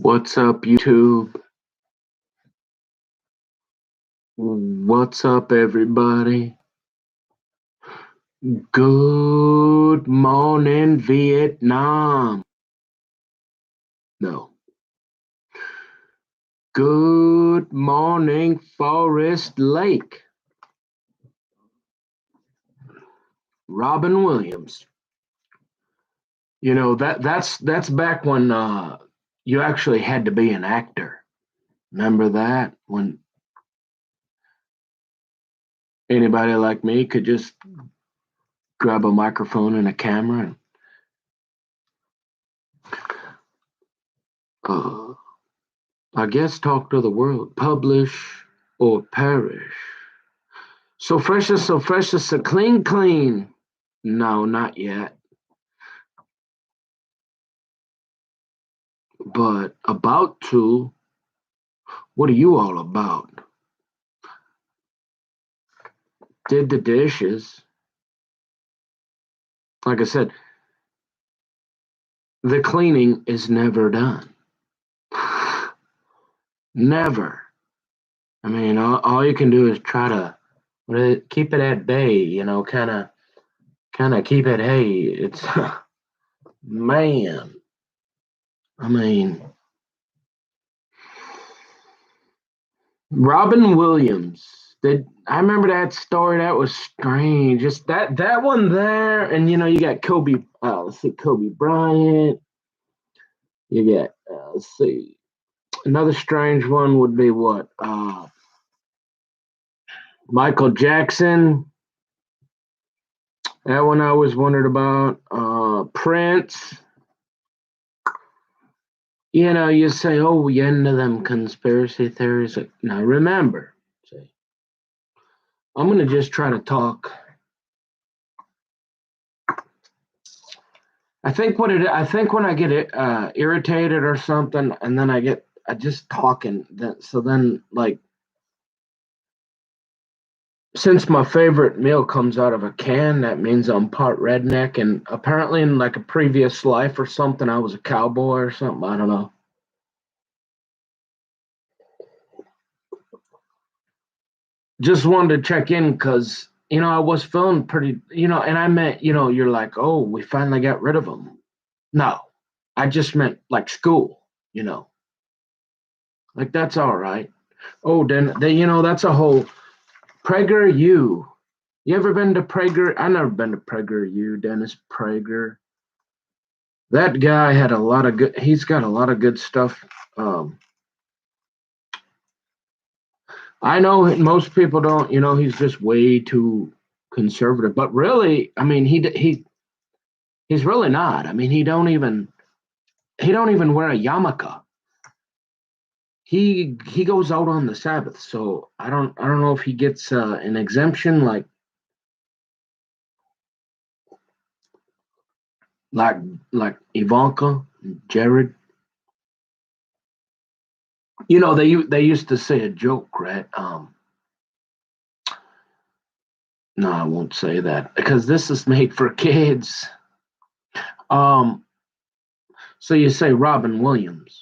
What's up, YouTube? What's up, everybody? Good morning, Vietnam. No. Good morning, Forest Lake. Robin Williams. You know that's back when you actually had to be an actor. Remember that when anybody like me could just grab a microphone and a camera and I guess talk to the world, publish or perish. So fresh as so fresh as so clean, clean. No, not yet. But about to. What are you all about? Did the dishes. Like I said, the cleaning is never done. Never. I mean, all you can do is try to keep it at bay, kind of keep it, hey, it's, man, I mean, Robin Williams. I remember that story? That was strange. Just that one there, and you got Kobe. Let's see, Kobe Bryant. You got let's see, another strange one would be what? Michael Jackson. That one I always wondered about. Prince. You say, oh, we into them conspiracy theories. Now remember, see, I'm gonna just try to talk. I think when I get irritated or something, and then I just talking. Then like, since my favorite meal comes out of a can, that means I'm part redneck, and apparently in like a previous life or something, I was a cowboy or something. I don't know. Just wanted to check in because I was feeling pretty, and I meant, you're like, oh, we finally got rid of them. No, I just meant like school, like that's all right. Oh, then that's a whole Prager U. You ever been to Prager? I never been to Prager U. Dennis Prager. That guy had a lot of good. He's got a lot of good stuff. I know most people don't. He's just way too conservative. But really, I mean, he's really not. I mean, he don't even wear a yarmulke. He goes out on the Sabbath, so I don't know if he gets an exemption like like Ivanka, Jared. They used to say a joke, right? No, I won't say that because this is made for kids. Um, so you say Robin Williams.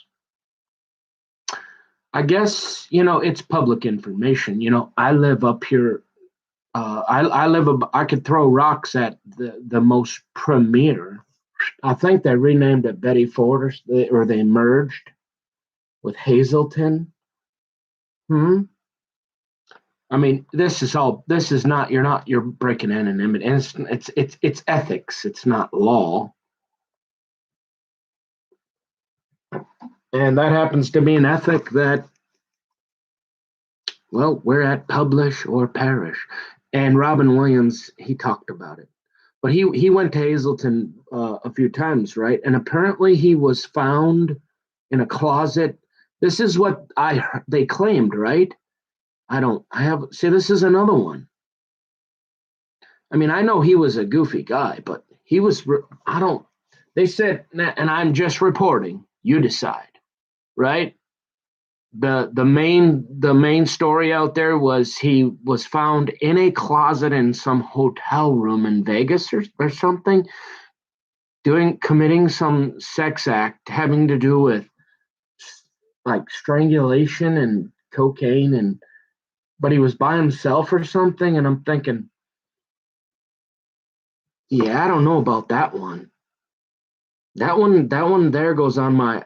I guess it's public information. I live up here. I live. I could throw rocks at the most premier. I think they renamed it Betty Ford, or they merged with Hazelton. Hmm. I mean, this is all. This is not. You're not. You're breaking anonymity, and it's ethics. It's not law, and that happens to be an ethic that. Well, we're at publish or perish, and Robin Williams he talked about it, but he went to Hazelton a few times, right? And apparently he was found in a closet. This is what they claimed, right? I don't. I have. See, this is another one. I mean, I know he was a goofy guy, but he was. I don't. They said, and I'm just reporting. You decide, right? The main story out there was he was found in a closet in some hotel room in Vegas or something, committing some sex act having to do with like strangulation and cocaine, and but he was by himself or something, and I'm thinking, yeah, I don't know about that one. That one there goes on my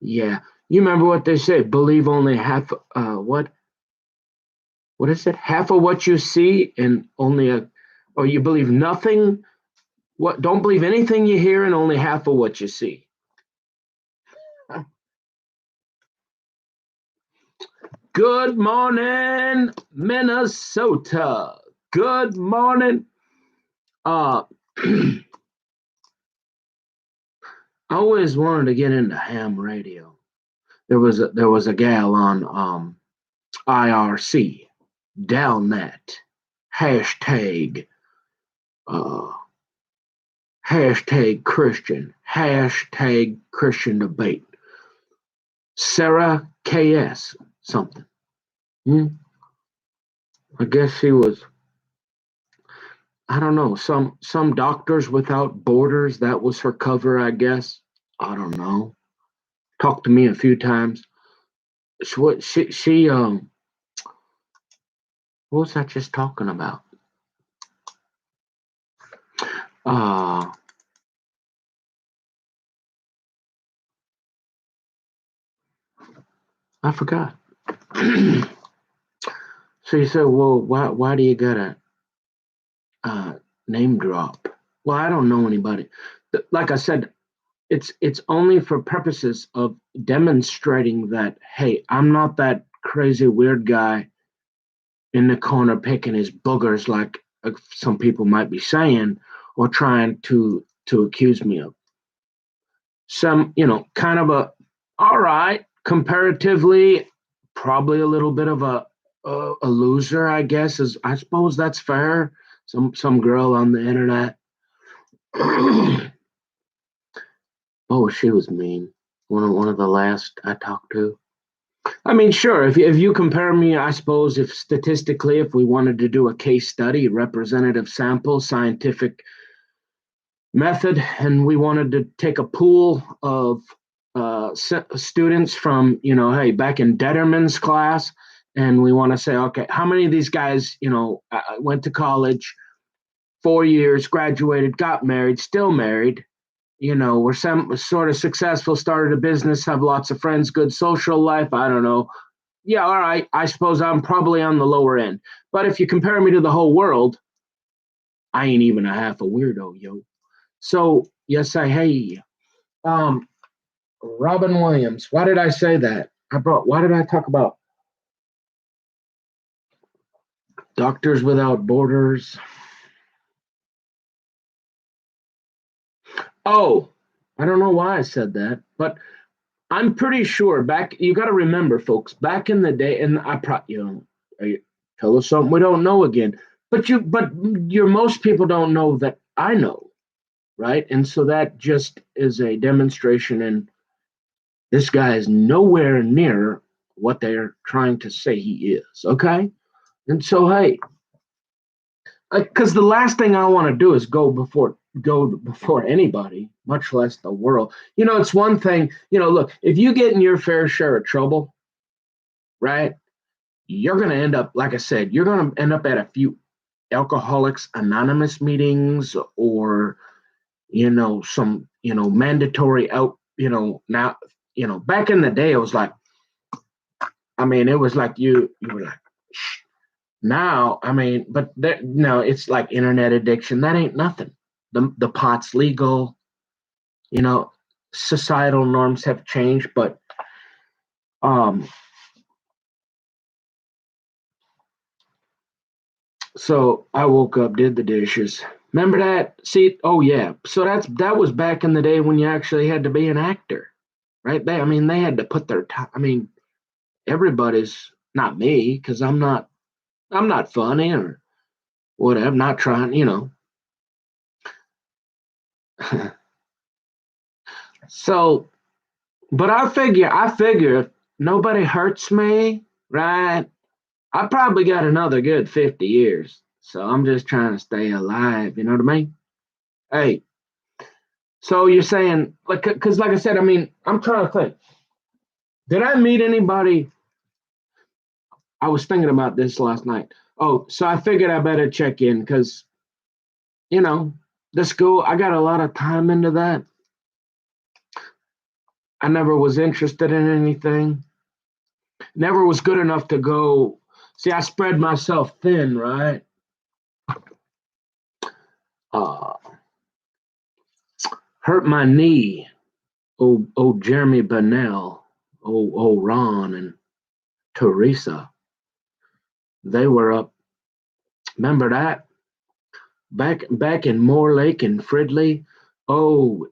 yeah. You remember what they say? Believe only half. What is it? Half of what you see, and only a. Or you believe nothing. What? Don't believe anything you hear, and only half of what you see. Good morning, Minnesota. Good morning. Uh, I always wanted to get into ham radio. There was a gal on IRC, Delnet, hashtag uh, hashtag Christian debate. Sarah KS something. Hmm? I guess she was. I don't know. Some Doctors Without Borders. That was her cover. I guess. I don't know. Talked to me a few times. She what was I just talking about? Uh I forgot. So you said, well, why do you gotta uh, name drop? Well, I don't know anybody. Like I said, it's only for purposes of demonstrating that, hey, I'm not that crazy weird guy in the corner picking his boogers like some people might be saying or trying to accuse me of. Some, kind of a all right, comparatively, probably a little bit of a loser, I guess. Is I suppose that's fair. Some girl on the internet. Oh, she was mean. One of the last I talked to. I mean, sure. If you compare me, I suppose if statistically, if we wanted to do a case study, representative sample, scientific method, and we wanted to take a pool of students from, hey, back in Detterman's class, and we want to say, okay, how many of these guys, went to college, 4 years, graduated, got married, still married, were some sort of successful, started a business, have lots of friends, good social life. I don't know. Yeah, all right. I suppose I'm probably on the lower end. But if you compare me to the whole world, I ain't even a half a weirdo, yo. So yes, hey, um, Robin Williams. Why did I say that? Why did I talk about Doctors Without Borders? Oh, I don't know why I said that, but I'm pretty sure back. You got to remember, folks, back in the day, and tell us something we don't know again. But most people don't know that I know, right? And so that just is a demonstration, and this guy is nowhere near what they're trying to say he is. Okay, and so hey, because the last thing I want to do is go before anybody, much less the world. It's one thing. Look, if you get in your fair share of trouble, right, you're going to end up, like I said, you're going to end up at a few Alcoholics Anonymous meetings, or some mandatory out. Now, back in the day, it was like, I mean, it was like you were like. Shh. Now, I mean, but no, it's like internet addiction. That ain't nothing. The pot's legal. You know, Societal norms have changed, but um. So I woke up, did the dishes. Remember that? See, oh yeah. So that was back in the day when you actually had to be an actor, right? I mean, they had to put their time. I mean, everybody's not me because I'm not funny or whatever. I'm not trying. So but I figure if nobody hurts me, right? I probably got another good 50 years. So I'm just trying to stay alive, you know what I mean? Hey, So you're saying, like, because like I said, I mean, I'm trying to think. Did I meet anybody? I was thinking about this last night. Oh, so I figured I better check in because, you know, the school, I got a lot of time into that. I never was interested in anything, never was good enough to go. See, I spread myself thin, right? Uh, hurt my knee. Oh, Jeremy Bennell, oh, Ron and Teresa. They were up. Remember that? Back in Moore Lake and Fridley. Oh,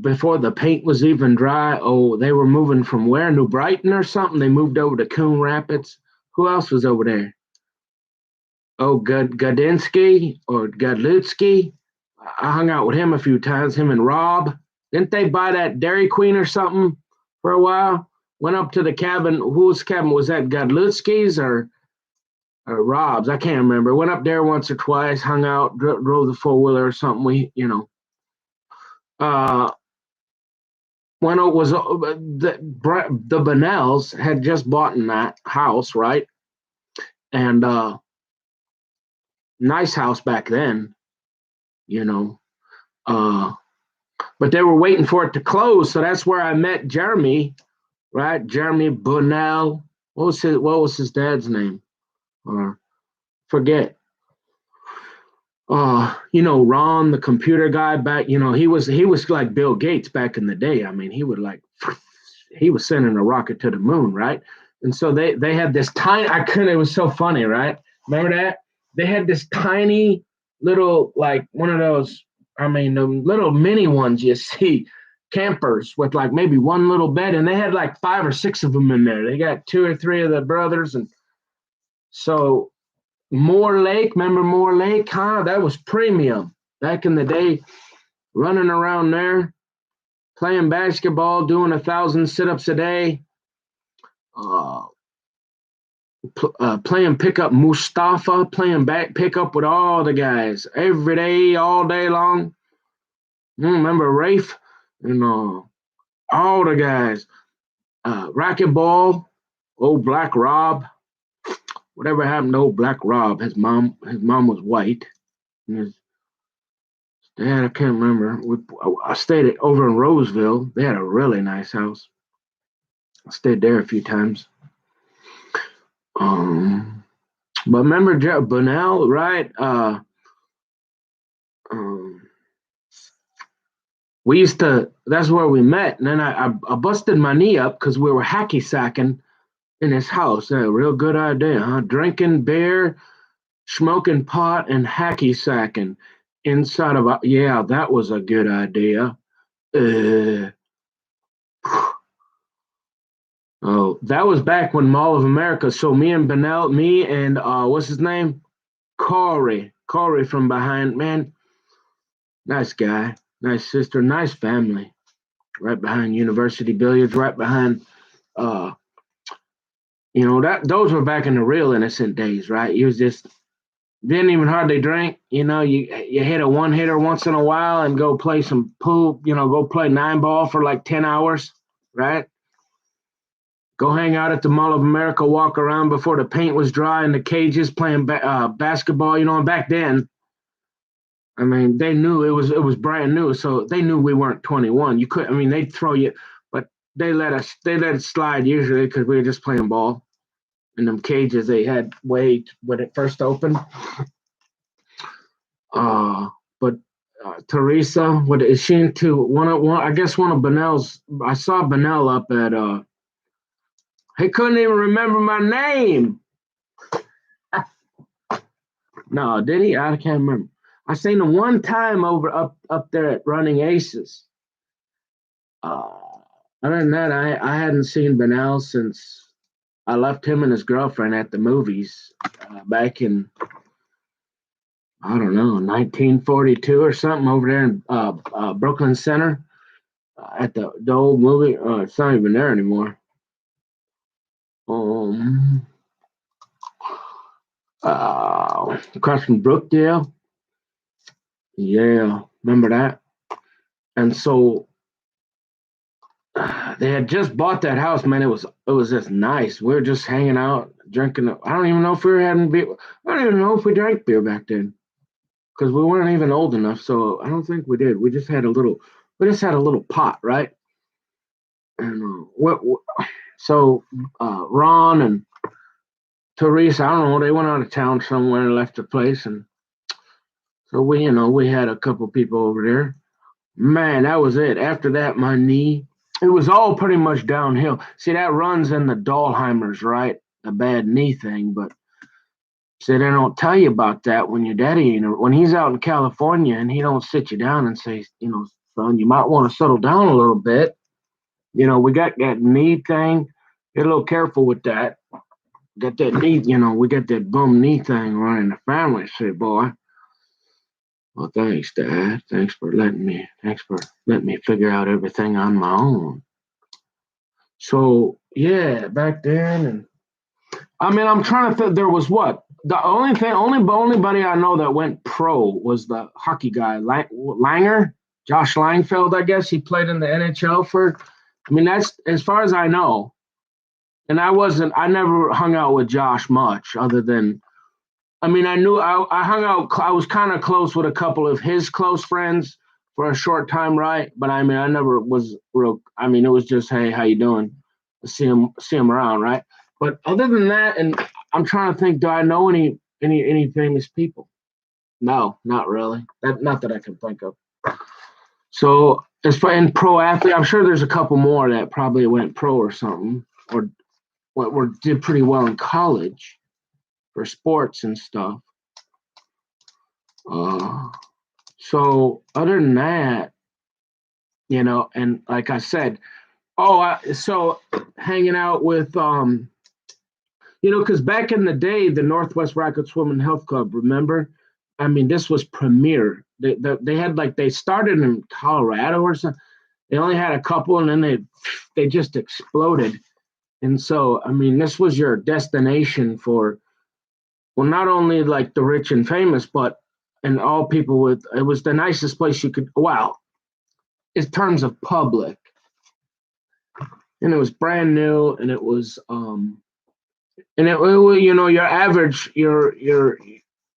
before the paint was even dry. Oh, they were moving from where? New Brighton or something. They moved over to Coon Rapids. Who else was over there? Oh, Gudinsky or Godlutsky. I hung out with him a few times. Him and Rob. Didn't they buy that Dairy Queen or something for a while? Went up to the cabin. Whose cabin was that? Godlutsky's or Rob's? I can't remember. Went up there once or twice. Hung out. Drove the 4-wheeler or something. Uh, when it was the Bennells had just bought in that house, right? And nice house back then, you know. Uh, but they were waiting for it to close, so that's where I met Jeremy, right? Jeremy Bunnell. What was his dad's name? Or forget. Ron, the computer guy back. He was like Bill Gates back in the day. I mean, he was sending a rocket to the moon, right? And so they had this tiny. I couldn't. It was so funny, right? Remember that they had this tiny little like one of those. I mean, the little mini ones you see campers with like maybe one little bed, and they had like 5 or 6 of them in there. They got 2 or 3 of the brothers, and so Moore Lake. Remember Moore Lake? Huh? That was premium back in the day. Running around there, playing basketball, doing 1,000 sit-ups a day. Uh, Playing pickup Mustafa, playing back pickup with all the guys every day, all day long. Remember Rafe and all the guys. Racquetball, old Black Rob. Whatever happened to old Black Rob? His mom was white. And his dad, I can't remember. I stayed over in Roseville. They had a really nice house. I stayed there a few times. But remember Bunnell, right? Um, we used to. That's where we met, and then I busted my knee up because we were hacky sacking in his house. A real good idea, huh? Drinking beer, smoking pot, and hacky sacking inside of. Yeah, that was a good idea. Uh, oh, that was back when Mall of America. So me and what's his name? Corey from behind, man. Nice guy, nice sister, nice family. Right behind University Billiards, right behind. Uh, that those were back in the real innocent days, right? You was just didn't even hardly drink. You hit a one hitter once in a while and go play some pool. Go play 9 ball for like 10 hours, right? Go hang out at the Mall of America, walk around before the paint was dry in the cages, playing basketball. And back then, I mean, they knew it was brand new, so they knew we weren't 21. You could, I mean, they'd throw you, but they let it slide usually because we were just playing ball in them cages they had way when it first opened. But Teresa, what is she into? One, I guess one of Bennell's. I saw Bennell up at. He couldn't even remember my name. No, did he? I can't remember. I seen him one time over up there at Running Aces. Uh, Other than that, I hadn't seen Bennell since I left him and his girlfriend at the movies back in I don't know 1942 or something over there in Brooklyn Center at the old movie. It's not even there anymore. Um, Across from Brookdale. Yeah, remember that? And so they had just bought that house, man. It was just nice. We were just hanging out, drinking. I don't even know if we were having beer. I don't even know if we drank beer back then because we weren't even old enough. So I don't think we did. We just had a little. We just had a little pot, right? And so Ron and Teresa, I don't know, they went out of town somewhere and left the place, and so we had a couple people over there. Man, that was it. After that, my knee, it was all pretty much downhill. See, that runs in the Dahlheimers, right? A bad knee thing, but see, they don't tell you about that when your daddy ain't, when he's out in California and he don't sit you down and say, son, you might want to settle down a little bit. We got that knee thing. Get a little careful with that. Got that knee, we got that bum knee thing running the family. Say, boy, well, thanks, Dad. Thanks for letting me figure out everything on my own. So yeah, back then, and I mean, I'm trying to think. There was what the only I know that went pro was the hockey guy, Langer, Josh Langfeld. I guess he played in the NHL for. I mean, that's as far as I know. And I never hung out with Josh much, other than I mean, I hung out. I was kind of close with a couple of his close friends for a short time, right? But I mean, I never was real. I mean, it was just, hey, how you doing? See him around, right? But other than that, and I'm trying to think, do I know any famous people? No, not really. Not that I can think of. So as far in pro athlete, I'm sure there's a couple more that probably went pro or something, or did pretty well in college for sports and stuff. Uh, so other than that, and like I said, so hanging out with because back in the day, the Northwest Racket Women Health Club, remember? I mean, this was premier. They had they started in Colorado or something. They only had a couple, and then they just exploded. And so, I mean, this was your destination for, well, not only like the rich and famous, but and all people with. It was the nicest place you could. Wow, in terms of public, and it was brand new, and it was and your average your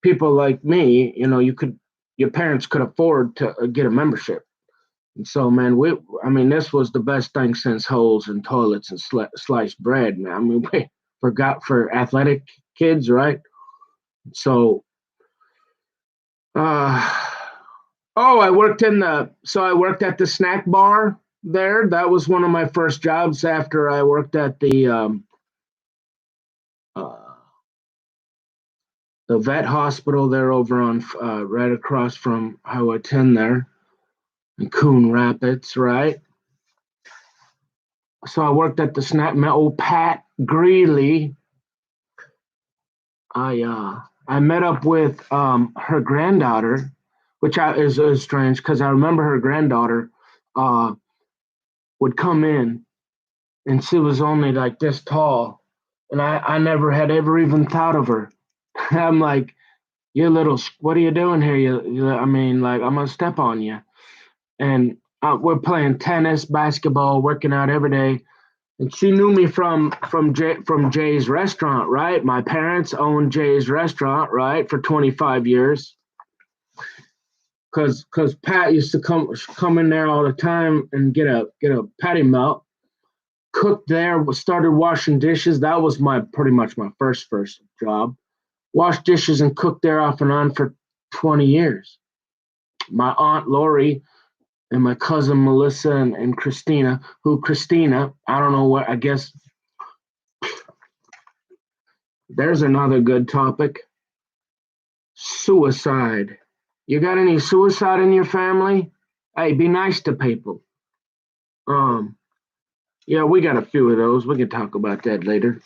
people like me, your parents could afford to get a membership. And so, man, I mean, this was the best thing since holes in toilets and sliced bread, man. I mean, we forgot for athletic kids, right? So, uh, oh, I worked at the snack bar there. That was one of my first jobs after I worked at uh, the vet hospital there over on right across from Highway 10 there in Coon Rapids, right? So I worked at the snack. My old Pat Greeley. I met up with her granddaughter, which is strange because I remember her granddaughter uh, would come in and she was only like this tall, and I never had ever even thought of her. I'm like, you little, what are you doing here? I mean, like, I'm gonna step on you. And we're playing tennis, basketball, working out every day. And she knew me from Jay's Restaurant, right? My parents owned Jay's Restaurant, right, for 25 years. Cause Pat used to come in there all the time and get a patty melt, cook there, started washing dishes. That was my pretty much my first job. Washed dishes and cooked there off and on for 20 years. My aunt Lori and my cousin Melissa and Christina, I don't know what, I guess there's another good topic. Suicide. You got any suicide in your family? Hey, be nice to people. Um, yeah, we got a few of those. We can talk about that later.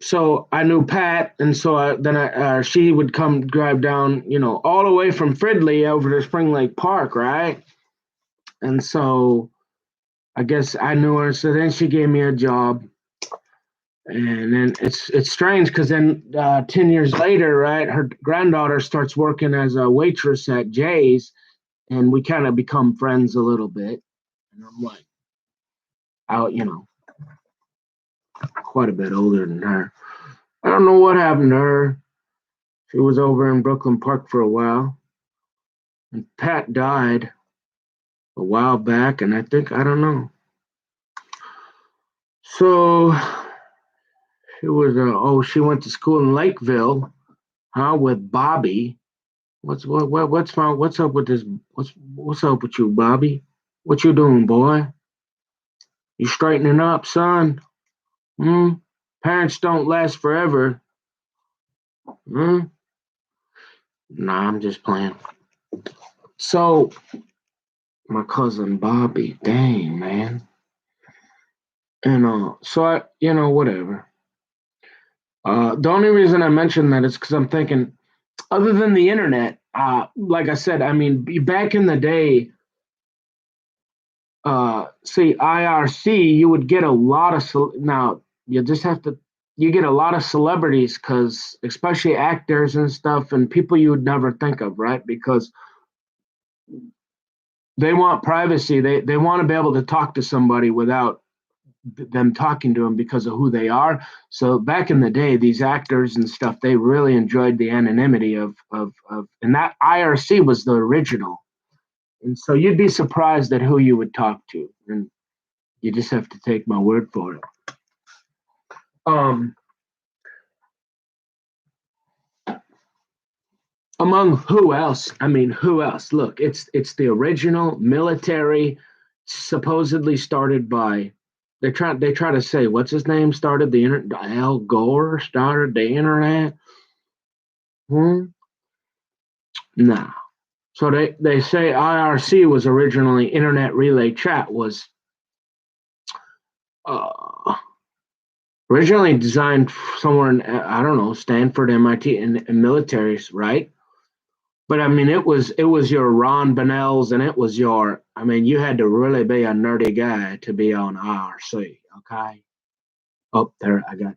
So I knew Pat, and so she would come drive down, all the way from Fridley over to Spring Lake Park, right? And so I guess I knew her. So then she gave me a job, and then it's strange because then 10 years later, right, her granddaughter starts working as a waitress at Jay's, and we kind of become friends a little bit. And I'm like, out, quite a bit older than her. I don't know what happened to her. She was over in Brooklyn Park for a while, and Pat died a while back, and I don't know. So it was, she went to school in Lakeville, huh, with Bobby. What's up with this? What's up with you, Bobby? What you doing, boy? You straightening up, son? Hmm? Parents don't last forever. Hmm? Nah, I'm just playing. So my cousin Bobby, dang man. And so whatever. The only reason I mentioned that is because I'm thinking, other than the internet, like I said, I mean, back in the day, see IRC, you would get a lot of now you just have to you get a lot of celebrities because especially actors and stuff and people you would never think of, right? Because they want privacy. They want to be able to talk to somebody without them talking to them because of who they are. So back in the day, these actors and stuff, they really enjoyed the anonymity of and that IRC was the original. And so you'd be surprised at who you would talk to. And you just have to take my word for it. Um, among who else? I mean, who else? Look, it's the original military, supposedly started by. They try to say what's his name started the internet. Al Gore started the internet. Hmm? No. So they say IRC was originally Internet Relay Chat was uh, originally designed somewhere in I don't know Stanford, MIT, and militaries, right? But I mean, it was your Ron Bonnells, and it was your. I mean, you had to really be a nerdy guy to be on IRC. Okay. Oh, there I got.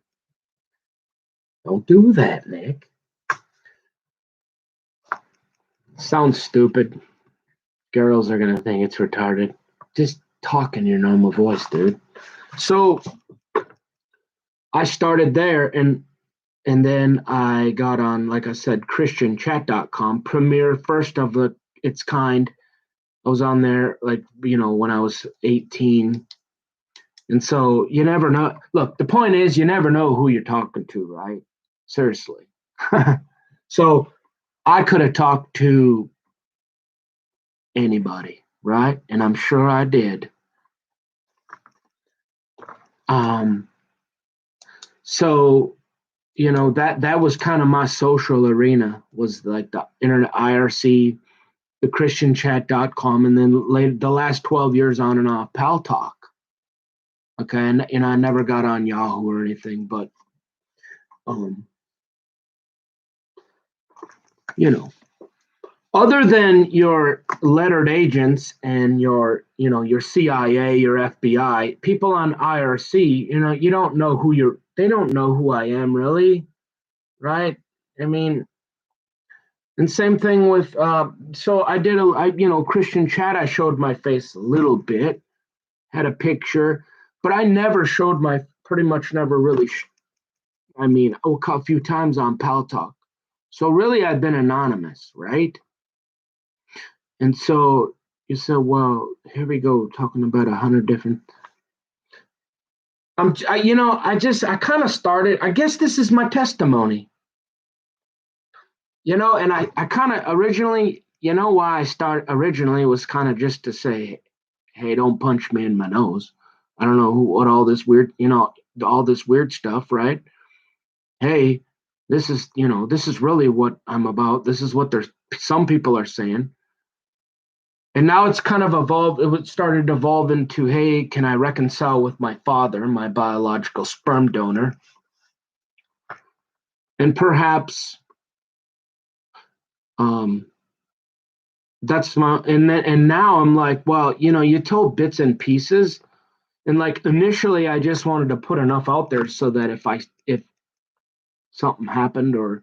Don't do that, Nick. Sounds stupid. Girls are gonna think it's retarded. Just talk in your normal voice, dude. So I started there, and then I got on, like I said, ChristianChat.com, premier first of its kind. I was on there like when I was 18. And so you never know. Look, the point is you never know who you're talking to, right? Seriously. So I could have talked to anybody, right? And I'm sure I did. Um, so that was kind of my social arena was like the internet IRC, the christianchat.com, and then later the last 12 years on and off Pal Talk. Okay, and I never got on Yahoo or anything, but um, you know, other than your lettered agents and your CIA, your FBI, people on IRC, you don't know they don't know who I am really, right? I mean, and same thing with so I did Christian Chat. I showed my face a little bit, had a picture, but I never showed my pretty much never really. I mean, a few times on Pal Talk. So really, I've been anonymous, right? And so you said, well, here we go, talking about 100 different. I kind of started. I guess this is my testimony, and I kind of originally, why I started originally was kind of just to say, hey, don't punch me in my nose. I don't know what all this weird, all this weird stuff, right? Hey, this is really what I'm about. This is what some people are saying. And now it's kind of evolved. It started to evolve into, hey, can I reconcile with my father, my biological sperm donor? And perhaps um, that's my and now I'm like, well, you told bits and pieces, and like initially I just wanted to put enough out there so that if something happened or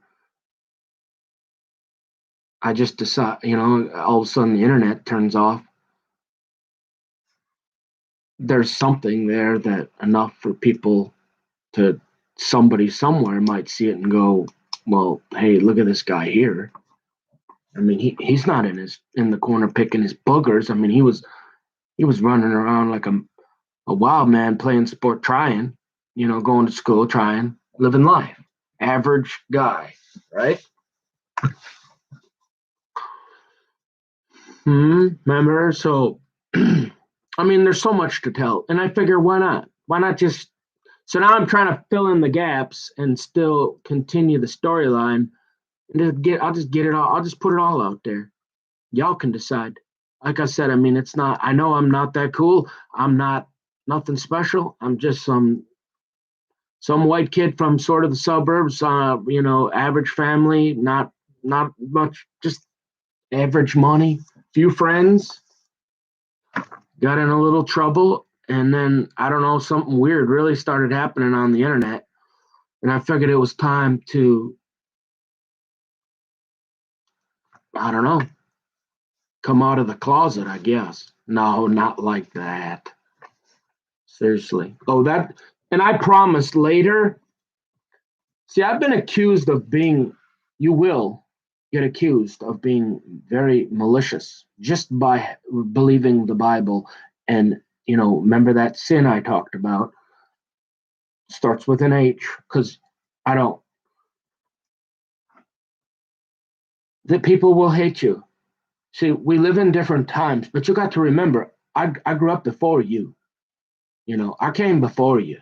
I just decide, all of a sudden the internet turns off. There's something there that enough for people to, somebody somewhere might see it and go, well, hey, look at this guy here. I mean, he's not in the corner picking his boogers. I mean, he was running around like a wild man playing sport, trying, going to school, trying, living life. Average guy, right? Remember? So, I mean, there's so much to tell. And I figure, why not? Why not just. So now I'm trying to fill in the gaps and still continue the storyline. And I'll just get it all. I'll just put it all out there. Y'all can decide. Like I said, I mean, it's not, I know I'm not that cool. I'm not nothing special. I'm just some white kid from sort of the suburbs, average family, not much, just average money, few friends, got in a little trouble, and then I don't know, something weird really started happening on the internet, and I figured it was time to, I don't know, come out of the closet, I guess. No, not like that. Seriously. Oh, that, and I promised later. See, I've been accused of being, you will get accused of being very malicious just by believing the Bible. And, remember that sin I talked about starts with an H, because I don't, that people will hate you. See, we live in different times, but you got to remember, I grew up before you. I came before you.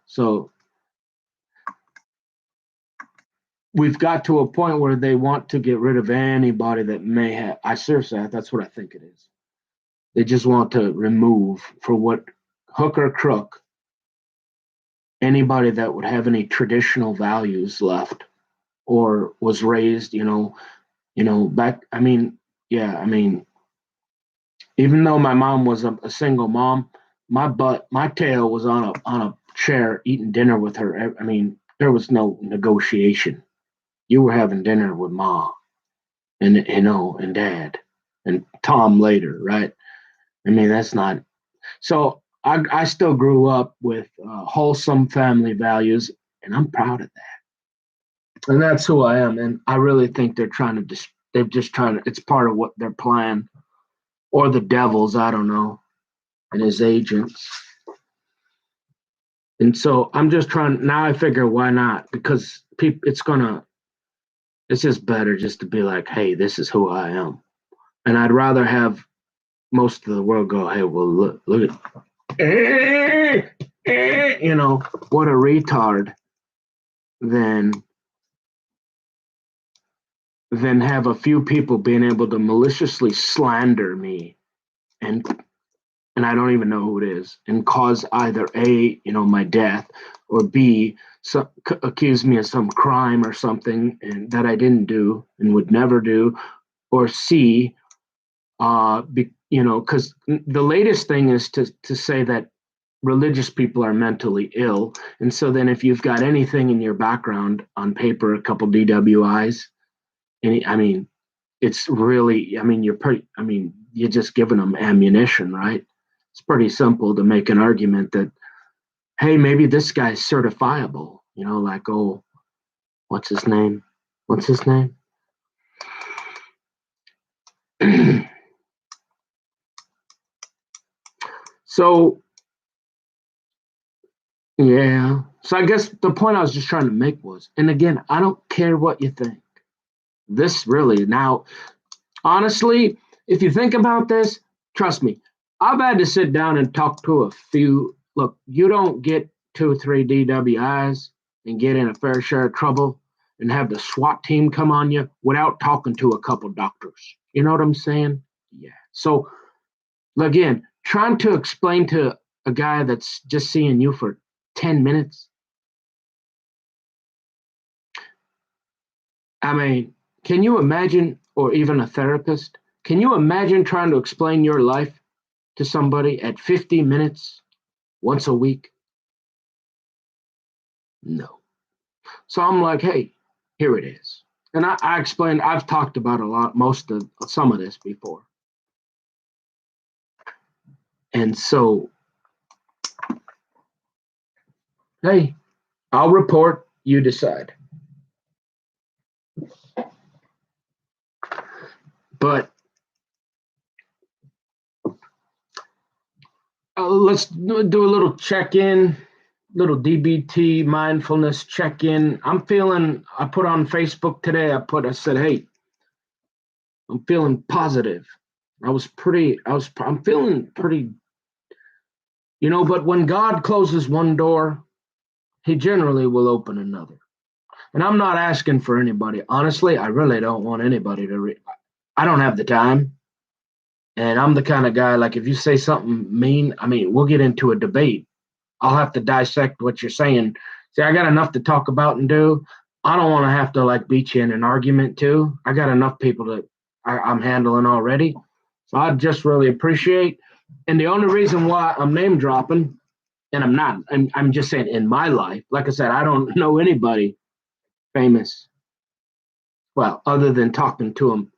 So we've got to a point where they want to get rid of anybody that may have. I seriously, that's what I think it is. They just want to remove, for what, hook or crook, anybody that would have any traditional values left or was raised, back. I mean, yeah, I mean, even though my mom was a single mom, my tail was on a chair eating dinner with her. I mean, there was no negotiation. You were having dinner with mom and dad and Tom later, right? I mean, that's not. So I still grew up with wholesome family values, and I'm proud of that. And that's who I am. And I really think they're trying to they're just trying to. It's part of what their plan, or the devil's, I don't know, and his agents. And so I'm just trying now. I figure, why not? Because people, it's just better just to be like, hey, this is who I am. And I'd rather have most of the world go, hey, well, look at, what a retard, than have a few people being able to maliciously slander me, and I don't even know who it is, and cause either A, my death, or B, accuse me of some crime or something and that I didn't do and would never do, or C, because the latest thing is to say that religious people are mentally ill, and so then if you've got anything in your background on paper, a couple DWIs, I mean, it's really, I mean, you're just giving them ammunition, right? It's pretty simple to make an argument that, hey, maybe this guy's certifiable, like, oh, what's his name? What's his name? So, yeah. So I guess the point I was just trying to make was, and again, I don't care what you think. This really, now, honestly, if you think about this, trust me, I've had to sit down and talk to a few. Look, you don't get 2 or 3 DWIs and get in a fair share of trouble and have the SWAT team come on you without talking to a couple doctors. You know what I'm saying? Yeah. So again, trying to explain to a guy that's just seeing you for 10 minutes. I mean, can you imagine, or even a therapist, can you imagine trying to explain your life to somebody at 50 minutes once a week? No. So I'm like, hey, here it is. And I explained, I've talked about some of this before. And so, hey, I'll report, you decide. But let's do a little check-in, little DBT mindfulness check-in. I put on Facebook today, I said, hey, I'm feeling positive. I'm feeling pretty, but when God closes one door, he generally will open another. And I'm not asking for anybody. Honestly, I really don't want anybody to I don't have the time. And I'm the kind of guy, like, if you say something mean, we'll get into a debate. I'll have to dissect what you're saying. See, I got enough to talk about and do. I don't want to have to, like, beat you in an argument, too. I got enough people that I'm handling already. So I just really appreciate. And the only reason why I'm name dropping, and I'm not, I'm just saying in my life, like I said, I don't know anybody famous. Well, other than talking to them,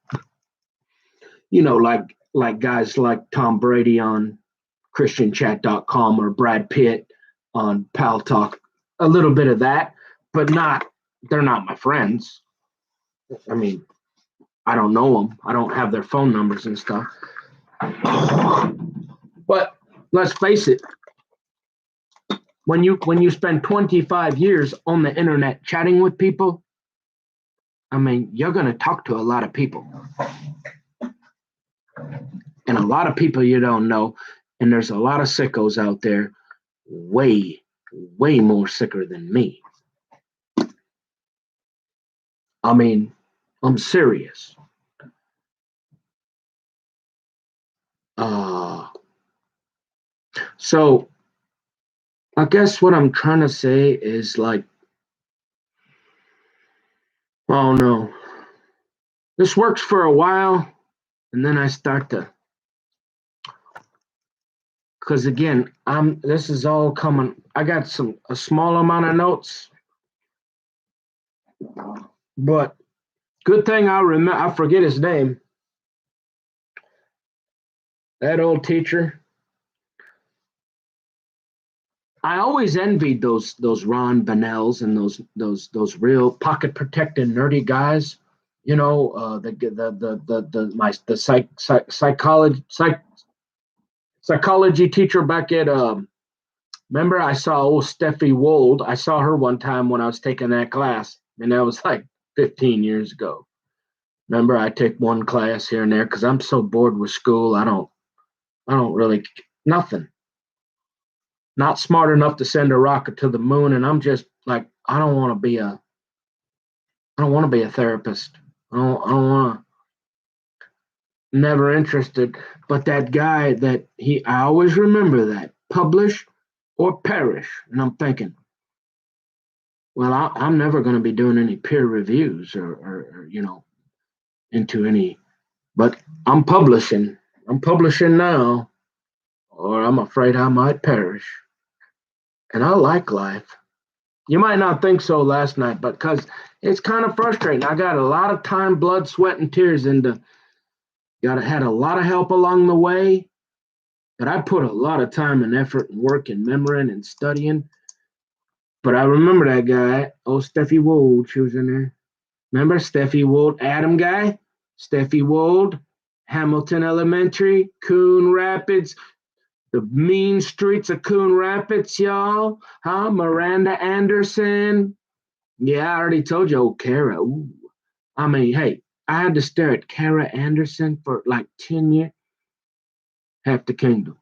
like guys like Tom Brady on ChristianChat.com or Brad Pitt on Pal Talk, a little bit of that, but they're not my friends. I don't know them. I don't have their phone numbers and stuff. But let's face it, when you spend 25 years on the internet chatting with people, you're going to talk to a lot of people. And a lot of people you don't know. And there's a lot of sickos out there, way, way more sicker than me. I'm serious. So I guess what I'm trying to say is, like, oh no, this works for a while, and then I start to, because again, this is all coming. I got a small amount of notes, but good thing I forget his name. That old teacher. I always envied those Ron Bonnells and those real pocket protecting nerdy guys. Psychology teacher back at remember, I saw old Steffi Wold. I saw her one time when I was taking that class, and that was like 15 years ago. Remember, I take one class here and there because I'm so bored with school. I don't really nothing. Not smart enough to send a rocket to the moon, and I'm just like, I don't want to be a therapist. I don't want to. Never interested. But that guy I always remember that, publish or perish. And I'm thinking, well, I'm never going to be doing any peer reviews or into any, but I'm publishing now, or I'm afraid I might perish. And I like life. You might not think so last night, but because it's kind of frustrating. I got a lot of time, blood, sweat, and tears had a lot of help along the way, but I put a lot of time and effort and work and memorying and studying. But I remember that guy, Steffi Wold, she was in there. Remember Steffi Wold, Adam guy? Steffi Wold, Hamilton Elementary, Coon Rapids, the mean streets of Coon Rapids, y'all. Huh? Miranda Anderson. Yeah, I already told you, Kara. Ooh. Hey, I had to stare at Kara Anderson for like 10 years. Half the kingdom.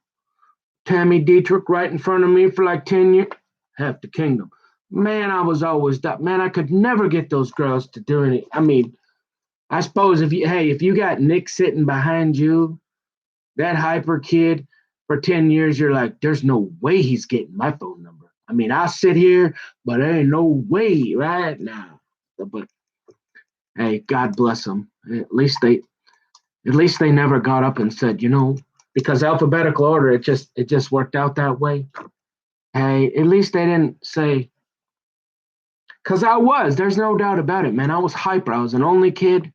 Tammy Dietrich right in front of me for like 10 years. Half the kingdom. Man, I was always that. Man, I could never get those girls to do anything. I suppose if you got Nick sitting behind you, that hyper kid, for 10 years, you're like, there's no way he's getting my phone number. I'll sit here, but there ain't no way right now. But hey, God bless them. At least they never got up and said, because alphabetical order, it just worked out that way. Hey, at least they didn't say, Cause there's no doubt about it, man. I was hyper. I was an only kid.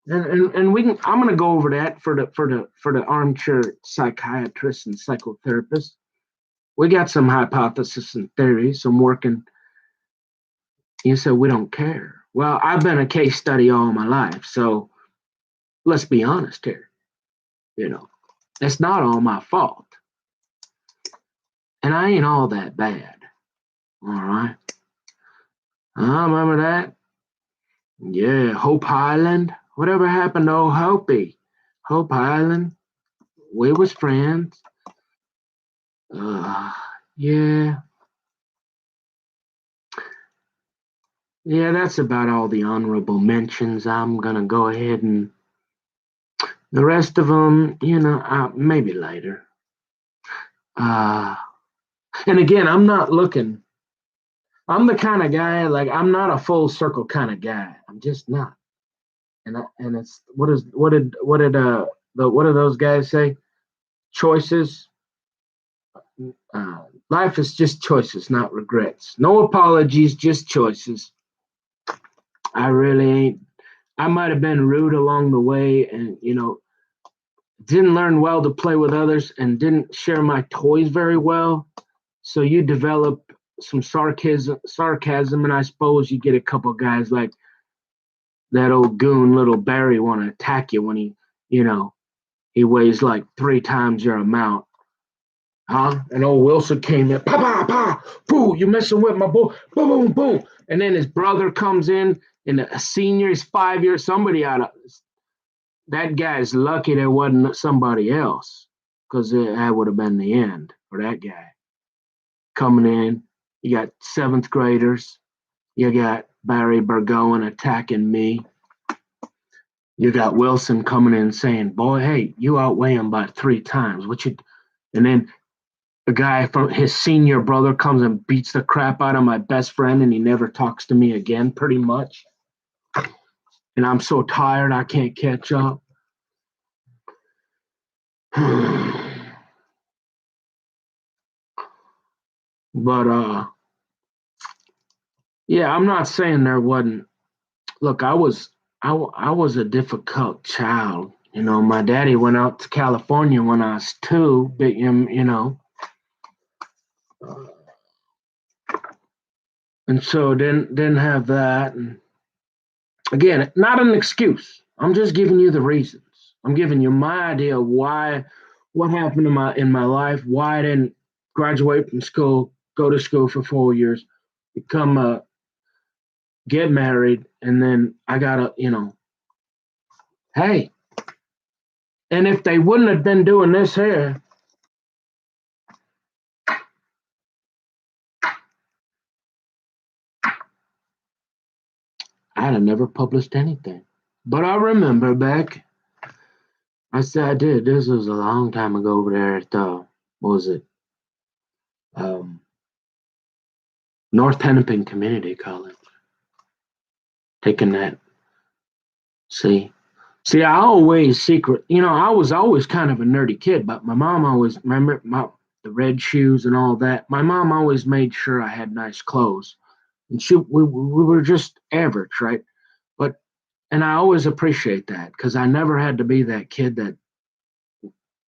And I'm gonna go over that for the armchair psychiatrist and psychotherapist. We got some hypothesis and theory, some working. You said we don't care. Well, I've been a case study all my life, so let's be honest here. You know, it's not all my fault, and I ain't all that bad. All right. I remember that. Yeah, Hope Highland. Whatever happened to old Hopi? Hope Highland. We was friends. Uh, yeah. Yeah, that's about all the honorable mentions. I'm gonna go ahead and the rest of them, maybe later. Uh, and again, I'm not looking. I'm the kind of guy like I'm not a full circle kind of guy. I'm just not. And it's what did those guys say? Choices. Life is just choices, not regrets. No apologies, just choices. I really ain't. I might have been rude along the way, and didn't learn well to play with others, and didn't share my toys very well. So you develop some sarcasm, and I suppose you get a couple guys like that old goon, little Barry, want to attack you when he weighs like 3 times your amount. Huh? And old Wilson came in, pa pa pa, boo, you messing with my boy, boom, boom, boom. And then his brother comes in, and a senior is 5 years. Somebody out of that guy's lucky there wasn't somebody else, because that would have been the end for that guy. Coming in, you got seventh graders, you got Barry Burgoyne attacking me. You got Wilson coming in saying, "Boy, hey, you outweigh him by 3 times. What you?" And then a guy from his senior brother comes and beats the crap out of my best friend, and he never talks to me again, pretty much. And I'm so tired, I can't catch up. But yeah, I'm not saying there wasn't. Look, I was a difficult child. My daddy went out to California when I was 2, but uh, and so didn't have that. And again, not an excuse. I'm just giving you the reasons. I'm giving you my idea of what happened in my life, why I didn't graduate from school, go to school for 4 years, become a get married, and then I gotta, hey, and if they wouldn't have been doing this here, I'd have never published anything. But I remember back, I said I did. This was a long time ago over there at what was it? Um, North Hennepin Community College. Taking that. See, I always secret. I was always kind of a nerdy kid, but my mom always remember the red shoes and all that. My mom always made sure I had nice clothes, and we were just average, right? But and I always appreciate that because I never had to be that kid that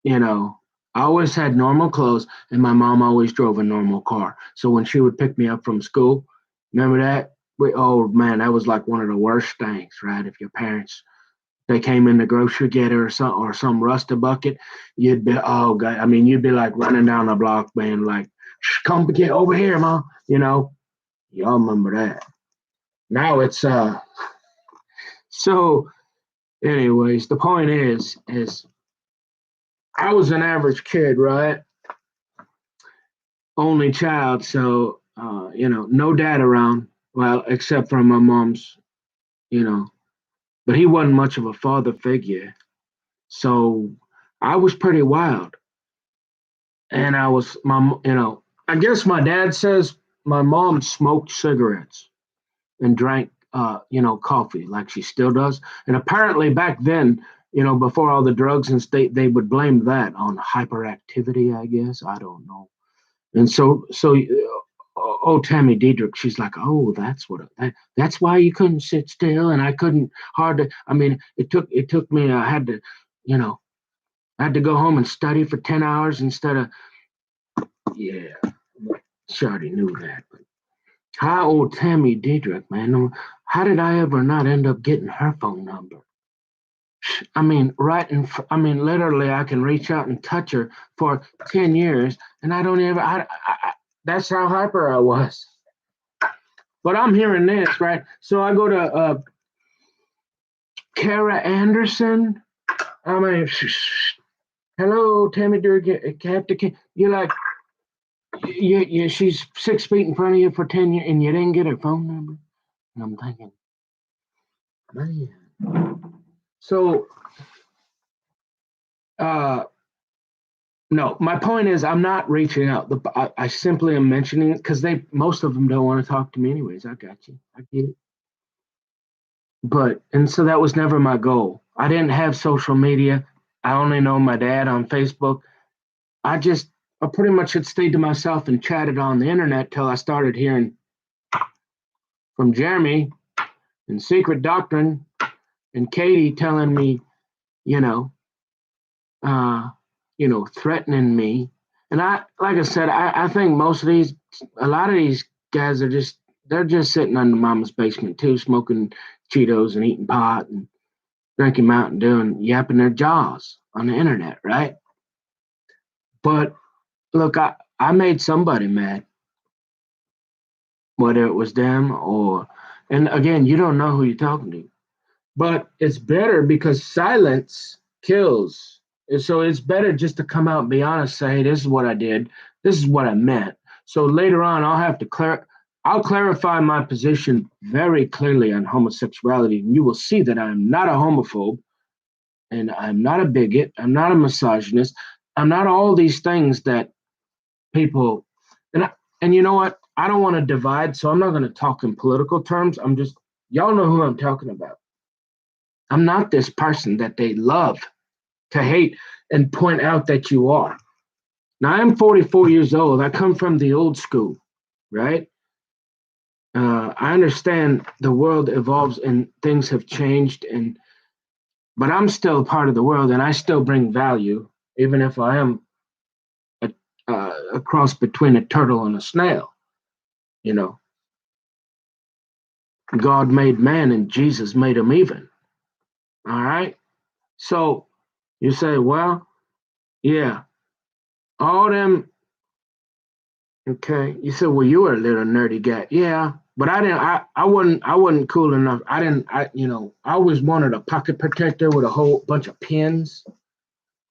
you know. I always had normal clothes, and my mom always drove a normal car. So when she would pick me up from school, remember that? Oh man, that was like one of the worst things, right? If your parents they came in the grocery getter or some rusty bucket, you'd be oh god, I mean you'd be like running down the block, man, like come get over here, mom. Y'all remember that. Now it's so. Anyways, the point is I was an average kid, right? Only child, so no dad around. Well, except for my mom's, you know, but he wasn't much of a father figure. So I was pretty wild. And I guess my dad says my mom smoked cigarettes and drank coffee like she still does. And apparently back then, before all the drugs and state, they would blame that on hyperactivity, I guess. I don't know. And so oh, Tammy Diedrich, she's like, oh, that's why you couldn't sit still, and I couldn't hard to. I mean, it took me. I had to, you know, I had to go home and study for 10 hours instead of. Yeah, she already knew that. But how old Tammy Diedrich, man? How did I ever not end up getting her phone number? I mean, I mean, literally, I can reach out and touch her for 10 years, and I don't ever. That's how hyper I was. But I'm hearing this, right? So I go to Kara Anderson. I mean, hello, Tammy Durgan, Captain. You're like, she's 6 feet in front of you for 10 years, and you didn't get her phone number. And I'm thinking, man. So, no, my point is, I'm not reaching out. I simply am mentioning it because most of them don't want to talk to me anyways. I got you. I get it. And so that was never my goal. I didn't have social media. I only know my dad on Facebook. I pretty much had stayed to myself and chatted on the internet till I started hearing from Jeremy and Secret Doctrine and Katie telling me, you know, threatening me. And like I said, I think a lot of these guys they're just sitting under mama's basement too, smoking Cheetos and eating pot and drinking Mountain Dew and yapping their jaws on the internet, right? But look, I made somebody mad, whether it was them and again, you don't know who you're talking to. But it's better because silence kills. And so it's better just to come out and be honest, say, hey, this is what I did. This is what I meant. So later on, I'll clarify my position very clearly on homosexuality. And you will see that I'm not a homophobe and I'm not a bigot. I'm not a misogynist. I'm not all these things that people, and you know what? I don't want to divide, so I'm not going to talk in political terms. Y'all know who I'm talking about. I'm not this person that they love to hate and point out that you are. Now, I'm 44 years old. I come from the old school, right? I understand the world evolves and things have changed, but I'm still part of the world and I still bring value, even if I am a cross between a turtle and a snail. You know, God made man and Jesus made him even. All right. So you say, well, yeah, all them. Okay. You said, well, you were a little nerdy guy. Yeah. But I didn't, I wasn't cool enough. I always wanted a pocket protector with a whole bunch of pins,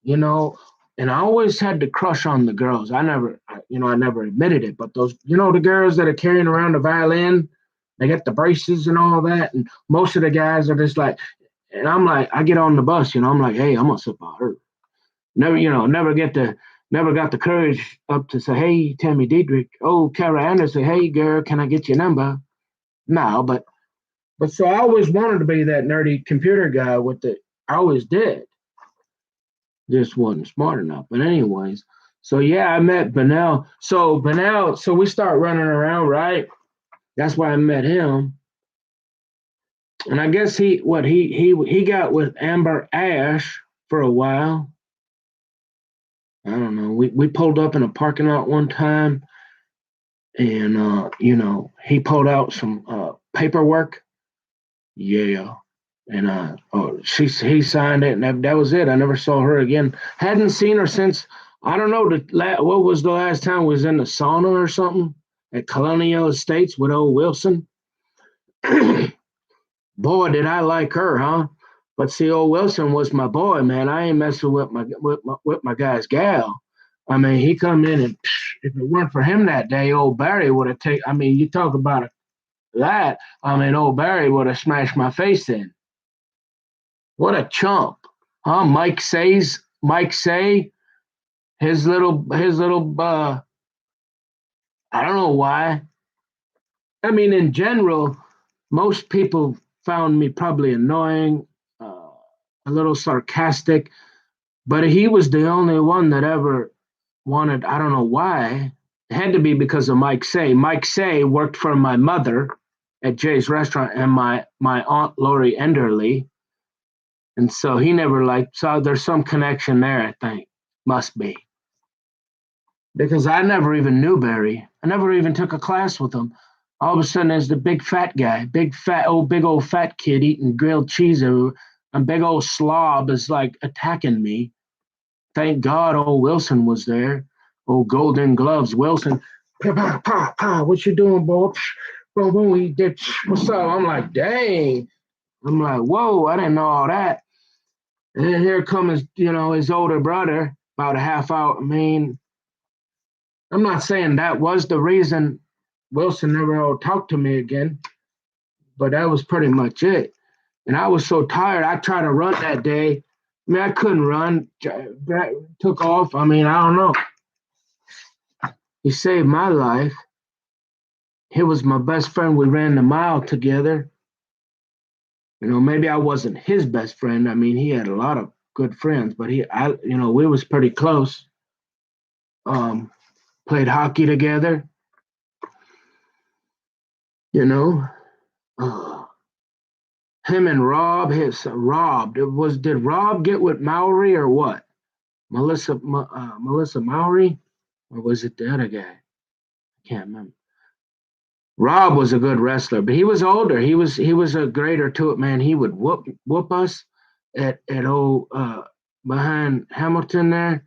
you know, and I always had to crush on the girls. I never admitted it, but those, the girls that are carrying around the violin, they get the braces and all that. And most of the guys are just like, and I'm like, I get on the bus, I'm like, hey, I'm gonna sit by her. Never got the courage up to say, hey, Tammy Diedrich, oh, Kara Anderson, hey, girl, can I get your number? No, but so I always wanted to be that nerdy computer guy I always did. Just wasn't smart enough. But anyways, so yeah, I met Benel. So we start running around, right? That's why I met him. And I guess he got with Amber Ash for a while. I don't know. We pulled up in a parking lot one time, and he pulled out some paperwork. Yeah, and he signed it, and that was it. I never saw her again. Hadn't seen her since, I don't know. What was the last time we was in the sauna or something at Colonial Estates with old Wilson? Boy, did I like her, huh? But see, old Wilson was my boy, man. I ain't messing with my guy's gal. I mean, he come in and if it weren't for him that day, old Barry would have taken. I mean, you talk about that. I mean, old Barry would have smashed my face in. What a chump, huh? Mike Say, his little. I don't know why. I mean, in general, most people found me probably annoying, a little sarcastic, but he was the only one that ever wanted. I don't know why. It had to be because of Mike Say. Mike Say worked for my mother at Jay's Restaurant and my aunt Lori Enderly, and so he never so there's some connection there. I think must be because I never even knew Barry. I never even took a class with him. All of a sudden, there's the big fat guy, big old fat kid eating grilled cheese, and big old slob is like attacking me. Thank God old Wilson was there. Old Golden Gloves Wilson. Pa, pa, pa, pa, what you doing, boy? Boom, boom, he did. What's up? I'm like, dang. I'm like, whoa, I didn't know all that. And then here comes, his older brother, about a half hour. I mean, I'm not saying that was the reason Wilson never talked to me again, but that was pretty much it. And I was so tired. I tried to run that day. I mean, I couldn't run. Took off. I mean, I don't know. He saved my life. He was my best friend. We ran the mile together. Maybe I wasn't his best friend. I mean, he had a lot of good friends, but we was pretty close. Played hockey together. Him and Rob. Did Rob get with Maury or what? Melissa Maury, or was it the other guy? I can't remember. Rob was a good wrestler, but he was older. He was a greater to it, man. He would whoop us at old behind Hamilton there.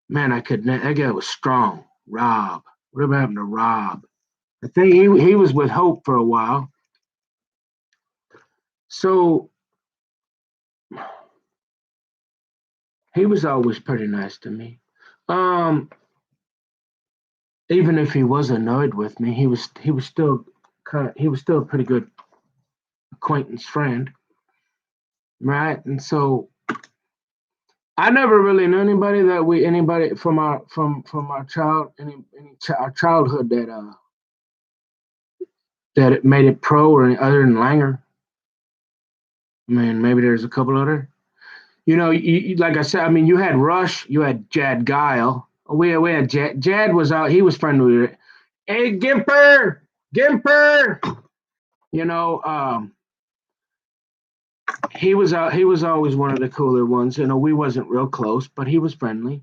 Man, that guy was strong. Rob. Whatever happened to Rob? I think he was with Hope for a while. So he was always pretty nice to me. Even if he was annoyed with me, he was still a pretty good acquaintance friend, right? And so I never really knew anybody from our childhood that it made it pro or any other than Langer. I mean, maybe there's a couple other. Like I said, I mean, you had Rush, you had Jad Guile. We had Jad. Jad was out. He was friendly with it. Hey, Gimper. He was out. He was always one of the cooler ones. We wasn't real close, but he was friendly.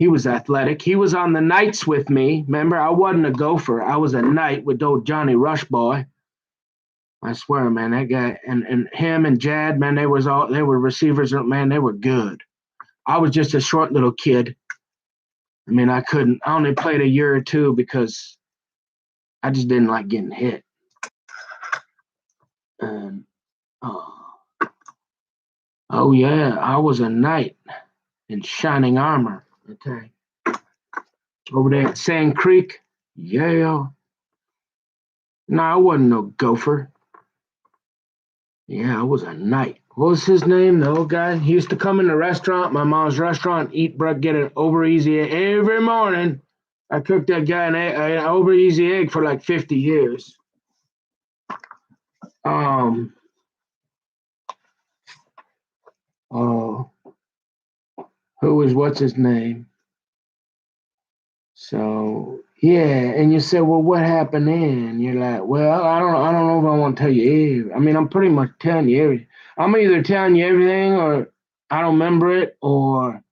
He was athletic. He was on the Knights with me. Remember, I wasn't a gopher. I was a Knight with old Johnny Rush boy. I swear, man, that guy and him and Jad, man, they were receivers. Man, they were good. I was just a short little kid. I mean, I only played a year or two because I just didn't like getting hit. And oh yeah, I was a Knight in shining armor. Okay. Over there at Sand Creek. Yeah. No, I wasn't no gopher. Yeah, I was a Knight. What was his name? The old guy? He used to come in the restaurant, my mom's restaurant, get an over easy egg every morning. I cooked that guy an over easy egg for like 50 years. What's his name? So yeah, and you said, well, what happened then? You're like, well, I don't know if I want to tell you. I mean, I'm pretty much telling you everything. I'm either telling you everything, or I don't remember it, or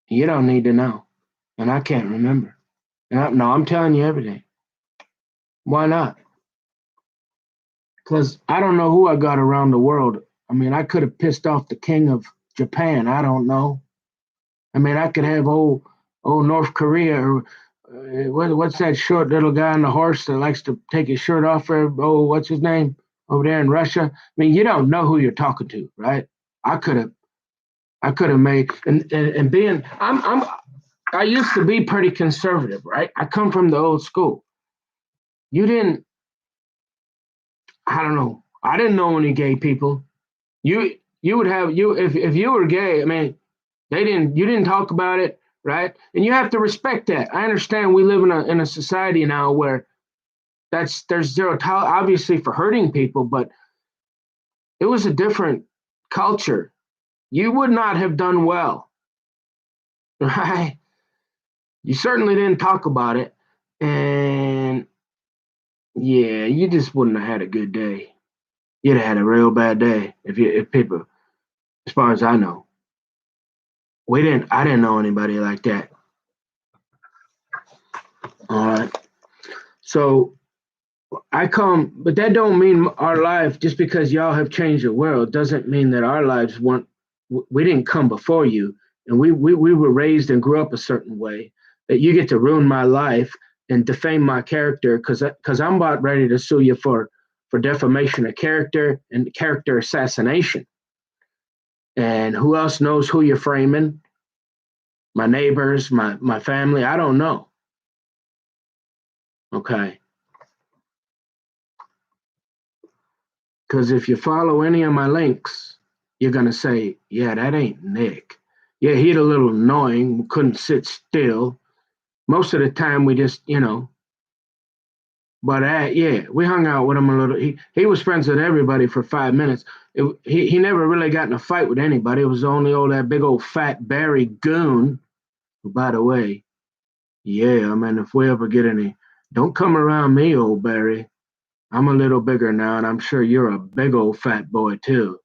you don't need to know, and I can't remember. And I'm telling you everything. Why not? Because I don't know who I got around the world. I mean, I could have pissed off the king of Japan. I don't know. I mean, I could have old North Korea, or what's that short little guy on the horse that likes to take his shirt off? What's his name over there in Russia? I mean, you don't know who you're talking to, right? I could have made and being I used to be pretty conservative, right? I come from the old school. You didn't. I don't know. I didn't know any gay people. You would have if you were gay. I mean, you didn't talk about it, right? And you have to respect that. I understand we live in a society now where there's zero tolerance, obviously, for hurting people, but it was a different culture. You would not have done well, right? You certainly didn't talk about it, and yeah, you just wouldn't have had a good day. You'd have had a real bad day if people, as far as I know, we didn't. I didn't know anybody like that. All right, so I come, but that don't mean our life. Just because y'all have changed the world doesn't mean that our lives weren't. We didn't come before you, and we were raised and grew up a certain way. That you get to ruin my life and defame my character because I'm about ready to sue you for defamation of character and character assassination. And who else knows who you're framing? My neighbors, my family. I don't know. Okay. Because if you follow any of my links, you're going to say, yeah, that ain't Nick. Yeah, he's a little annoying, couldn't sit still. Most of the time, we just, but yeah, we hung out with him a little. He was friends with everybody for 5 minutes. He never really got in a fight with anybody. It was only that big old fat Barry goon. Who, by the way, yeah, I mean, if we ever get any, don't come around me, old Barry. I'm a little bigger now, and I'm sure you're a big old fat boy too.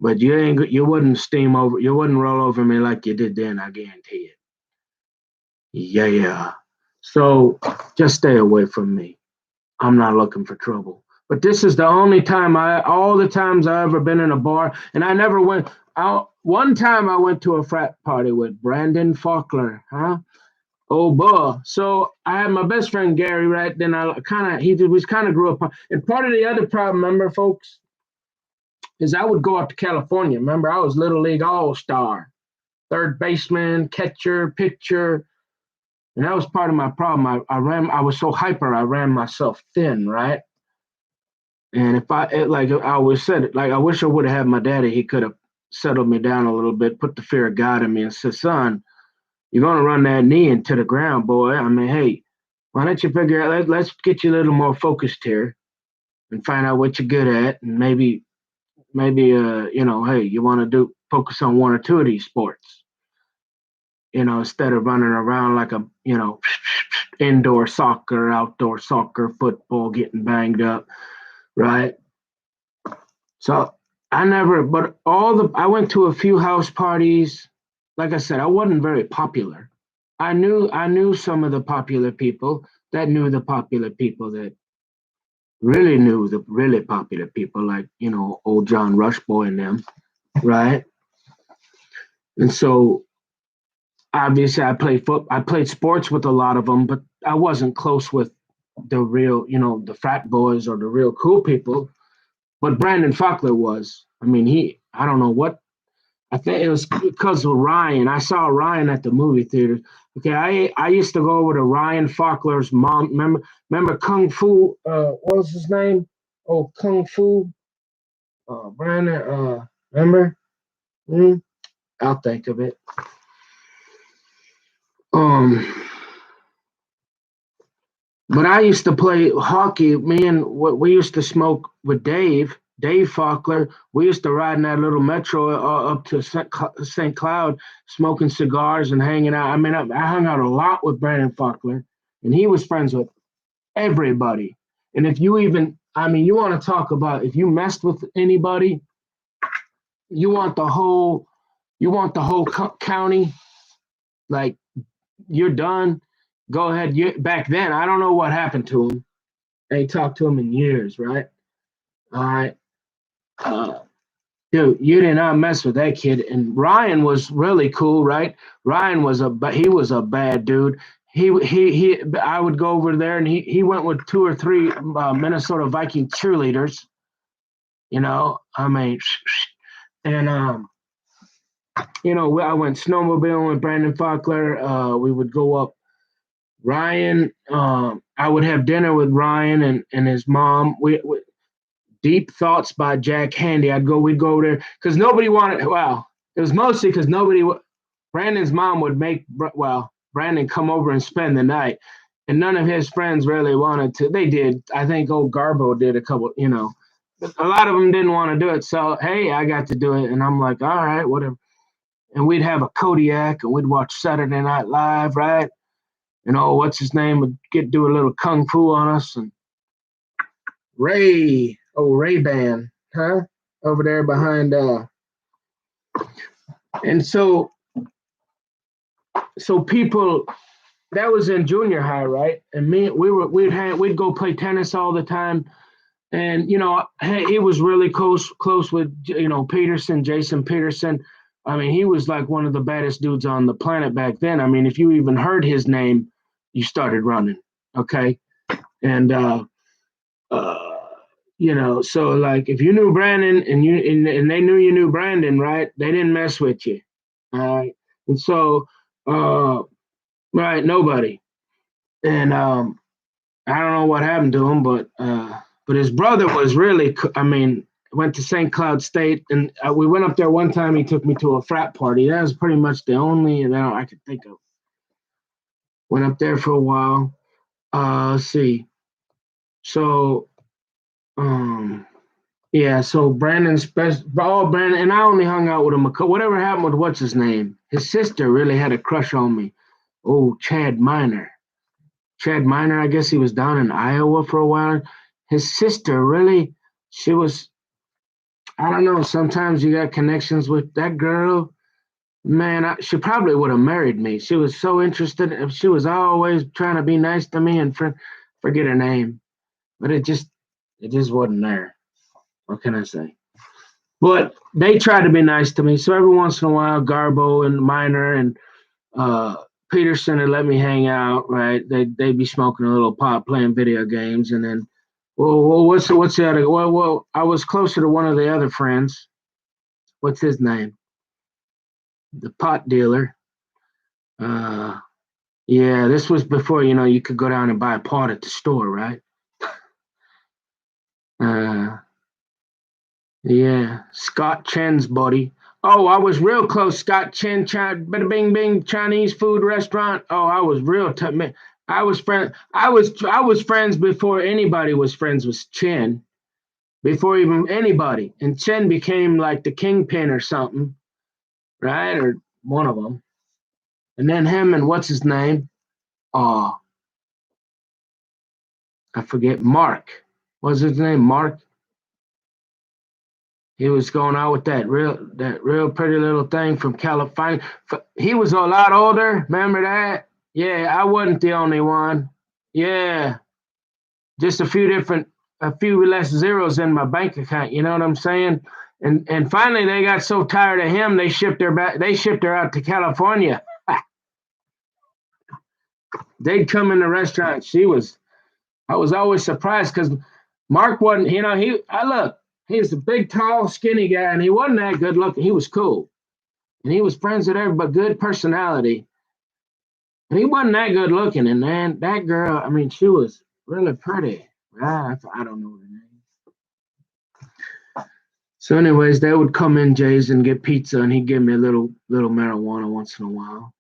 But you wouldn't roll over me like you did then, I guarantee it. Yeah, yeah. So just stay away from me. I'm not looking for trouble. But this is the only time all the times I ever been in a bar, and I never went out. One time I went to a frat party with Brandon Faulkner, huh? Oh boy. So I had my best friend Gary, right? Then we kind of grew up. And part of the other problem, remember, folks, is I would go out to California. Remember, I was Little League All Star, third baseman, catcher, pitcher, and that was part of my problem. I was so hyper, I ran myself thin, right? And if like I always said, like I wish I would have had my daddy. He could have settled me down a little bit, put the fear of God in me, and said, "Son, you're gonna run that knee into the ground, boy. I mean, hey, why don't you figure out? Let's get you a little more focused here and find out what you're good at, and maybe hey, you want to do focus on one or two of these sports, instead of running around like a indoor soccer, outdoor soccer, football, getting banged up, right? So I never, but I went to a few house parties. Like I said, I wasn't very popular. I knew some of the popular people that knew the popular people that really knew the really popular people, like old John Rushboy and them, right? And so obviously I played sports with a lot of them, but I wasn't close with the real, the frat boys or the real cool people. But Brandon Faulkner was. I mean, I don't know what. I think it was because of Ryan. I saw Ryan at the movie theater. Okay, I used to go over to Ryan Faulkner's mom. Remember Kung Fu? What was his name? Oh, Kung Fu. Brandon. Remember? Hmm? I'll think of it. Um, but I used to play hockey. Me and we used to smoke with Dave Faulkner. We used to ride in that little metro up to St. Cloud, smoking cigars and hanging out. I mean, I hung out a lot with Brandon Faulkner, and he was friends with everybody. And if you even, I mean, you want to talk about if you messed with anybody, you want the whole, county, like you're done. Go ahead. Back then, I don't know what happened to him. I ain't talked to him in years, right? All right. Uh, Dude, you did not mess with that kid. And Ryan was really cool, right? Ryan he was a bad dude. He. I would go over there, and he went with two or three Minnesota Viking cheerleaders. I mean, and I went snowmobiling with Brandon Faulkner. We would go up. Ryan, I would have dinner with Ryan and his mom. We Deep Thoughts by Jack Handy. We'd go there because nobody wanted. Well, it was mostly because nobody. Brandon's mom would make Brandon come over and spend the night, and none of his friends really wanted to. They did. I think old Garbo did a couple. But a lot of them didn't want to do it. So hey, I got to do it, and I'm like, all right, whatever. and we'd have a Kodiak, and we'd watch Saturday Night Live, right? And oh, what's his name would do a little kung fu on us, and Ray-Ban, huh? Over there behind and so people, that was in junior high, right? And we'd go play tennis all the time. And he was really close with Peterson, Jason Peterson. I mean, he was like one of the baddest dudes on the planet back then. I mean, if you even heard his name, you started running. Okay. And so like if you knew Brandon and they knew you knew Brandon, right? They didn't mess with you. All right. And so right, nobody. And I don't know what happened to him, but his brother was really, I mean, went to St. Cloud State, and we went up there one time. He took me to a frat party. That was pretty much the only event I could think of. Went up there for a while. Let's see. So, yeah. So Brandon's best, Brandon, and I only hung out with him. Whatever happened with what's his name? His sister really had a crush on me. Oh, Chad Miner. Chad Miner, I guess he was down in Iowa for a while. His sister really, she was, I don't know, sometimes you got connections with that girl. Man, she probably would have married me. She was so interested. She was always trying to be nice to me and forget her name. But it just wasn't there. What can I say? But they tried to be nice to me. So every once in a while, Garbo and Miner and Peterson would let me hang out, right? They'd be smoking a little pot, playing video games, and then, well, what's the other? Well, I was closer to one of the other friends. What's his name? The pot dealer. Yeah, this was before you could go down and buy a pot at the store, right? Yeah, Scott Chen's buddy. Oh, I was real close. Scott Chen, Bada Bing Bing Chinese food restaurant. Oh, I was real tough, man. I was friends before anybody was friends with Chen. Before even anybody, and Chen became like the kingpin or something, right? Or one of them. And then him and what's his name? Oh, I forget. Mark. What's his name? Mark. He was going out with that real pretty little thing from California. He was a lot older. Remember that? Yeah, I wasn't the only one. Yeah, just a few less zeros in my bank account. You know what I'm saying? And finally, they got so tired of him, they shipped her back. They shipped her out to California. They'd come in the restaurant. I was always surprised because Mark wasn't. He's a big, tall, skinny guy, and he wasn't that good looking. He was cool, and he was friends with everybody, good personality. And he wasn't that good looking. And man, that girl, I mean, she was really pretty. I don't know her name. So, anyways, they would come in, Jay's, and get pizza, and he'd give me a little marijuana once in a while.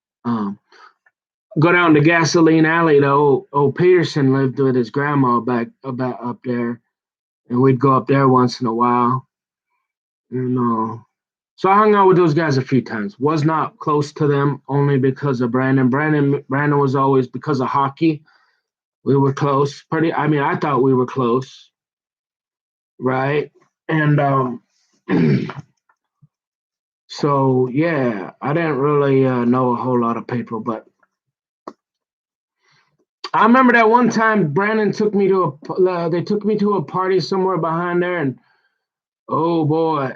Go down to Gasoline Alley. Though old Peterson lived with his grandma back about up there, and we'd go up there once in a while. So I hung out with those guys a few times. Was not close to them only because of Brandon. Brandon was always because of hockey. We were close. I thought we were close, right? And so yeah, I didn't really know a whole lot of people, but I remember that one time Brandon took me to they took me to a party somewhere behind there, and oh boy,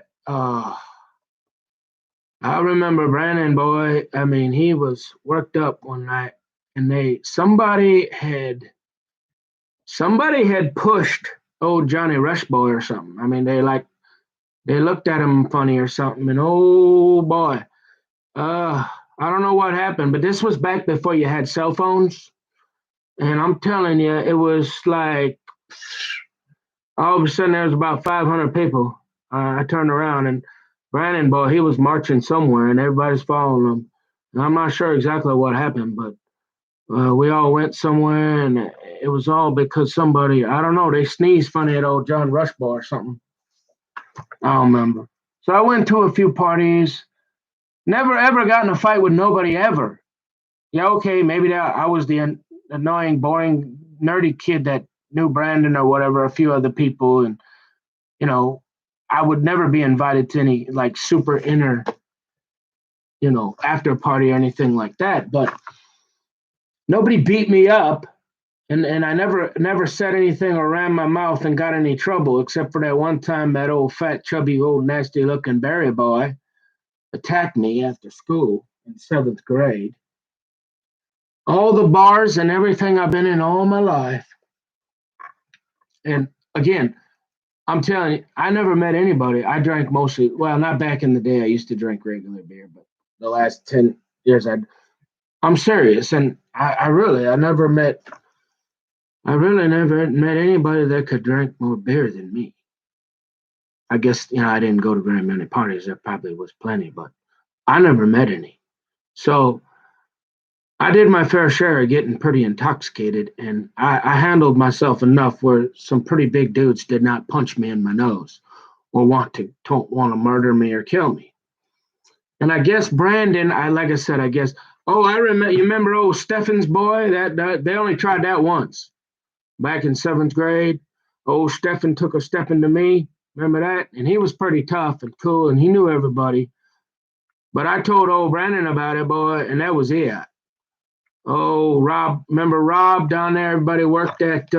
I remember Brandon, boy. I mean, he was worked up one night, and somebody had pushed old Johnny Rushboy or something. I mean, they looked at him funny or something, and oh boy, I don't know what happened, but this was back before you had cell phones, and I'm telling you, it was like all of a sudden there was about 500 people. I turned around and Brandon, boy, he was marching somewhere, and everybody's following him. And I'm not sure exactly what happened, but we all went somewhere, and it was all because somebody, I don't know, they sneezed funny at old John Rushbaugh or something. I don't remember. So I went to a few parties, Never ever got in a fight with nobody ever. Yeah, okay, maybe that I was the annoying, boring, nerdy kid that knew Brandon or whatever, a few other people, and you know, I would never be invited to any like super inner, after party or anything like that. But nobody beat me up, and I never said anything or ran my mouth and got any trouble, except for that one time that old fat, chubby, old nasty looking Barry boy attacked me after school in seventh grade. All the bars and everything I've been in all my life. And again, I'm telling you, I never met anybody. I drank mostly, well, not back in the day. I used to drink regular beer, but the last 10 years, I'm serious. And I really never met anybody that could drink more beer than me. I guess, I didn't go to very many parties. There probably was plenty, but I never met any. So I did my fair share of getting pretty intoxicated, and I handled myself enough where some pretty big dudes did not punch me in my nose or don't want to murder me or kill me. And I guess Brandon, like I said, I guess. Oh, I remember. You remember old Steffen's boy? That they only tried that once back in seventh grade. Old Steffen took a step into me. Remember that? And he was pretty tough and cool, and he knew everybody. But I told old Brandon about it, boy, and that was it. Oh, Rob, remember Rob down there? Everybody worked at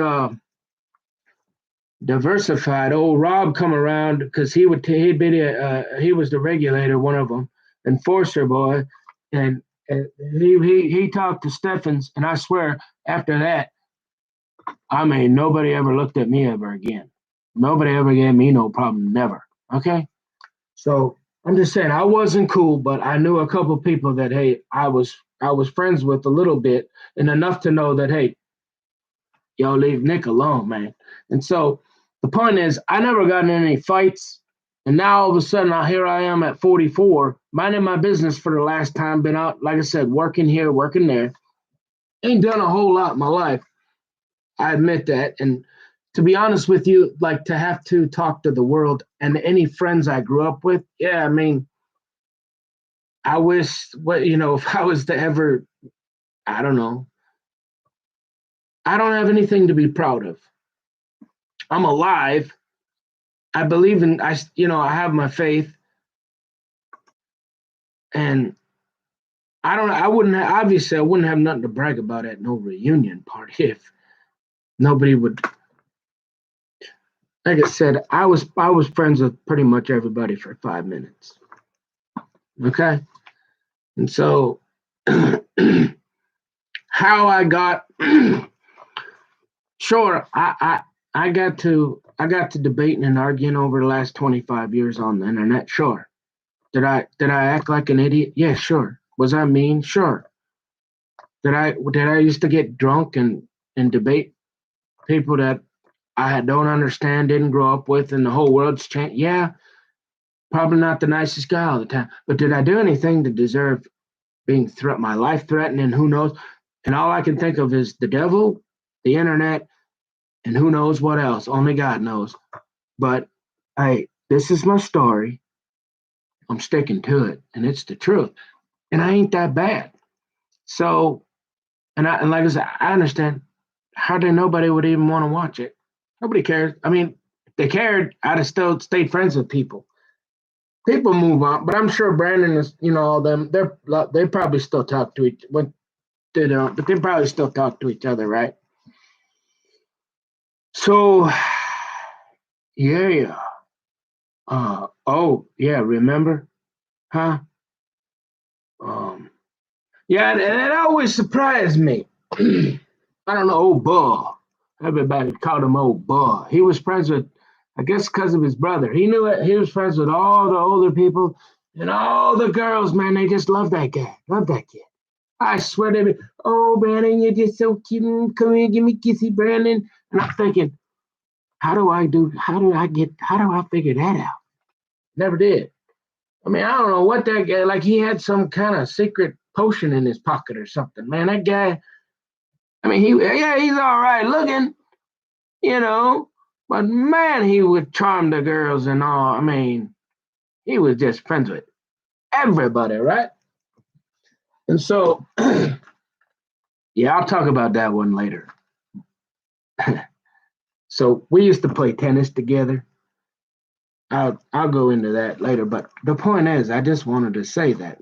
Diversified. Old Rob come around because he was the regulator, one of them, enforcer boy, and he talked to Steffens, and I swear after that, I mean nobody ever looked at me ever again. Nobody ever gave me no problem, never. Okay, so I'm just saying I wasn't cool, but I knew a couple people that hey, I was friends with a little bit and enough to know that hey, yo, leave Nick alone, man. And so the point is, I never got in any fights. And now all of a sudden, here I am at 44, minding my business for the last time. Been out, like I said, working here, working there. Ain't done a whole lot in my life. I admit that. And to be honest with you, like to have to talk to the world and any friends I grew up with, yeah, I mean, I wish, if I was to ever, I don't know, I don't have anything to be proud of. I'm alive. I believe in I have my faith, and I wouldn't have nothing to brag about at no reunion party if nobody would. Like I said, I was friends with pretty much everybody for 5 minutes. Okay, and so how I got, sure, I got to debating and arguing over the last 25 years on the internet. Sure, did I act like an idiot? Yeah, sure. Was I mean? Sure. Did I used to get drunk and debate people that I don't understand, didn't grow up with, and the whole world's changed? Yeah, probably not the nicest guy all the time. But did I do anything to deserve being my life threatened? And who knows? And all I can think of is the devil, the internet, and who knows what else. Only God knows. But hey, this is my story. I'm sticking to it, and it's the truth. And I ain't that bad. So, and like I said, I understand. Hardly nobody would even want to watch it. Nobody cares. I mean, if they cared, I'd have still stayed friends with people. People move on, but I'm sure Brandon is, all them. They probably still talk to each. What they don't, but they probably still talk to each other, right? So, yeah. Oh, yeah. Remember, huh? Um, yeah, and it always surprised me. I don't know, old Bull. Everybody called him old Bull. He was friends with, I guess, because of his brother. He knew it. He was friends with all the older people and all the girls. Man, they just love that guy. Love that kid. I swear to be, oh, Brandon, you're just so cute. Come here, give me kissy, Brandon. And I'm thinking, how do I figure that out? Never did. I mean, I don't know what that guy, like he had some kind of secret potion in his pocket or something. Man, that guy, I mean, he's all right looking, you know, but man, he would charm the girls and all. I mean, he was just friends with everybody, right? And so, yeah, I'll talk about that one later. So we used to play tennis together. I'll go into that later, but the point is, I just wanted to say that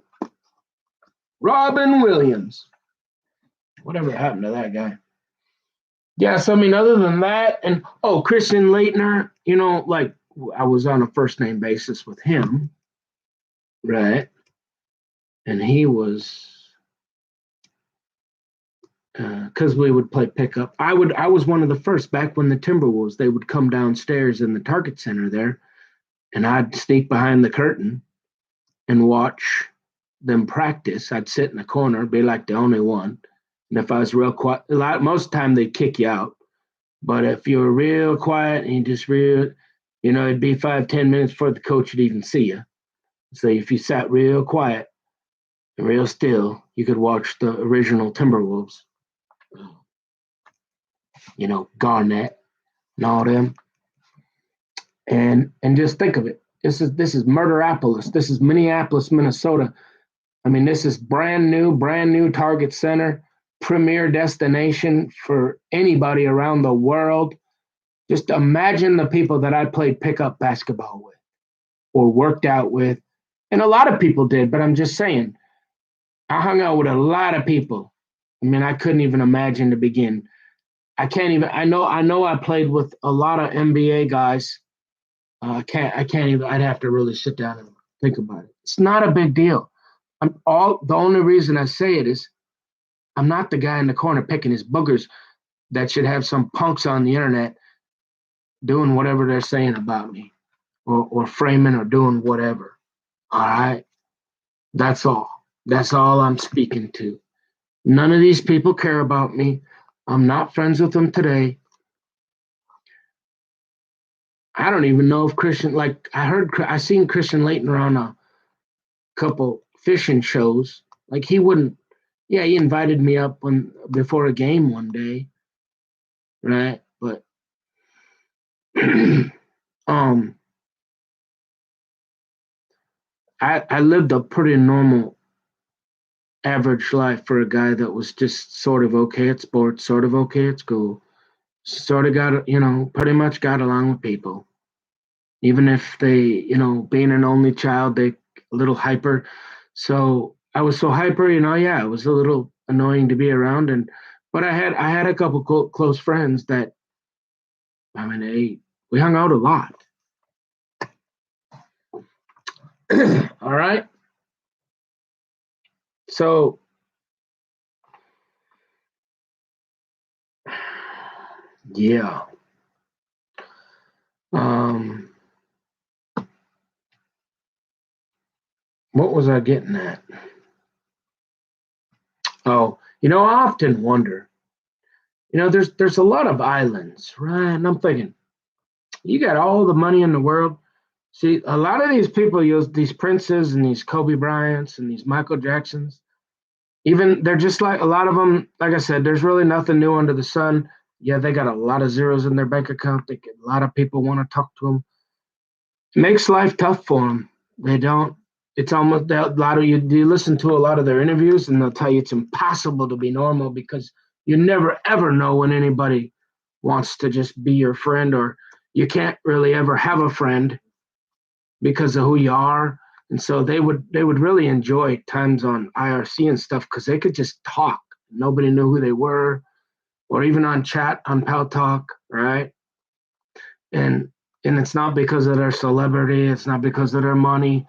Robin Williams, whatever happened to that guy? Yeah, so I mean, other than that, and Christian Leitner, like I was on a first name basis with him, right? And he was because we would play pickup. I was one of the first back when the Timberwolves they would come downstairs in the Target Center there, and I'd sneak behind the curtain and watch them practice. I'd sit in the corner, be like the only one, and if I was real quiet, most of the time they'd kick you out. But if you were real quiet and you just it'd be 5-10 minutes before the coach would even see you. So if you sat real quiet and real still, you could watch the original Timberwolves. Garnett and all them. And just think of it. This is Murderapolis. This is Minneapolis, Minnesota. I mean, this is brand new Target Center, premier destination for anybody around the world. Just imagine the people that I played pickup basketball with or worked out with. And a lot of people did, but I'm just saying, I hung out with a lot of people. I mean, I couldn't even imagine to begin. I know I played with a lot of NBA guys. I can't even, I'd have to really sit down and think about it. It's not a big deal. The only reason I say it is I'm not the guy in the corner picking his boogers that should have some punks on the internet doing whatever they're saying about me or framing or doing whatever. All right. That's all. That's all I'm speaking to. None of these people care about me. I'm not friends with them today. I don't even know if I seen Christian Leitner on a couple fishing shows. Like he invited me up before a game one day. Right. But, I lived a pretty normal average life for a guy that was just sort of okay at sports, sort of okay at school, sort of pretty much got along with people. Even if they, being an only child, they a little hyper. So I was so hyper, yeah, it was a little annoying to be around. But I had a couple close friends that, I mean, we hung out a lot. All right. So, yeah. What was I getting at? Oh, I often wonder, there's a lot of islands, right? And I'm thinking, you got all the money in the world. See, a lot of these people use these Princes and these Kobe Bryants and these Michael Jacksons. Even they're just like a lot of them. Like I said, there's really nothing new under the sun. Yeah, they got a lot of zeros in their bank account. A lot of people want to talk to them. It makes life tough for them. They don't. It's almost a lot of you listen to a lot of their interviews, and they'll tell you it's impossible to be normal because you never ever know when anybody wants to just be your friend, or you can't really ever have a friend because of who you are. And so they would really enjoy times on IRC and stuff because they could just talk. Nobody knew who they were, or even on chat on Pal Talk, right? And it's not because of their celebrity, it's not because of their money.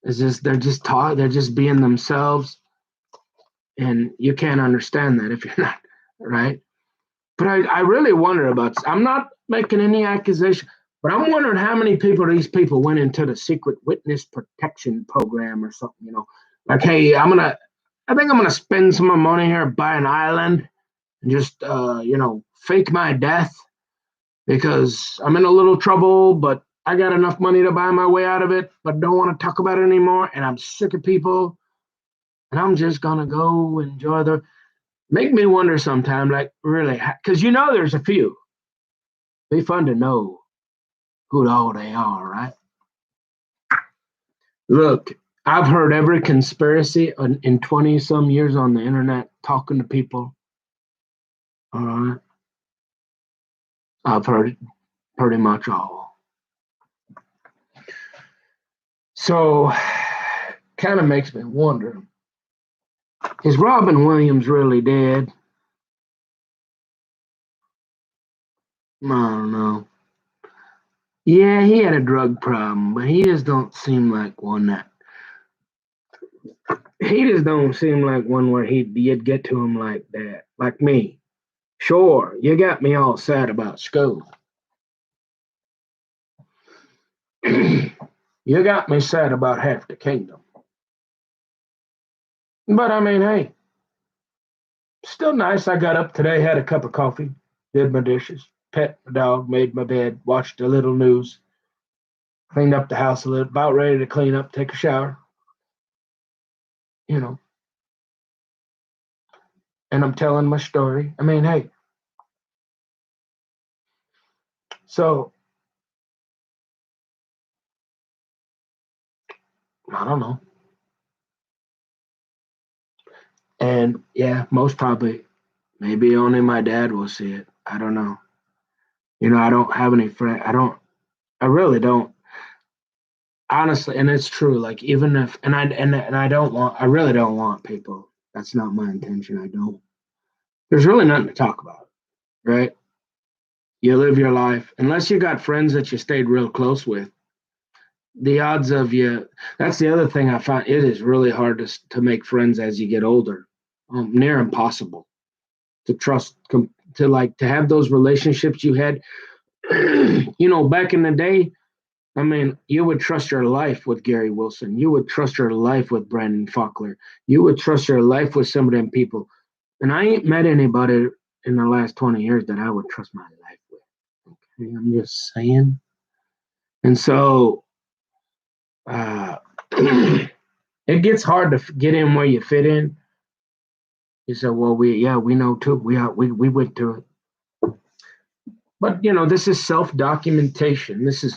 It's just they're just being themselves. And you can't understand that if you're not, right? But I really wonder about, I'm not making any accusation, but I'm wondering how many these people went into the secret witness protection program or something, like, hey, I think I'm gonna spend some of my money here, buy an island, and just fake my death because I'm in a little trouble, but I got enough money to buy my way out of it, but don't want to talk about it anymore, and I'm sick of people, and I'm just gonna go enjoy make me wonder sometime, like really, because there's a few. Be fun to know who all they are, right? Look, I've heard every conspiracy in 20 some years on the internet talking to people. All right. I've heard pretty much all. So, kind of makes me wonder, is Robin Williams really dead? I don't know. Yeah, he had a drug problem, but he just don't seem like one that he just don't seem like one where you'd get to him like that. Like me. Sure, you got me all sad about school. You got me sad about half the kingdom. But I mean, hey, still nice. I got up today, had a cup of coffee, did my dishes, pet my dog, made my bed, watched a little news, cleaned up the house a little, about ready to clean up, take a shower, you know, and I'm telling my story. I mean, hey, so I don't know. And yeah, most probably, maybe only my dad will see it. I don't know. I don't have any friends. I really don't. Honestly, and it's true. Like even if, and I don't want, I really don't want people. That's not my intention. I don't. There's really nothing to talk about, right? You live your life, unless you got friends that you stayed real close with. The odds of you. That's the other thing I find. It is really hard to make friends as you get older. Near impossible to trust, to have those relationships you had. Back in the day, I mean, you would trust your life with Gary Wilson. You would trust your life with Brandon Faulkner. You would trust your life with some of them people. And I ain't met anybody in the last 20 years that I would trust my life with. Okay, I'm just saying. And so uh, it gets hard to get in where you fit in. You say, well, we know too. We went through it. But, this is self documentation. This is,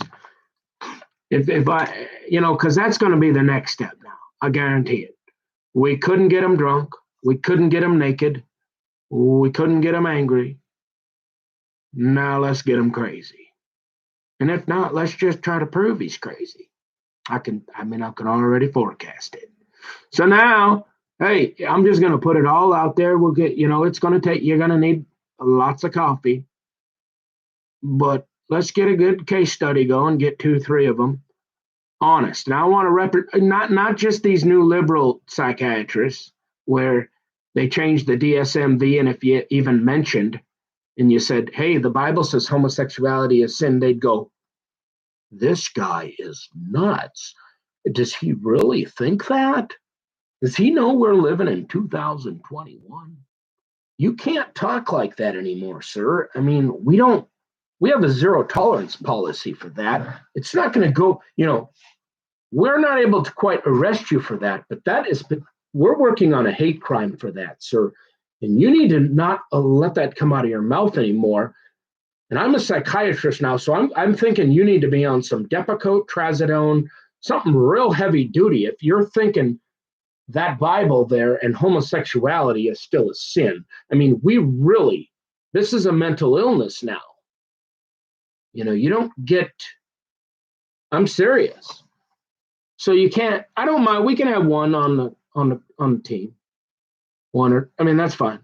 if I, because that's going to be the next step now. I guarantee it. We couldn't get them drunk. We couldn't get them naked. We couldn't get them angry. Now let's get him crazy. And if not, let's just try to prove he's crazy. I can already forecast it. So now, hey, I'm just going to put it all out there. We'll get, it's going to take, you're going to need lots of coffee, but let's get a good case study going, get 2, 3 of them honest. And I want to not just these new liberal psychiatrists where they changed the DSM-V, and if you even mentioned and you said, hey, the Bible says homosexuality is sin, they'd go, this guy is nuts. Does he really think that? Does he know we're living in 2021? You can't talk like that anymore, sir. I mean, we have a zero tolerance policy for that. It's not going to go, we're not able to quite arrest you for that, but we're working on a hate crime for that, sir. And you need to not let that come out of your mouth anymore. And I'm a psychiatrist now, so I'm thinking you need to be on some Depakote, Trazodone, something real heavy duty. If you're thinking that Bible there and homosexuality is still a sin. I mean, this is a mental illness now. You don't get, I'm serious. So you can't, I don't mind, we can have one on the team. That's fine.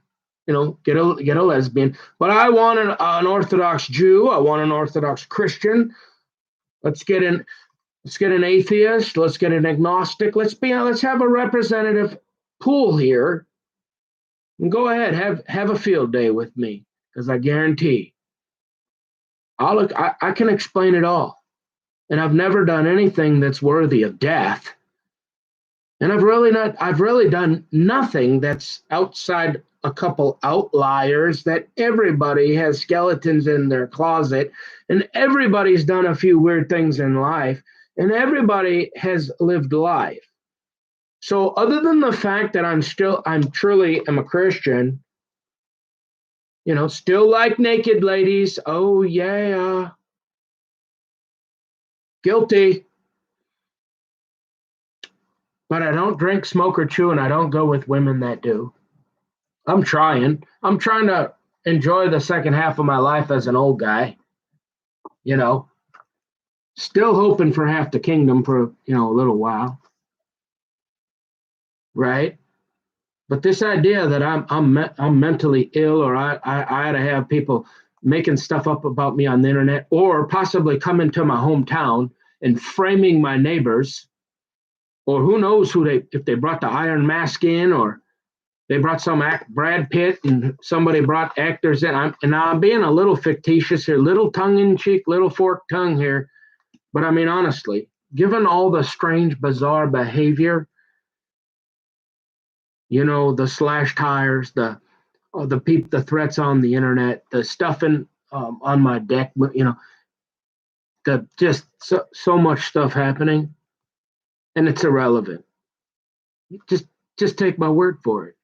Get a lesbian, but I want an Orthodox Jew. I want an Orthodox Christian. Let's get an atheist. Let's get an agnostic. Let's have a representative pool here. And go ahead, have a field day with me, because I guarantee I can explain it all. And I've never done anything that's worthy of death. And I've really done nothing that's outside a couple outliers, that everybody has skeletons in their closet, and everybody's done a few weird things in life, and everybody has lived life. So other than the fact that I'm truly am a Christian, still like naked ladies. Oh yeah. Guilty. but I don't drink, smoke, or chew, and I don't go with women that do. I'm trying. I'm trying to enjoy the second half of my life as an old guy, you know, still hoping for half the kingdom for, a little while, right? But this idea that I'm mentally ill, or I ought to have people making stuff up about me on the internet, or possibly coming to my hometown and framing my neighbors, or who knows if they brought the Iron Mask in, or they brought Brad Pitt and somebody brought actors in. I'm being a little fictitious here, little tongue in cheek, little forked tongue here, but I mean honestly, given all the strange, bizarre behavior, the slash tires, the threats on the internet, the stuffing on my deck, the just so much stuff happening, and it's irrelevant. Just take my word for it.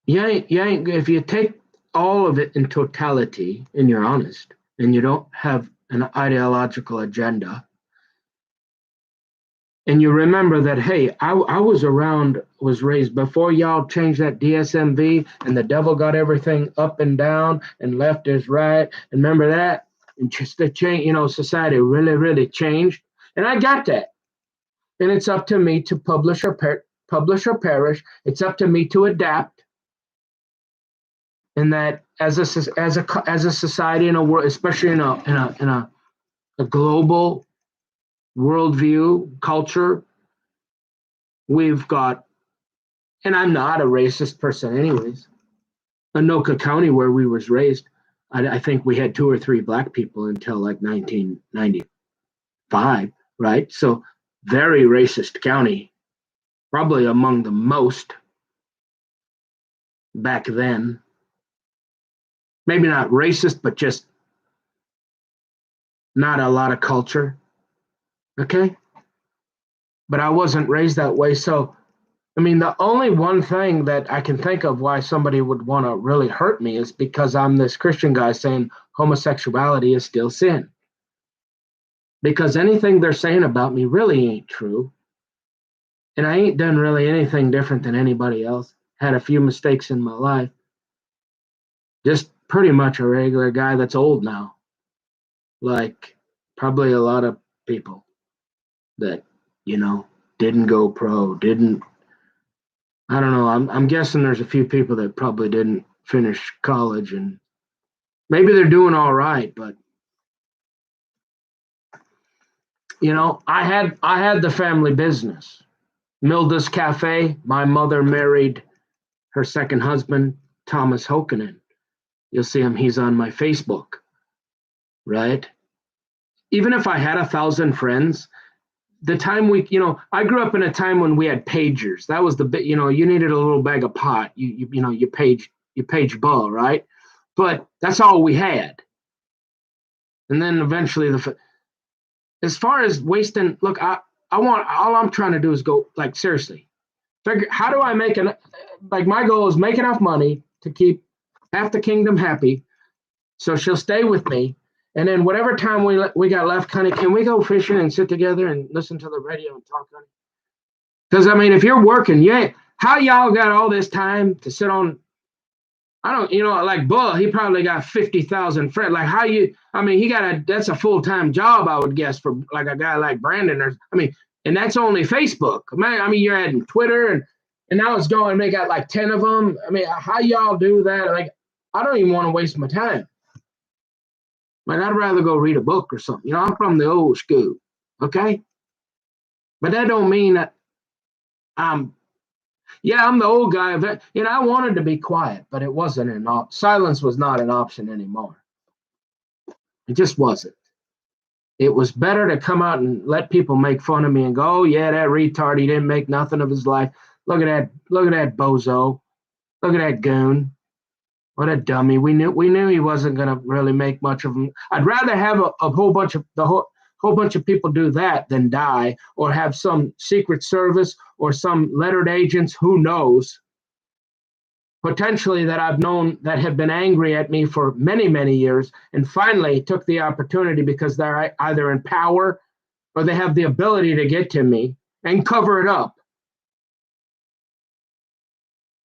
If you take all of it in totality and you're honest and you don't have an ideological agenda, and you remember that, hey, I was raised before y'all changed that DSMV and the devil got everything up and down and left is right. And remember that? And just the change, society really, really changed. And I got that. And it's up to me to publish or perish. It's up to me to adapt. And that as a society in a world, especially in a global worldview, culture, we've got, and I'm not a racist person anyways. Anoka County, where we was raised, I think we had 2 or 3 black people until like 1995, right? So very racist county, probably among the most back then. Maybe not racist, but just not a lot of culture. Okay? But I wasn't raised that way. So, I mean, the only one thing that I can think of why somebody would want to really hurt me is because I'm this Christian guy saying homosexuality is still sin. Because anything they're saying about me really ain't true. And I ain't done really anything different than anybody else. Had a few mistakes in my life. Just pretty much a regular guy that's old now. Like probably a lot of people that, didn't go pro, I don't know. I'm guessing there's a few people that probably didn't finish college and maybe they're doing all right, but I had the family business. Milda's Cafe. My mother married her second husband, Thomas Hokanen. You'll see him. He's on my Facebook, right? Even if I had 1,000 friends, the time I grew up in a time when we had pagers. That was the bit, you needed a little bag of pot. You page ball, right? But that's all we had. And then eventually as far as wasting, look, all I'm trying to do is go, like, seriously, figure, how do I my goal is make enough money to keep half the kingdom happy. So she'll stay with me. And then whatever time we got left, honey, can we go fishing and sit together and listen to the radio and talk, honey? Because, I mean, if you're working, how y'all got all this time to sit on, I don't, like Bull, he probably got 50,000 friends. Like that's a full-time job, I would guess, for like a guy like Brandon. And that's only Facebook. Man, you're adding Twitter and now it's going, they got like 10 of them. I mean, how y'all do that? Like, I don't even want to waste my time. Like, I'd rather go read a book or something. I'm from the old school, okay? But that don't mean that I'm the old guy. I wanted to be quiet, but it wasn't an option. Silence was not an option anymore. It just wasn't. It was better to come out and let people make fun of me and go, oh, yeah, that retard, he didn't make nothing of his life. Look at that bozo. Look at that goon. What a dummy. We knew he wasn't going to really make much of him. I'd rather have a whole bunch of people do that than die, or have some Secret Service or some lettered agents, who knows, potentially that I've known that have been angry at me for many, many years, and finally took the opportunity because they're either in power or they have the ability to get to me and cover it up.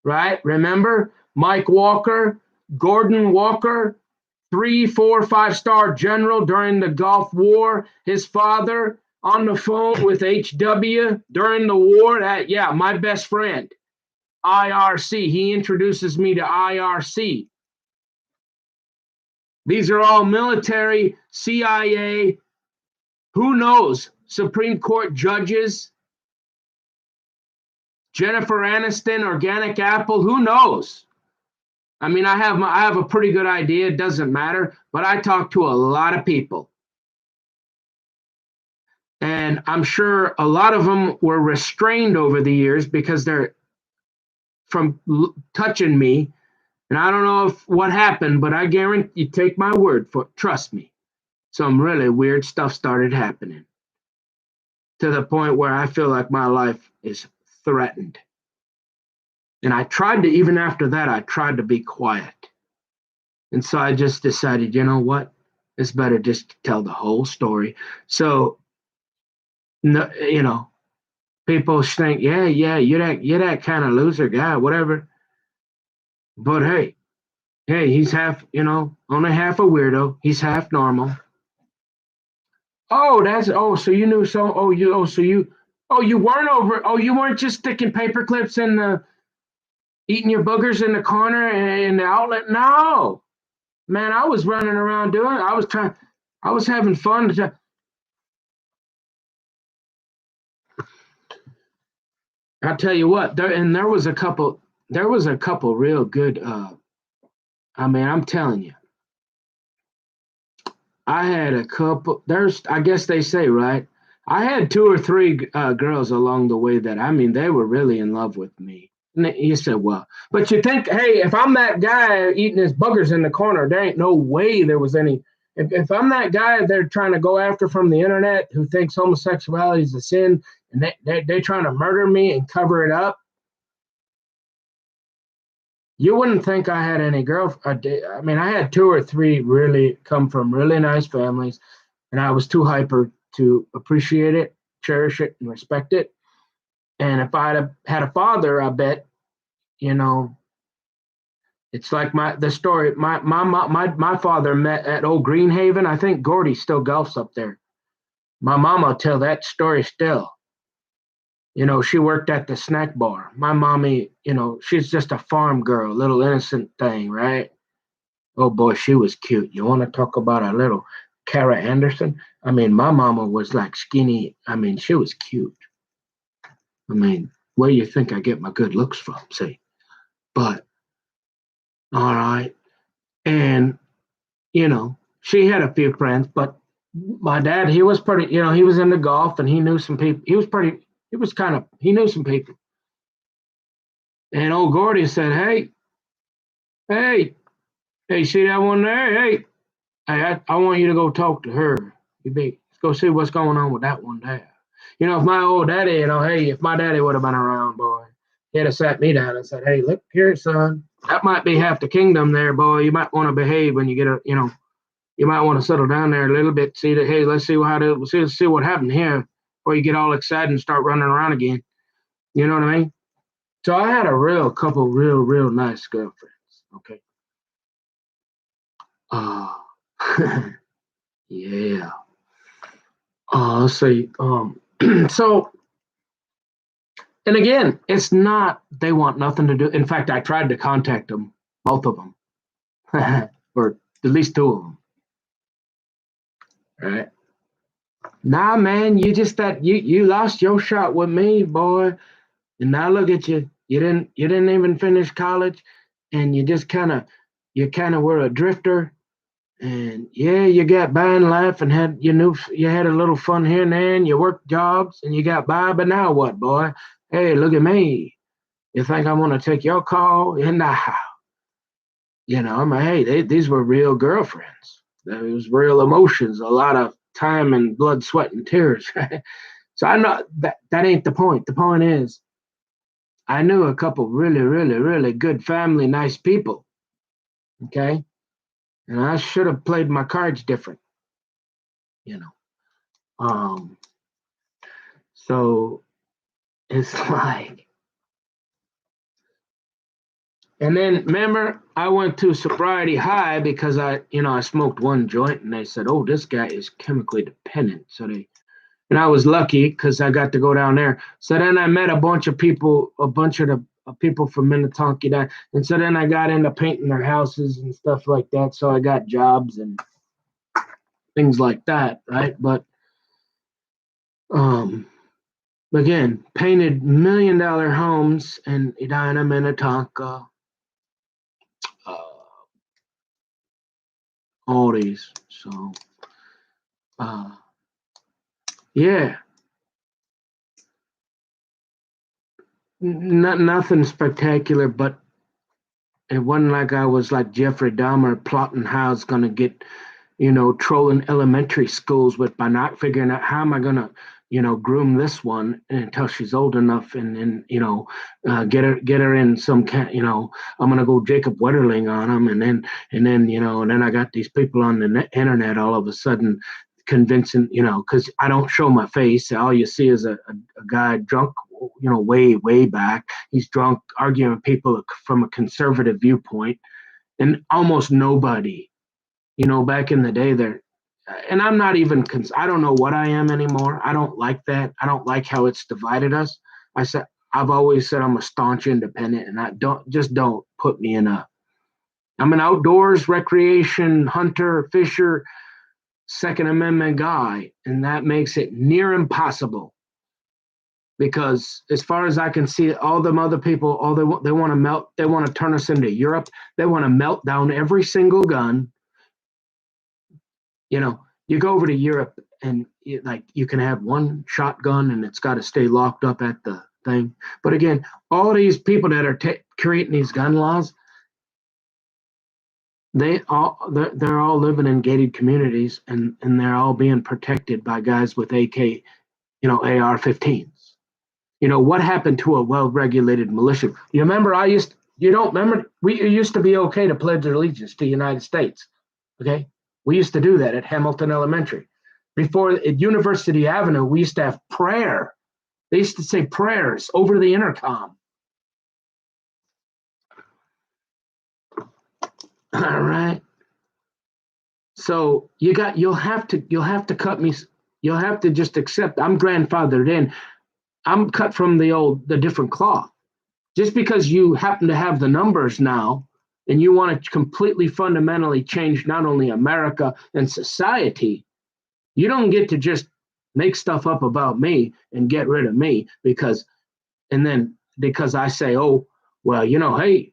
Right? Remember Mike Walker, Gordon Walker, 3, 4, 5-star general during the Gulf War, his father on the phone with HW during the war. My best friend, IRC. He introduces me to IRC. These are all military, CIA, who knows, Supreme Court judges, Jennifer Aniston, Organic Apple, who knows? I mean, I have a pretty good idea. It doesn't matter, but I talk to a lot of people. And I'm sure a lot of them were restrained over the years because they're from touching me. And I don't know what happened, but I guarantee you, take my word for it, trust me, some really weird stuff started happening to the point where I feel like my life is threatened. And I tried to, even after that, I tried to be quiet. And so I just decided, you know what? It's better just to tell the whole story. So, people think, yeah, you're that kind of loser guy, whatever. But hey, he's half, only half a weirdo. He's half normal. So you knew you weren't just sticking paper clips in the, eating your boogers in the corner in the outlet. No, man, I was running around I was having fun. I'll tell you what, there was a couple real good, I'm telling you, I had a couple, I guess they say, right? I had 2 or 3 girls along the way that, they were really in love with me. And you said, well, but you think, hey, if I'm that guy eating his buggers in the corner, there ain't no way there was any. If I'm that guy they're trying to go after from the internet who thinks homosexuality is a sin, and they're trying to murder me and cover it up, you wouldn't think I had any I had 2 or 3 really come from really nice families, and I was too hyper to appreciate it, cherish it, and respect it. And if I'd had a father, I bet, it's like the story. My father met at old Greenhaven. I think Gordy still golfs up there. My mama tell that story still. She worked at the snack bar. My mommy, she's just a farm girl, little innocent thing, right? Oh boy, she was cute. You want to talk about a little Kara Anderson? My mama was like skinny. She was cute. Where do you think I get my good looks from? See, but all right. And, she had a few friends, but my dad, he was pretty, he was into golf and he knew some people. He knew some people. And old Gordy said, hey, see that one there? Hey, I want you to go talk to her. Let's go see what's going on with that one there. If my old daddy, if my daddy would have been around, boy, he'd have sat me down and said, hey, look here, son, that might be half the kingdom there, boy. You might want to behave when you get you might want to settle down there a little bit. See that, hey, let's see what happened here before you get all excited and start running around again. You know what I mean? So I had a couple real nice girlfriends. Okay. Yeah. Let's see. So, and again, it's not, they want nothing to do. In fact, I tried to contact them, both of them, or at least 2 of them. Right? Nah, man, you lost your shot with me, boy. And now look at you. You didn't even finish college, and you were a drifter. And yeah, you got by in life and you had a little fun here and there, and you worked jobs and you got by. But now what, boy? Hey, look at me. You think I want to take your call? And nah. Hey, these were real girlfriends. There was real emotions, a lot of time and blood, sweat, and tears. So I know that ain't the point. The point is, I knew a couple really, really, really good family, nice people. Okay. And I should have played my cards different, you know. Um, so it's like, and then remember, I went to sobriety high because I smoked one joint and they said, oh, this guy is chemically dependent. And I was lucky because I got to go down there. So then I met a bunch of people, a bunch of the people from Minnetonka down. And so then I got into painting their houses and stuff like that. So I got jobs and things like that, right? But um, again, painted $1 million homes in Edina, Minnetonka, uh, all these. So, uh, yeah, nothing spectacular, but it wasn't like I was like Jeffrey Dahmer plotting how I was going to get, trolling elementary schools with figuring out how am I going to, groom this one until she's old enough and get her in some kind, I'm going to go Jacob Wetterling on them. And then I got these people on the internet all of a sudden convincing, because I don't show my face. All you see is a guy drunk, way, way back. He's drunk, arguing with people from a conservative viewpoint, and almost nobody, back in the day there. And I'm not even, I don't know what I am anymore. I don't like that. I don't like how it's divided us. I've always said I'm a staunch independent, and don't put me in I'm an outdoors recreation hunter, fisher, Second Amendment guy, and that makes it near impossible because as far as I can see, all them other people, all they want to melt, they want to turn us into Europe. They want to melt down every single gun. You go over to Europe and you can have one shotgun and it's got to stay locked up at the thing. But again, all these people that are creating these gun laws, they're all living in gated communities and they're all being protected by guys with AR-15s. What happened to a well-regulated militia? You don't remember, it used to be okay to pledge allegiance to the United States. Okay. We used to do that at Hamilton Elementary. Before at University Avenue, we used to have prayer. They used to say prayers over the intercom. All right. So you'll have to cut me. You'll have to just accept I'm grandfathered in. I'm cut from the different cloth. Just because you happen to have the numbers now and you want to completely fundamentally change not only America and society, you don't get to just make stuff up about me and get rid of me because I say, oh, well, hey,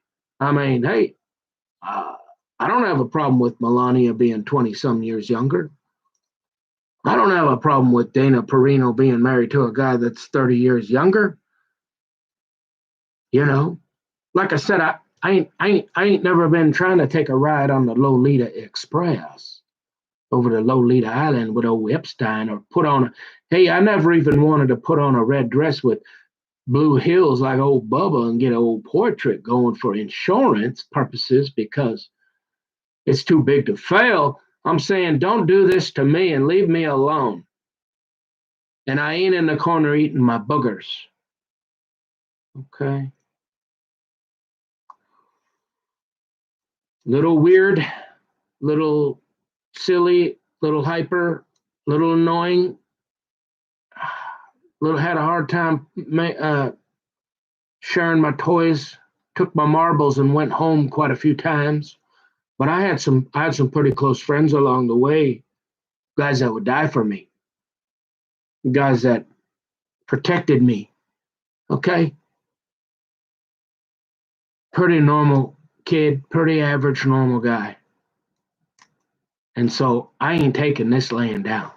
uh, I don't have a problem with Melania being 20 some years younger. I don't have a problem with Dana Perino being married to a guy that's 30 years younger. Like I said, I ain't never been trying to take a ride on the Lolita Express over to Lolita Island with old Epstein or hey, I never even wanted to put on a red dress with blue heels like old Bubba and get an old portrait going for insurance purposes because it's too big to fail. I'm saying don't do this to me and leave me alone. And I ain't in the corner eating my boogers. Okay. Little weird, little silly, little hyper, little annoying, little had a hard time sharing my toys, took my marbles and went home quite a few times. But I had some pretty close friends along the way, guys that would die for me, guys that protected me. Okay, pretty normal kid, pretty average normal guy. And so I ain't taking this laying down.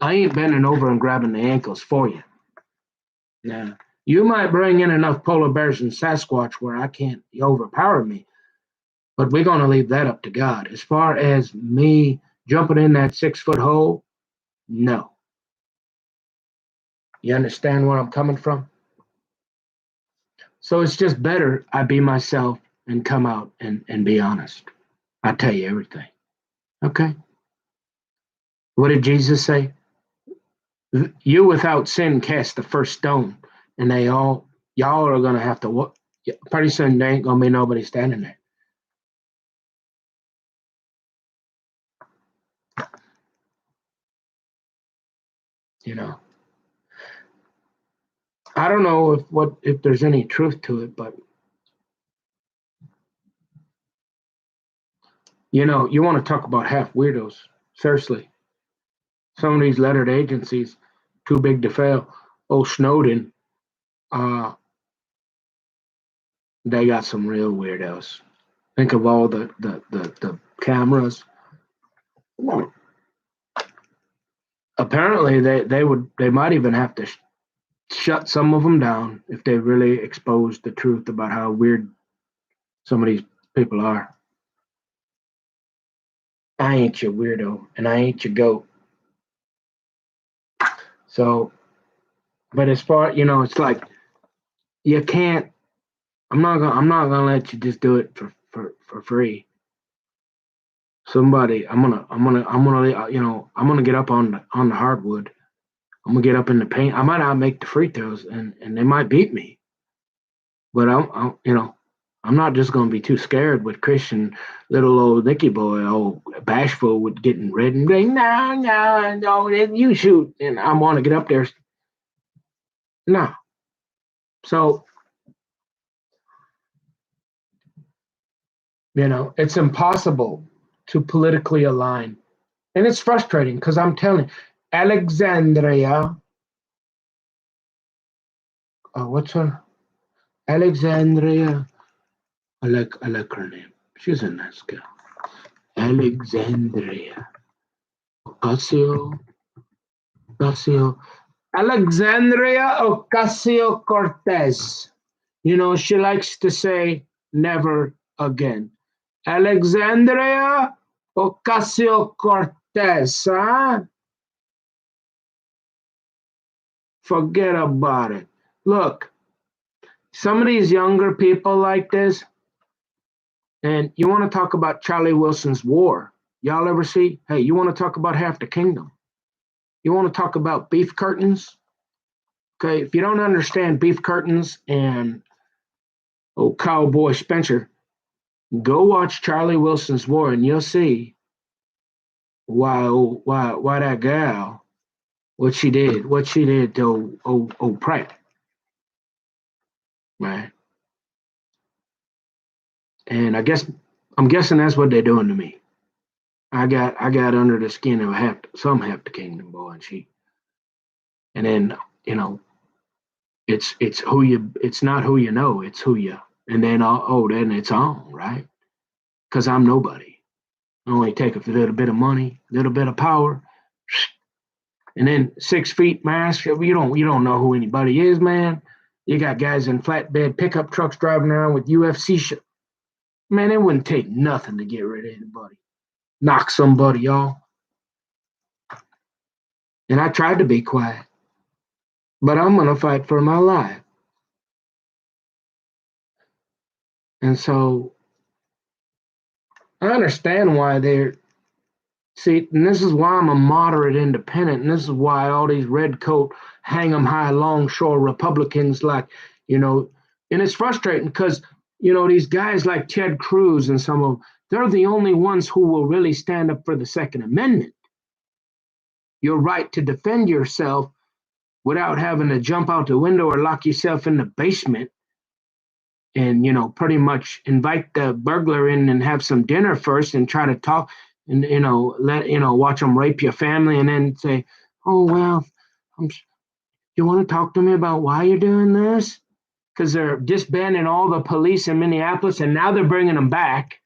I ain't bending over and grabbing the ankles for you. Now, you might bring in enough polar bears and Sasquatch where I can't overpower me, but we're going to leave that up to God. As far as me jumping in that 6-foot hole, no. You understand where I'm coming from? So it's just better I be myself and come out and be honest. I tell you everything. Okay. What did Jesus say? You without sin cast the first stone, and y'all are gonna have to what? Pretty soon there ain't gonna be nobody standing there. You know, I don't know if there's any truth to it, but you know, you want to talk about half weirdos. Seriously, some of these lettered agencies, too big to fail. Oh, Snowden, uh, they got some real weirdos. Think of all the cameras. Apparently, they might even have to shut some of them down if they really expose the truth about how weird some of these people are. I ain't your weirdo, and I ain't your goat. So, but as far it's like you can't. I'm not gonna let you just do it for free. Somebody, I'm gonna get up on the hardwood. I'm gonna get up in the paint. I might not make the free throws, and they might beat me. But I'm not just gonna be too scared with Christian, little old Nicky boy, old bashful with getting red and going, no, you shoot, and I want to get up there. No. So it's impossible to politically align, and it's frustrating because I'm telling you, Alexandria, what's her? Alexandria. I like her name. She's a nice girl. Alexandria Ocasio Ocasio Alexandria Ocasio Cortez. She likes to say never again. Alexandria Ocasio Cortez, huh? Forget about it. Look, some of these younger people like this, and you want to talk about Charlie Wilson's War. Y'all ever see? Hey, you want to talk about half the kingdom? You want to talk about beef curtains? Okay, if you don't understand beef curtains and Cowboy Spencer, go watch Charlie Wilson's War, and you'll see why that gal, what she did to Pratt, right? And I'm guessing that's what they're doing to me. I got under the skin of half the kingdom, boy, and then it's not who you know, it's who you, and then then it's on, right? Because I'm nobody. I only take a little bit of money, a little bit of power, and then 6 feet mask. You don't know who anybody is, man. You got guys in flatbed pickup trucks driving around with UFC shit. Man, it wouldn't take nothing to get rid of anybody. Knock somebody off. And I tried to be quiet, but I'm gonna fight for my life. And so I understand why they're see, and this is why I'm a moderate independent, and this is why all these red coat, hang 'em high, longshore Republicans and it's frustrating because these guys like Ted Cruz and some of them, they're the only ones who will really stand up for the Second Amendment. Your right to defend yourself without having to jump out the window or lock yourself in the basement and pretty much invite the burglar in and have some dinner first and try to talk and watch them rape your family and then say, oh well, you want to talk to me about why you're doing this, because they're disbanding all the police in Minneapolis and now they're bringing them back.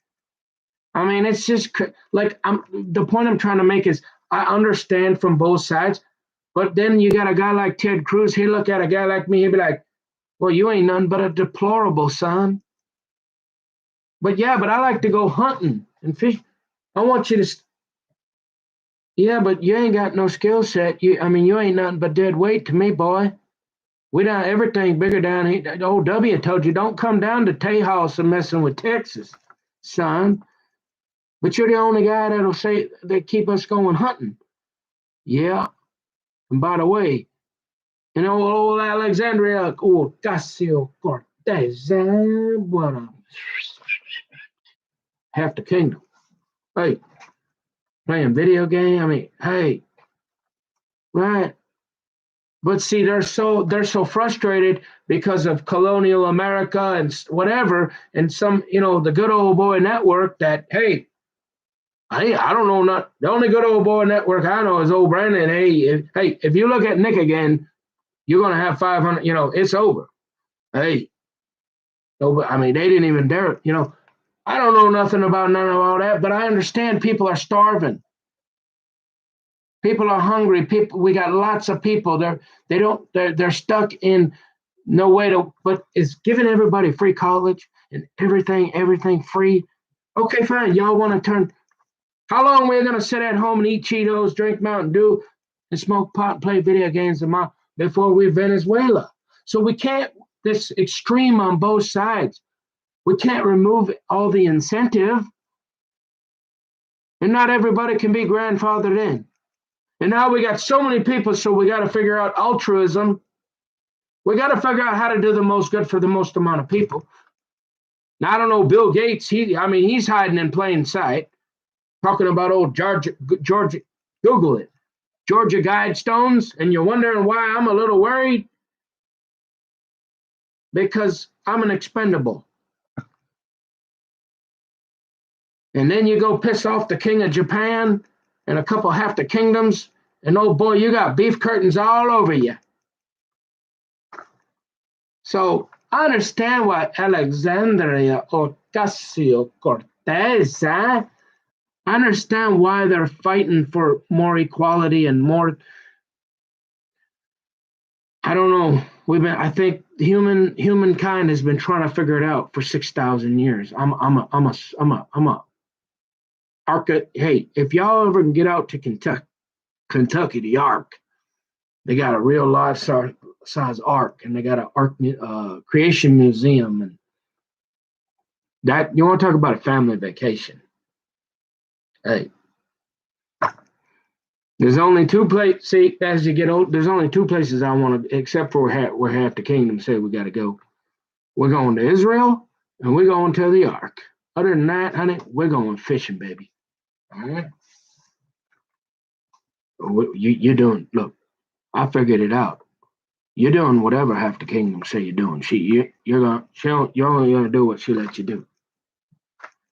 I mean, it's just the point I'm trying to make is I understand from both sides, but then you got a guy like Ted Cruz. He look at a guy like me, he'd be like, well, you ain't nothing but a deplorable, son. But yeah, but I like to go hunting and fish. I want you to. Yeah, but you ain't got no skill set. You ain't nothing but dead weight to me, boy. We done everything bigger down here. Old W told you don't come down to Tejas and messing with Texas, son. But you're the only guy that'll say that keep us going hunting. Yeah. And by the way, old Alexandria Ocasio Cortez, what a half the kingdom. Hey, playing video game. I mean, hey, right. But see, they're so frustrated because of colonial America and whatever, and some the good old boy network that hey, I don't know not the only good old boy network I know is old Brandon. Hey, if you look at Nick again, you're gonna have 500. It's over. Hey, no, I mean they didn't even dare it. I don't know nothing about none of all that, but I understand people are starving. People are hungry. We got lots of people. They're stuck in no way to. But it's giving everybody free college and everything free. Okay, fine. Y'all want to turn? How long are we gonna sit at home and eat Cheetos, drink Mountain Dew, and smoke pot and play video games before we're Venezuela? So we can't. This extreme on both sides. We can't remove all the incentive, and not everybody can be grandfathered in. And now we got so many people, so we got to figure out altruism. We got to figure out how to do the most good for the most amount of people. Now, I don't know, Bill Gates, he's hiding in plain sight, talking about old Georgia, Google it, Georgia Guidestones, and you're wondering why I'm a little worried? Because I'm an expendable. And then you go piss off the king of Japan and a couple half the kingdoms, and oh boy, you got beef curtains all over you. So I understand why Alexandria Ocasio Cortez, I understand why they're fighting for more equality and more. I don't know. I think humankind has been trying to figure it out for 6,000 years. Hey, if y'all ever can get out to Kentucky, the Ark, they got a real life-size Ark, and they got an Ark creation museum, and that you want to talk about a family vacation. Hey, there's only two places. See, as you get old, there's only two places I want to, except for where half the kingdom say we got to go. We're going to Israel, and we're going to the Ark. Other than that, honey, we're going fishing, baby. All right. You're doing. Look, I figured it out. You're doing whatever half the kingdom say you're doing. You're only gonna do what she lets you do.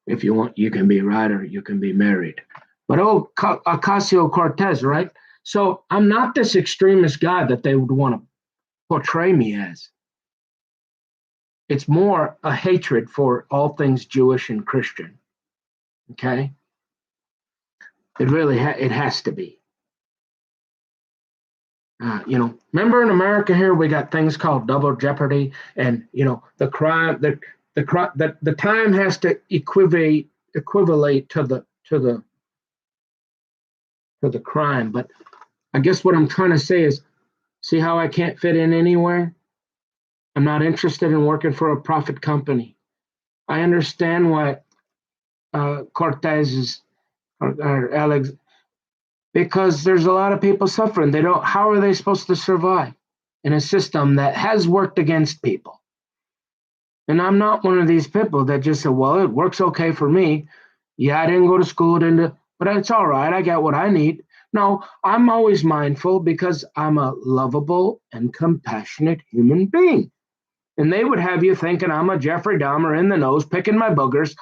If you want, you can be right or you can be married. But Ocasio Cortez, right? So I'm not this extremist guy that they would want to portray me as. It's more a hatred for all things Jewish and Christian. Okay? It really it has to be. Remember in America here we got things called double jeopardy, and the crime, the time has to equivalate to the crime. But I guess what I'm trying to say is, see how I can't fit in anywhere? I'm not interested in working for a profit company. I understand why Cortez is or Alex, because there's a lot of people suffering. How are they supposed to survive in a system that has worked against people? And I'm not one of these people that just say, well, it works okay for me. Yeah, I didn't go to school, but it's all right. I got what I need. No, I'm always mindful because I'm a lovable and compassionate human being. And they would have you thinking I'm a Jeffrey Dahmer in the nose, picking my boogers,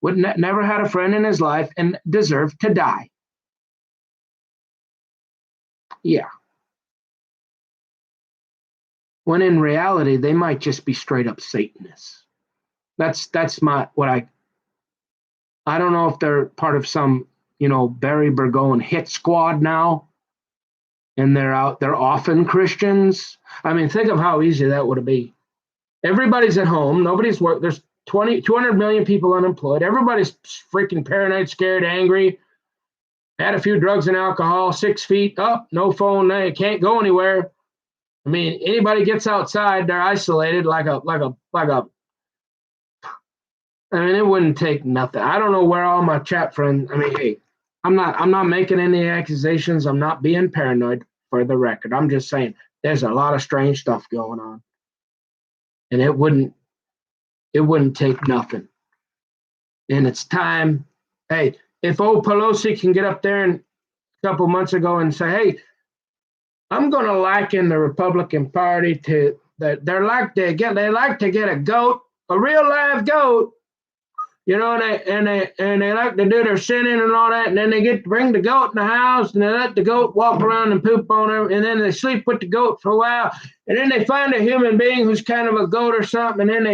never had a friend in his life, and deserved to die. Yeah. When in reality, they might just be straight up Satanists. That's I don't know if they're part of some, Barry Bergone hit squad now, and they're often Christians. I mean, think of how easy that would be. Everybody's at home. Nobody's work. There's 200 million people unemployed. Everybody's freaking paranoid, scared, angry. Had a few drugs and alcohol, 6 feet up, no phone, they can't go anywhere. I mean, anybody gets outside, they're isolated like a. I mean, it wouldn't take nothing. I don't know where all my chat friends. I mean, hey, I'm not making any accusations. I'm not being paranoid for the record. I'm just saying there's a lot of strange stuff going on, and it wouldn't take nothing. And it's time. Hey, if old Pelosi can get up there and a couple months ago and say, "Hey, I'm going to liken the Republican Party to that. They like to get a goat, a real live goat, and they like to do their sinning and all that, and then they get to bring the goat in the house, and they let the goat walk around and poop on them, and then they sleep with the goat for a while, and then they find a human being who's kind of a goat or something, and then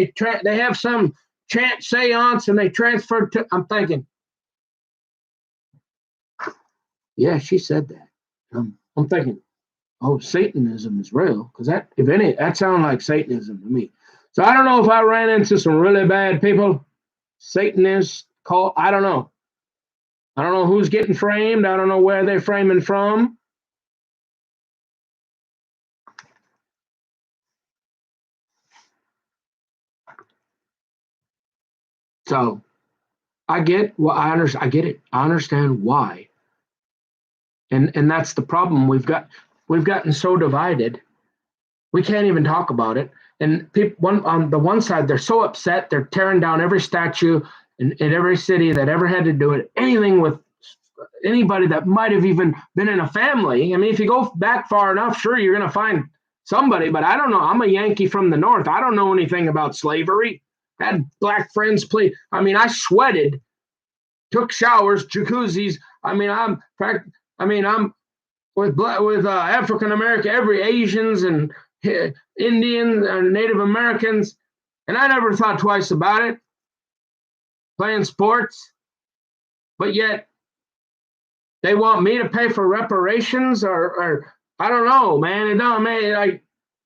they have some chant seance, and they transfer to." I'm thinking, yeah, she said that. I'm thinking, oh, Satanism is real, because that sounds like Satanism to me. So I don't know if I ran into some really bad people. Satanists call. I don't know. I don't know who's getting framed. I don't know where they're framing from. So I get. Well, I understand. I get it. I understand why. And that's the problem. We've gotten so divided. We can't even talk about it. And people on the one side, they're so upset. They're tearing down every statue in every city that ever had to do it, anything with anybody that might have even been in a family. I mean, if you go back far enough, sure, you're going to find somebody, but I don't know. I'm a Yankee from the North. I don't know anything about slavery. Had black friends play. I mean, I sweated, took showers, jacuzzis. I mean, I'm with African American, every Asians and Indians and Native Americans, and I never thought twice about it. Playing sports, but yet they want me to pay for reparations, or I don't know, man. It don't, man. Like,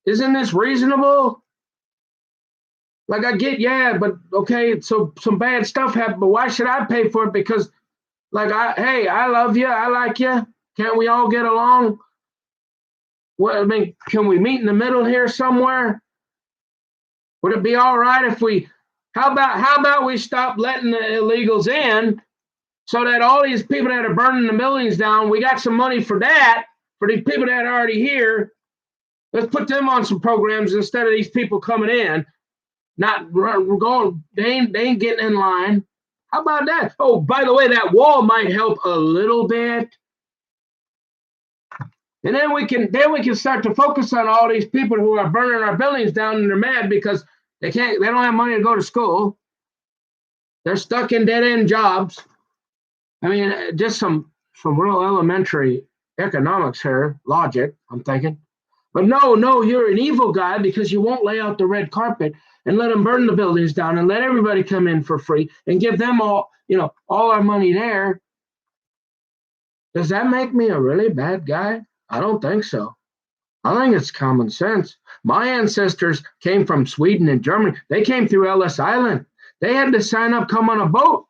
isn't this reasonable? Like, I get, yeah, but okay, so some bad stuff happened, but why should I pay for it? Because, like, hey, I love you, I like you. Can't we all get along? Well, I mean, can we meet in the middle here somewhere? Would it be all right if we? How about we stop letting the illegals in, so that all these people that are burning the buildings down, we got some money for that, for these people that are already here. Let's put them on some programs instead of these people coming in. Not going, they ain't getting in line. How about that? Oh, by the way, that wall might help a little bit. And then we can start to focus on all these people who are burning our buildings down, and they're mad because they don't have money to go to school. They're stuck in dead-end jobs. I mean, just some real elementary economics here, logic, I'm thinking. But no, you're an evil guy because you won't lay out the red carpet and let them burn the buildings down and let everybody come in for free and give them all our money there. Does that make me a really bad guy? I don't think so. I think it's common sense. My ancestors came from Sweden and Germany. They came through Ellis Island. They had to sign up, come on a boat.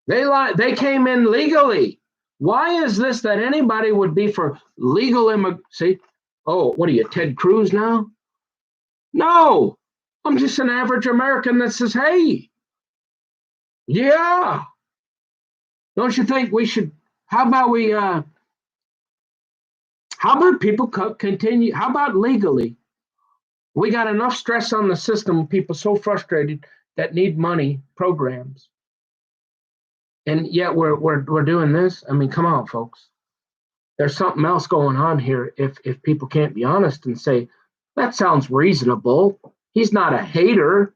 They came in legally. Why is this that anybody would be for legal immigration? Oh, what are you, Ted Cruz now? No, I'm just an average American that says, hey, yeah. Don't you think we should? How about people continue? How about legally? We got enough stress on the system, people so frustrated that need money programs. And yet we're doing this. I mean, come on, folks. There's something else going on here. If people can't be honest and say, that sounds reasonable. He's not a hater.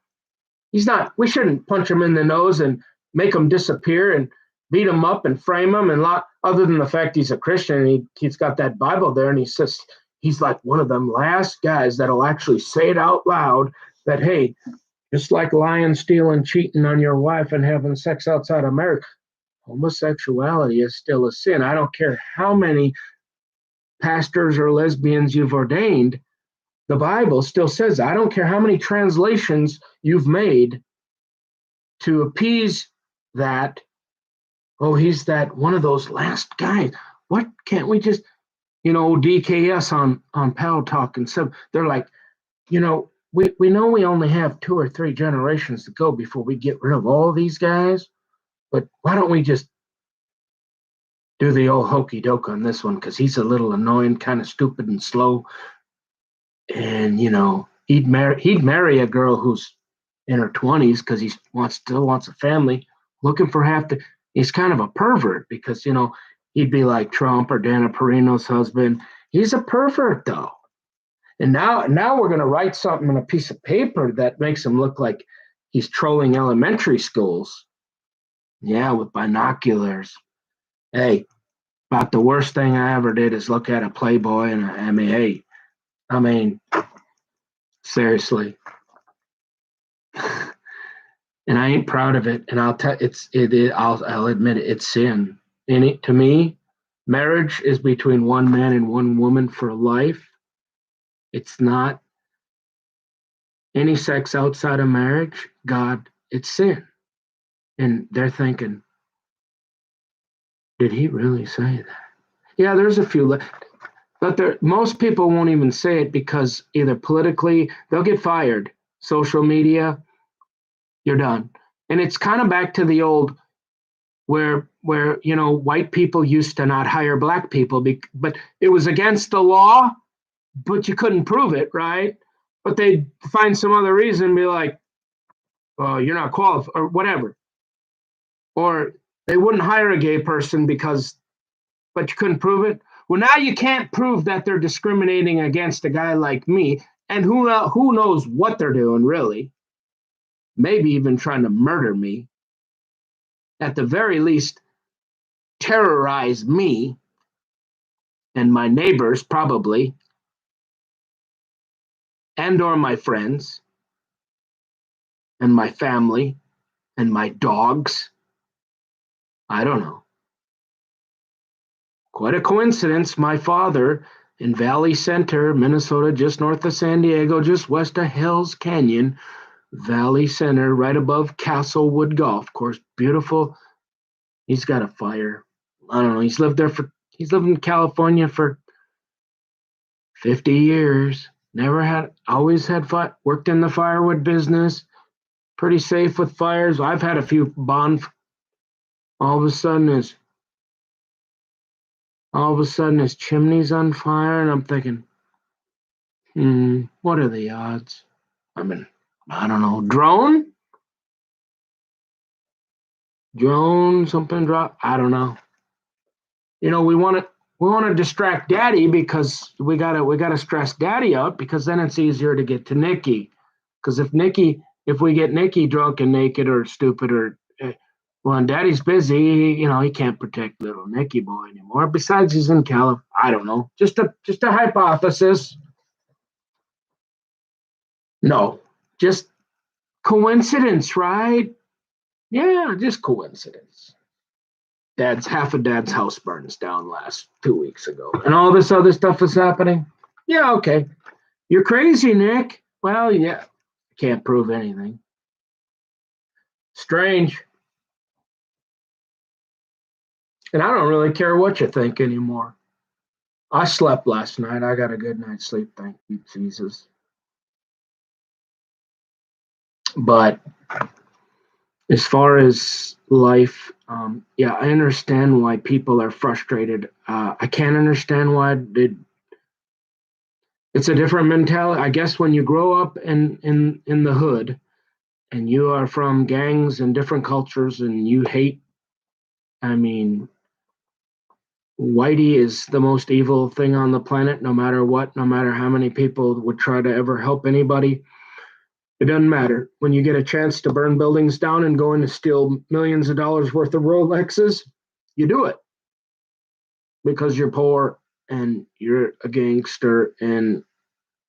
He's not. We shouldn't punch him in the nose and make him disappear and beat him up and frame him and other than the fact he's a Christian, he's got that Bible there, and he says he's like one of them last guys that'll actually say it out loud that, hey, just like lying, stealing, cheating on your wife and having sex outside of marriage, homosexuality is still a sin. I don't care how many pastors or lesbians you've ordained. The Bible still says, I don't care how many translations you've made to appease that. Oh, he's that one of those last guys. What can't we just, DKS on Pal Talk and stuff. They're like, we know we only have 2 or 3 generations to go before we get rid of all these guys, but why don't we just do the old hokey doke on this one because he's a little annoying, kind of stupid and slow, and he'd marry a girl who's in her 20s because he still wants a family, looking for half the. He's kind of a pervert because he'd be like Trump or Dana Perino's husband. He's a pervert though. And now we're going to write something on a piece of paper that makes him look like he's trolling elementary schools. Yeah, with binoculars. Hey, about the worst thing I ever did is look at a Playboy and a MAA. I mean, seriously. And I ain't proud of it. And I'll admit it. It's sin. And to me, marriage is between one man and one woman for life. It's not any sex outside of marriage. God, it's sin. And they're thinking, did he really say that? Yeah, there's a few, but most people won't even say it because either politically they'll get fired, social media, you're done. And it's kind of back to the old where white people used to not hire black people, but it was against the law, but you couldn't prove it, right? But they'd find some other reason and be like, well, you're not qualified or whatever. Or they wouldn't hire a gay person but you couldn't prove it. Well, now you can't prove that they're discriminating against a guy like me. And who knows what they're doing, really. Maybe even trying to murder me. At the very least, terrorize me and my neighbors, probably, and or my friends and my family and my dogs. I don't know. Quite a coincidence. My father in Valley Center, Minnesota, just north of San Diego, just west of Hell's Canyon, Valley Center, right above Castlewood Golf Course. Beautiful. He's got a fire. I don't know. He's lived in California for 50 years. Always had fire. Worked in the firewood business. Pretty safe with fires. I've had a few all of a sudden his chimney's on fire, and I'm thinking, what are the odds? I mean, I don't know. Drone, something drop. I don't know. We want to distract Daddy because we gotta stress Daddy out because then it's easier to get to Nikki. Because if we get Nikki drunk and naked or stupid or well, and Daddy's busy, he can't protect little Nicky boy anymore. Besides, he's in California. I don't know. Just a hypothesis. No, just coincidence, right? Yeah, just coincidence. Half of Dad's house burns down last 2 weeks ago, and all this other stuff is happening. Yeah, okay. You're crazy, Nick. Well, yeah, can't prove anything. Strange. And I don't really care what you think anymore. I slept last night. I got a good night's sleep, thank you, Jesus. But as far as life, yeah, I understand why people are frustrated. I can't understand why it's a different mentality. I guess when you grow up in the hood and you are from gangs and different cultures and you hate, I mean, Whitey is the most evil thing on the planet, no matter what, no matter how many people would try to ever help anybody. It doesn't matter. When you get a chance to burn buildings down and go in to steal millions of dollars worth of Rolexes, you do it because you're poor and you're a gangster and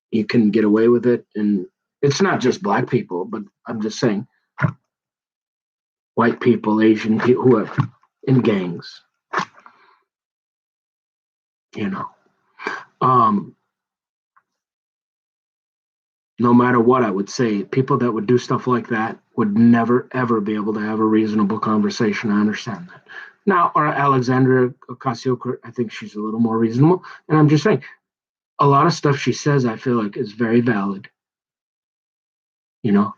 you can get away with it. And it's not just black people, but I'm just saying white people, Asian people, whoever, in gangs. No matter what I would say, people that would do stuff like that would never, ever be able to have a reasonable conversation. I understand that. Now, or Alexandra Ocasio, I think she's a little more reasonable. And I'm just saying, a lot of stuff she says, I feel like is very valid.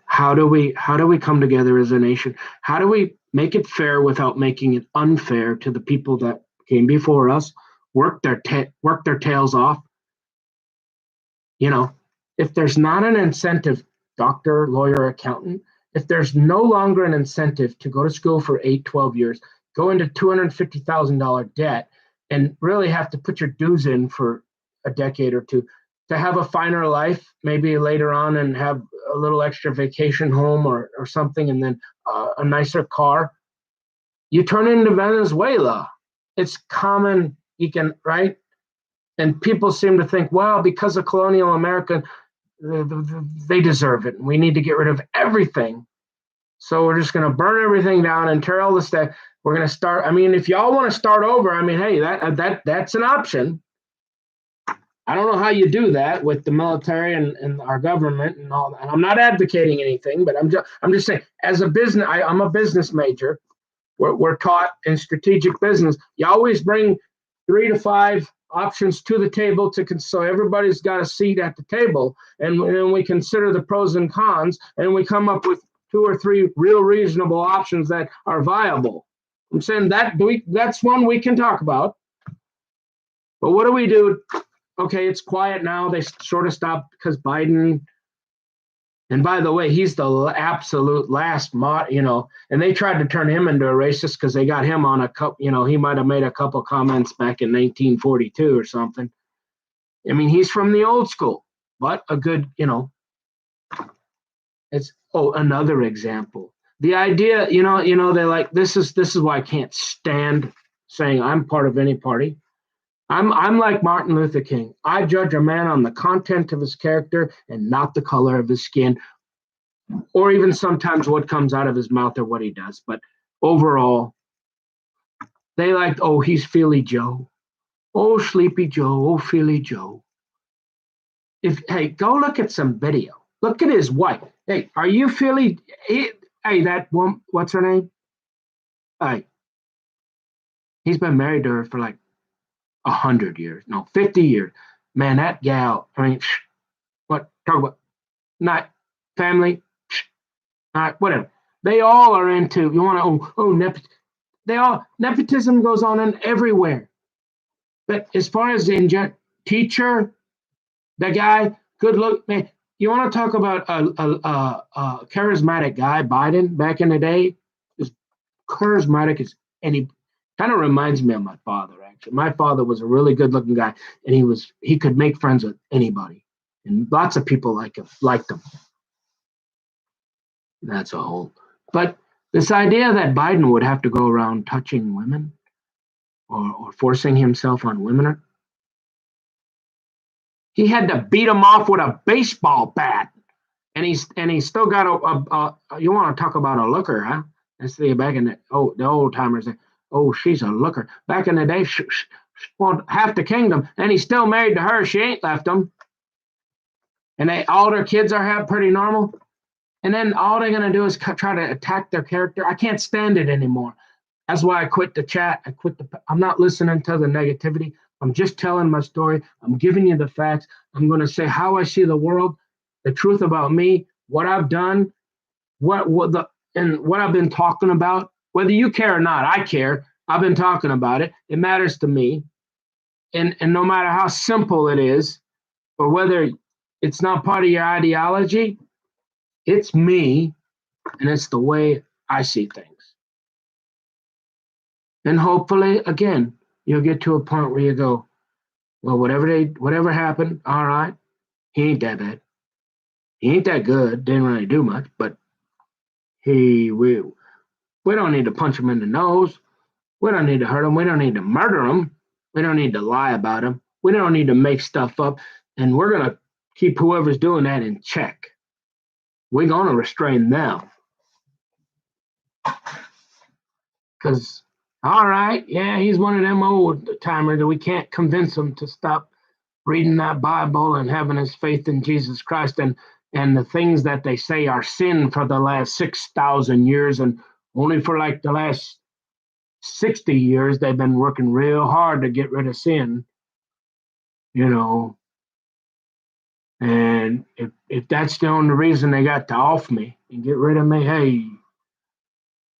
How do we come together as a nation? How do we make it fair without making it unfair to the people that came before us, work their tails off? If there's not an incentive, doctor, lawyer, accountant, if there's no longer an incentive to go to school for 8-12 years, go into $250,000 debt, and really have to put your dues in for a decade or two to have a finer life, maybe later on, and have a little extra vacation home or something, and then a nicer car, you turn into Venezuela. It's common, right? And people seem to think, well, because of colonial America, they deserve it. We need to get rid of everything. So we're just going to burn everything down and tear all this stuff. We're going to start. I mean, if y'all want to start over, I mean, hey, that's an option. I don't know how you do that with the military and our government and all that. And I'm not advocating anything, but I'm just saying, as a business, I'm a business major. We're taught in strategic business, you always bring 3 to 5 options to the table so everybody's got a seat at the table, and then we consider the pros and cons, and we come up with 2 or 3 real reasonable options that are viable. I'm saying that's one we can talk about. But what do we do? Okay, it's quiet now. They sort of stopped because Biden. And by the way, he's the absolute last and they tried to turn him into a racist because they got him on a couple, he might have made a couple comments back in 1942 or something. I mean, he's from the old school, but a good, it's, another example. The idea, they're like, this is why I can't stand saying I'm part of any party. I'm like Martin Luther King. I judge a man on the content of his character and not the color of his skin, or even sometimes what comes out of his mouth or what he does. But overall, they like, he's Philly Joe. Oh, Sleepy Joe. Oh, Philly Joe. Hey, go look at some video. Look at his wife. Hey, are you Philly? Hey, that one, what's her name? Hey, he's been married to her for like 100 years. No, 50 years. Man, that gal, I mean, talk about not family, whatever. They all are into, you want to, nepotism goes on in everywhere. But as far as the teacher, the guy, good look, man, you want to talk about a charismatic guy, Biden, back in the day, as charismatic as any. Kind of reminds me of my father, actually. My father was a really good-looking guy, and he could make friends with anybody, and lots of people liked him. That's a whole. But this idea that Biden would have to go around touching women or forcing himself on women, he had to beat them off with a baseball bat, and he's still got a. You want to talk about a looker, huh? Let's see, back in the old timers. Oh, she's a looker. Back in the day, she won half the kingdom, and he's still married to her. She ain't left him. And all their kids are pretty normal. And then all they're going to do is try to attack their character. I can't stand it anymore. That's why I quit the chat. I'm not listening to the negativity. I'm just telling my story. I'm giving you the facts. I'm going to say how I see the world, the truth about me, what I've done, what I've been talking about. Whether you care or not, I care. I've been talking about it. It matters to me. And no matter how simple it is, or whether it's not part of your ideology, it's me, and it's the way I see things. And hopefully, again, you'll get to a point where you go, well, whatever happened, all right, he ain't that bad. He ain't that good. Didn't really do much, but we don't need to punch him in the nose. We don't need to hurt him. We don't need to murder him. We don't need to lie about him. We don't need to make stuff up. And we're going to keep whoever's doing that in check. We're going to restrain them. Because, all right, yeah, he's one of them old timers that we can't convince him to stop reading that Bible and having his faith in Jesus Christ and the things that they say are sin for the last 6,000 years and only for like the last 60 years they've been working real hard to get rid of sin, you know. And if that's the only reason they got to off me and get rid of me, hey,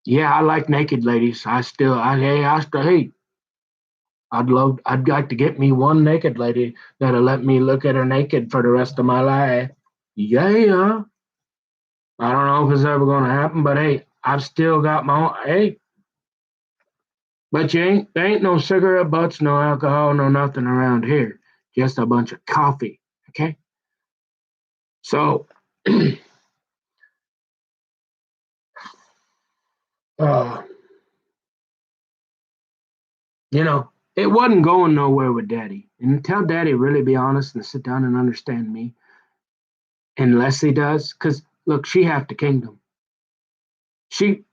yeah, I like naked ladies. Hey, I'd like to get me one naked lady that'll let me look at her naked for the rest of my life. Yeah. I don't know if it's ever going to happen, but hey, I've still got my own. Hey, but there ain't no cigarette butts, no alcohol, no nothing around here. Just a bunch of coffee. Okay. So, uh, you know, it wasn't going nowhere with Daddy. And until Daddy really be honest and sit down and understand me, and Leslie does, because look, she half the kingdom. She,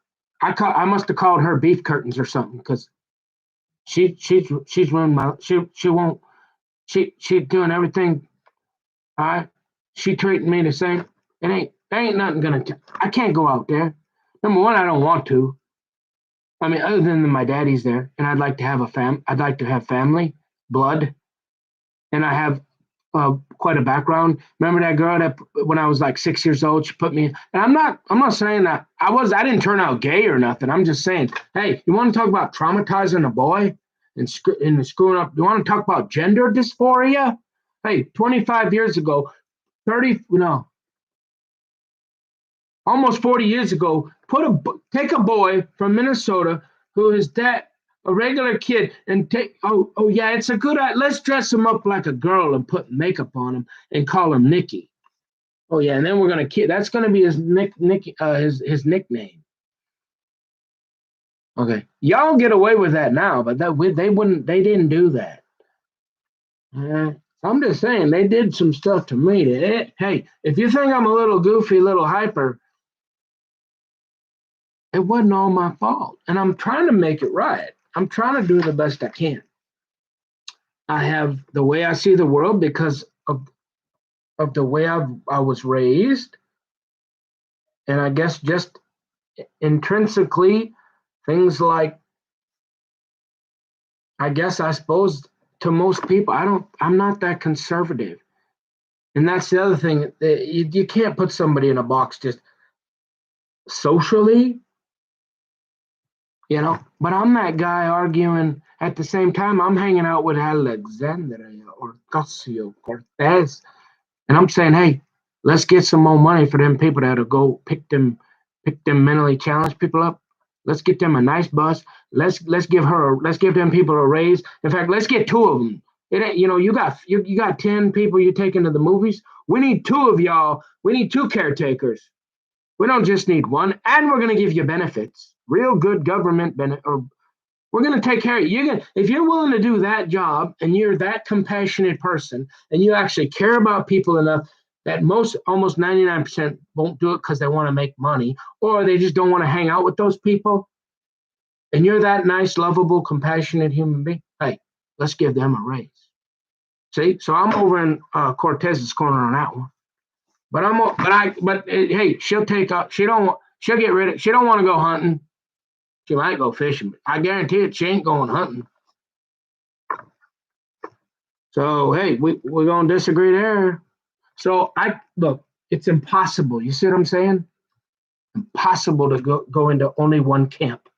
I must have called her beef curtains or something because she's ruined my. She won't. She's doing everything. All right, she treating me the same. There ain't nothing gonna. I can't go out there. Number one, I don't want to. I mean, other than my daddy's there, and I'd like to have I'd like to have family, blood, and I have quite a background. Remember that girl that when I was like 6 years old, she put me. And I'm not saying that I didn't turn out gay or nothing. I'm just saying, hey, you want to talk about traumatizing a boy and screwing up? You want to talk about gender dysphoria? Hey, 25 years ago, 30, almost 40 years ago, take a boy from Minnesota who is that a regular kid and take oh yeah, it's a good let's dress him up like a girl and put makeup on him and call him Nicky. Oh yeah, and then we're gonna kid. That's gonna be his his nickname. Okay, y'all get away with that now, but they didn't do that. I'm just saying they did some stuff to me. Hey, if you think I'm a little goofy, little hyper, it wasn't all my fault. And I'm trying to make it right. I'm trying to do the best I can. I have the way I see the world because of the way I was raised. And I guess just intrinsically, things like, I suppose to most people, I'm not that conservative. And that's the other thing. You can't put somebody in a box just socially, but I'm that guy arguing at the same time. I'm hanging out with Alexandria Ocasio Cortez, and I'm saying, hey, let's get some more money for them people that'll go pick them mentally challenged people up. Let's get them a nice bus. Let's give them people a raise. In fact, let's get two of them. It ain't, you got 10 people you take into the movies. We need two of y'all. We need two caretakers. We don't just need one, and we're going to give you benefits, real good government benefit. Or we're going to take care of you. If you're willing to do that job, and you're that compassionate person, and you actually care about people enough that almost 99% won't do it because they want to make money, or they just don't want to hang out with those people, and you're that nice, lovable, compassionate human being. Hey, let's give them a raise. See, so I'm over in Cortez's corner on that one. But hey, she'll take up. She'll get rid of. She don't want to go hunting. She might go fishing. I guarantee it. She ain't going hunting. So hey, we're gonna disagree there. So look. It's impossible. You see what I'm saying? Impossible to go into only one camp,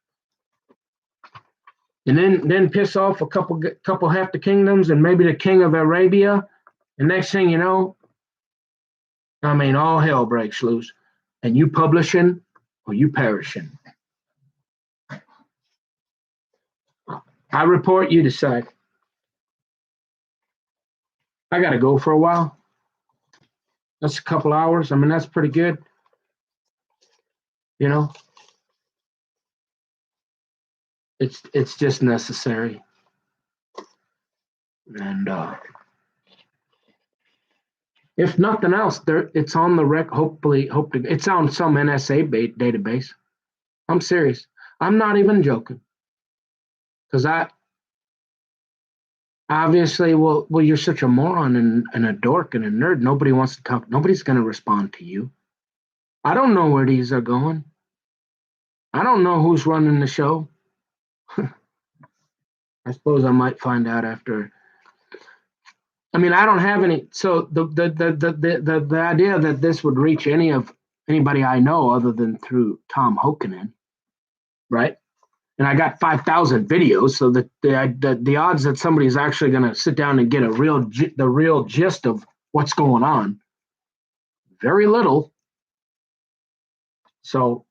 and then piss off a couple half the kingdoms and maybe the king of Arabia. And next thing you know, I mean, all hell breaks loose, and you publishing or you perishing. I report, you decide. I got to go for a while. That's a couple hours. I mean, that's pretty good. You know, it's just necessary. And if nothing else, it's on the rec. Hopefully, it's on some NSA database. I'm serious. I'm not even joking. Because I obviously, well, you're such a moron and a dork and a nerd. Nobody wants to talk. Nobody's going to respond to you. I don't know where these are going. I don't know who's running the show. I suppose I might find out after. I mean, I don't have any. So the idea that this would reach anybody I know other than through Tom Hokanen, right? And I got 5,000 videos, so the odds that somebody's actually going to sit down and get the real gist of what's going on, very little. So,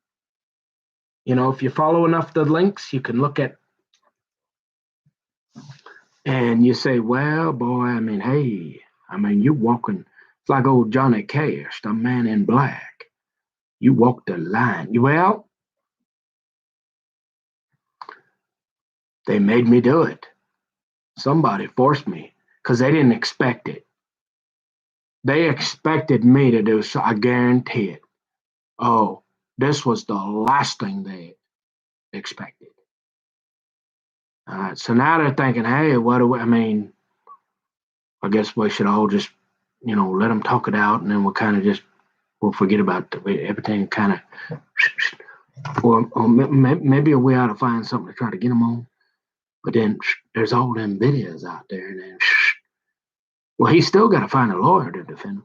if you follow enough the links, you can look at and you say, well, boy, I mean, hey, you're walking. It's like old Johnny Cash, the man in black. You walk the line. Well, they made me do it. Somebody forced me because they didn't expect it. They expected me to do so. I guarantee it. Oh, this was the last thing they expected. All right, so now they're thinking, hey, what do we, I guess we should all just, let them talk it out, and then we'll forget about everything kind of, or maybe we ought to find something to try to get them on. But then there's all them videos out there, and then, well, he's still got to find a lawyer to defend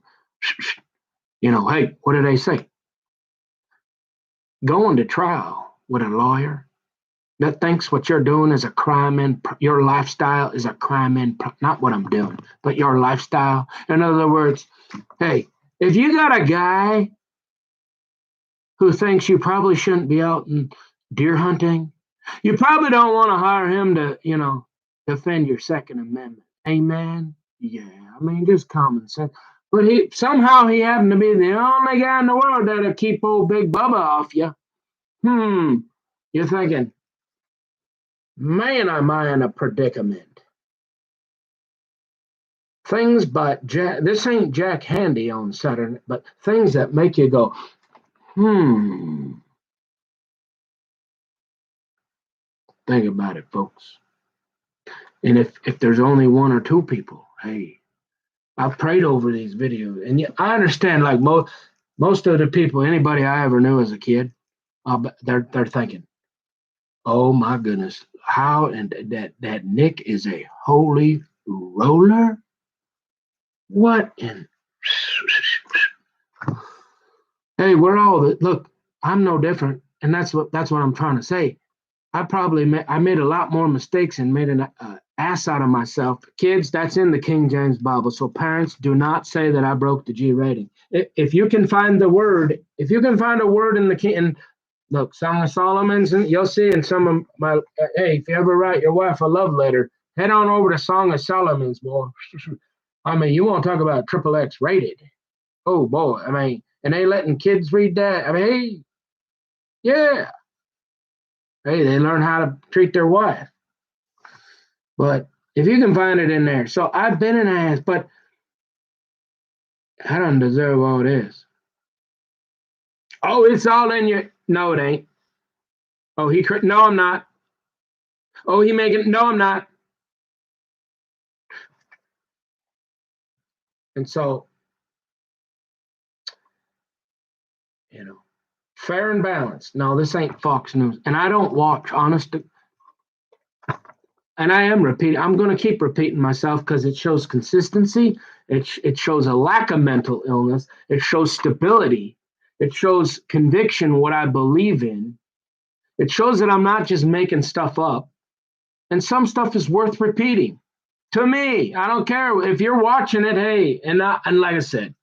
him. Hey, what do they say? Going to trial with a lawyer that thinks what you're doing is a crime and your lifestyle is a crime and not what I'm doing, but your lifestyle. In other words, hey, if you got a guy who thinks you probably shouldn't be out in deer hunting, you probably don't want to hire him to, defend your Second Amendment. Amen. Yeah, just common sense. But he happened to be the only guy in the world that'll keep old Big Bubba off you. You're thinking, man, am I in a predicament? Things but this ain't Jack Handy on Saturday, but things that make you go, Think about it, folks. And if there's only one or two people, hey, I've prayed over these videos, and I understand. Like most of the people, anybody I ever knew as a kid, they're thinking, oh my goodness, how and that Nick is a holy roller. What in? Hey, we're all look. I'm no different, and that's what I'm trying to say. I made a lot more mistakes and made an ass out of myself. Kids, that's in the King James Bible. So parents, do not say that I broke the G rating. If you can find a word in the King, and look, Song of Solomon's, and you'll see in some of my. Hey, if you ever write your wife a love letter, head on over to Song of Solomon's, boy. You want to talk about XXX rated? Oh boy, and they letting kids read that. Hey, yeah. Hey, they learn how to treat their wife. But if you can find it in there. So I've been an ass, but I don't deserve all this. Oh, it's all in your. No, it ain't. Oh, no, I'm not. Oh, no, I'm not. And so, fair and balanced. No, this ain't Fox News. And I don't watch, honest. And I am repeating. I'm going to keep repeating myself because it shows consistency. It shows a lack of mental illness. It shows stability. It shows conviction, what I believe in. It shows that I'm not just making stuff up. And some stuff is worth repeating. To me, I don't care if you're watching it. Hey, and like I said,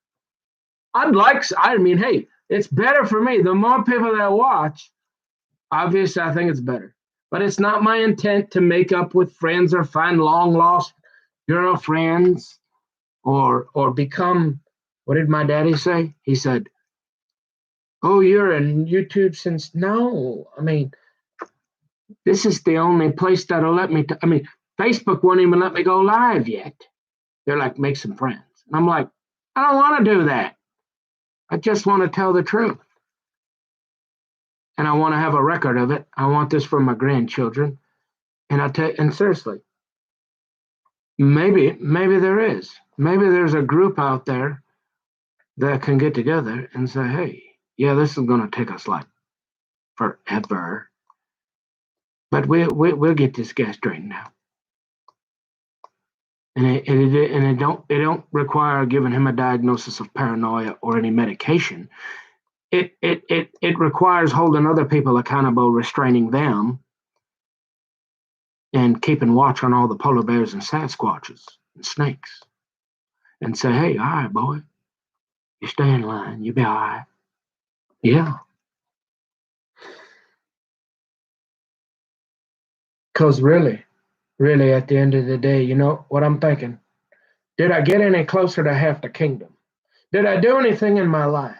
hey, it's better for me. The more people that watch, obviously, I think it's better. But it's not my intent to make up with friends or find long lost girlfriends or become. What did my daddy say? He said, "Oh, you're in YouTube since." No, this is the only place that'll let me. Facebook won't even let me go live yet. They're like, make some friends. And I'm like, I don't want to do that. I just want to tell the truth. And I want to have a record of it. I want this for my grandchildren. And seriously, maybe there is. Maybe there's a group out there that can get together and say, hey, yeah, this is going to take us like forever. But we'll get this guy straightened out. And it don't require giving him a diagnosis of paranoia or any medication. It requires holding other people accountable, restraining them, and keeping watch on all the polar bears and Sasquatches and snakes, and say, hey, all right, boy, you stay in line, you'll be all right. Yeah. Because really, at the end of the day, you know what I'm thinking? Did I get any closer to half the kingdom? Did I do anything in my life?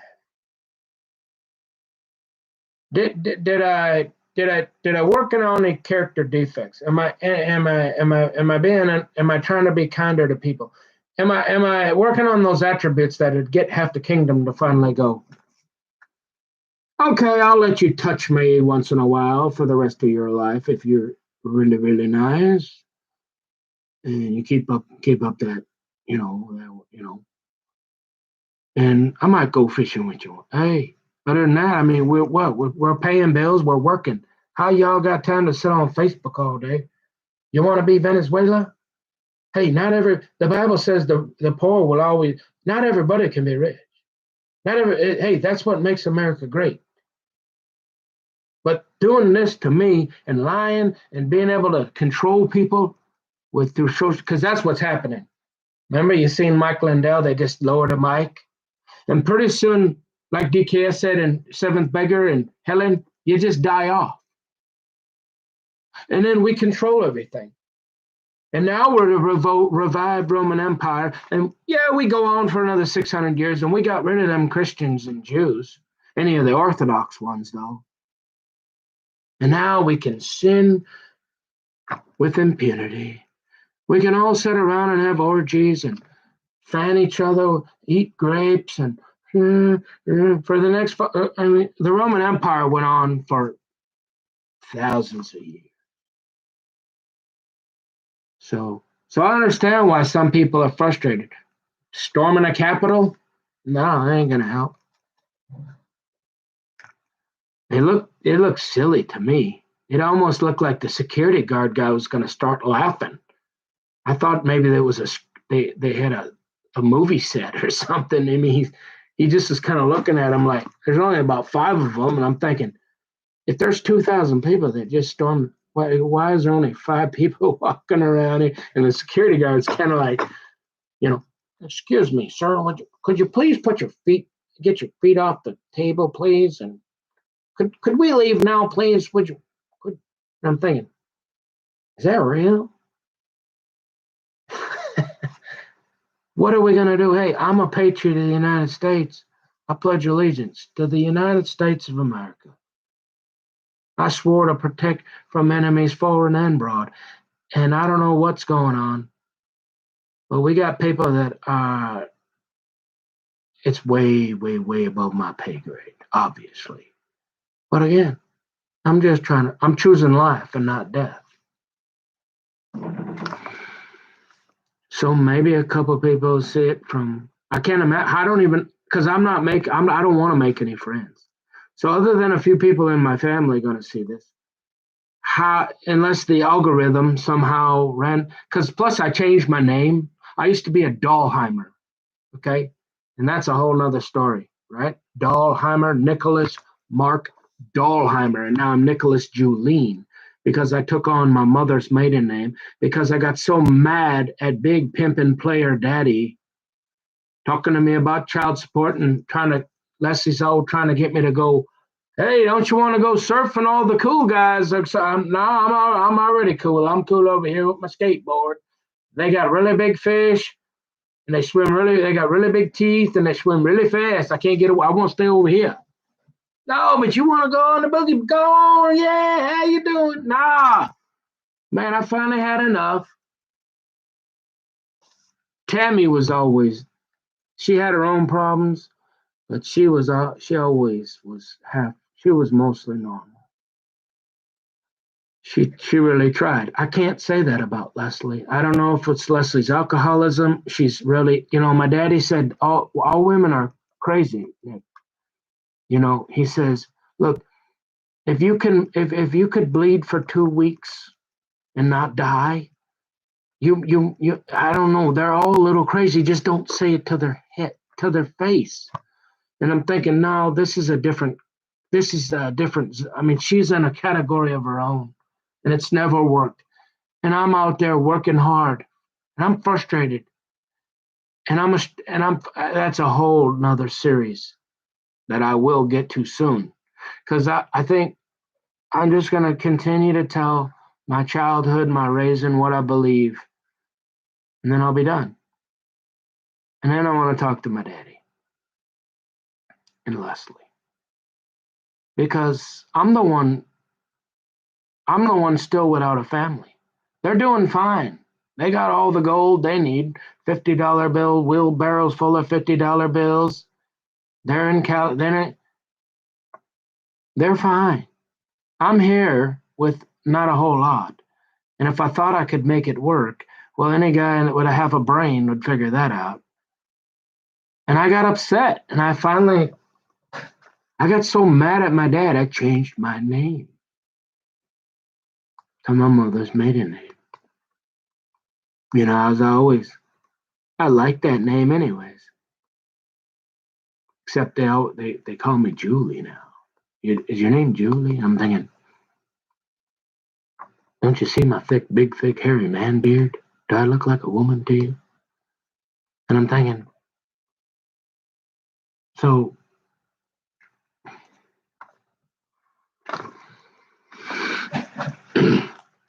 Did I work on any character defects? Am I trying to be kinder to people? Am I working on those attributes that would get half the kingdom to finally go, okay, I'll let you touch me once in a while for the rest of your life if you're really, really nice, and you keep up that, and I might go fishing with you. Hey, other than that, I mean, we're paying bills, we're working. How y'all got time to sit on Facebook all day? You want to be Venezuela? Hey, the Bible says the poor will always, not everybody can be rich. Hey, that's what makes America great. But doing this to me and lying and being able to control people through social, because that's what's happening. Remember, you seen Mike Lindell, they just lowered a mic. And pretty soon, like DKS said in Seventh Beggar and Helen, you just die off. And then we control everything. And now we're the revived Roman Empire. And yeah, we go on for another 600 years, and we got rid of them Christians and Jews, any of the Orthodox ones, though. And now we can sin with impunity. We can all sit around and have orgies and fan each other, eat grapes, and for the next, I mean, the Roman Empire went on for thousands of years. So I understand why some people are frustrated. Storming a capital? No, it ain't gonna help. It looked silly to me. It almost looked like the security guard guy was gonna start laughing. I thought maybe there was they had a movie set or something. I mean, he just was kind of looking at him like there's only about 5 of them, and I'm thinking, if there's 2,000 people that just stormed, why is there only 5 people walking around here? And the security guard's kind of like, excuse me, sir, could you please get your feet off the table, please? And could we leave now, please? Would you? I'm thinking, is that real? What are we going to do? Hey, I'm a patriot of the United States. I pledge allegiance to the United States of America. I swore to protect from enemies foreign and abroad. And I don't know what's going on, but we got people that are, it's way, way, way above my pay grade, obviously. But again, I'm choosing life and not death. So maybe a couple people see it from, I can't imagine, I don't even, because I don't want to make any friends. So other than a few people in my family going to see this, unless the algorithm somehow ran, because plus I changed my name. I used to be a Dahlheimer, okay? And that's a whole nother story, right? Dahlheimer, Nicholas Mark Dahlheimer, and now I'm Nicholas Julien because I took on my mother's maiden name because I got so mad at big pimpin' player daddy talking to me about child support and Leslie's all trying to get me to go, hey, don't you want to go surfing all the cool guys? I'm already cool. I'm cool over here with my skateboard. They got really big fish and they got really big teeth and they swim really fast. I can't get away. I want to stay over here. No, but you want to go on the boogie? Go on, yeah. How you doing? Nah, man, I finally had enough. Tammy she had her own problems, but she always was she was mostly normal. She really tried. I can't say that about Leslie. I don't know if it's Leslie's alcoholism. She's really, my daddy said all women are crazy. He says, look, if you could bleed for 2 weeks and not die, you I don't know, they're all a little crazy. Just don't say it to their head, to their face. And I'm thinking, no, this is a different. I mean, she's in a category of her own, and it's never worked. And I'm out there working hard, and I'm frustrated, and I'm that's a whole nother series that I will get to soon, because I think I'm just gonna continue to tell my childhood, my raising, what I believe, and then I'll be done. And then I want to talk to my daddy and Leslie because I'm the one still without a family. They're doing fine. They got all the gold they need. $50 bill, wheelbarrows full of $50 bills. They're in Cal. They're fine. I'm here with not a whole lot. And if I thought I could make it work, well, any guy with a half a brain would figure that out. And I got upset, and I got so mad at my dad, I changed my name to my mother's maiden name. You know, as I like that name anyways. Except they call me Julie now. Is your name Julie? I'm thinking, don't you see my big, thick, hairy man beard? Do I look like a woman to you? And I'm thinking, so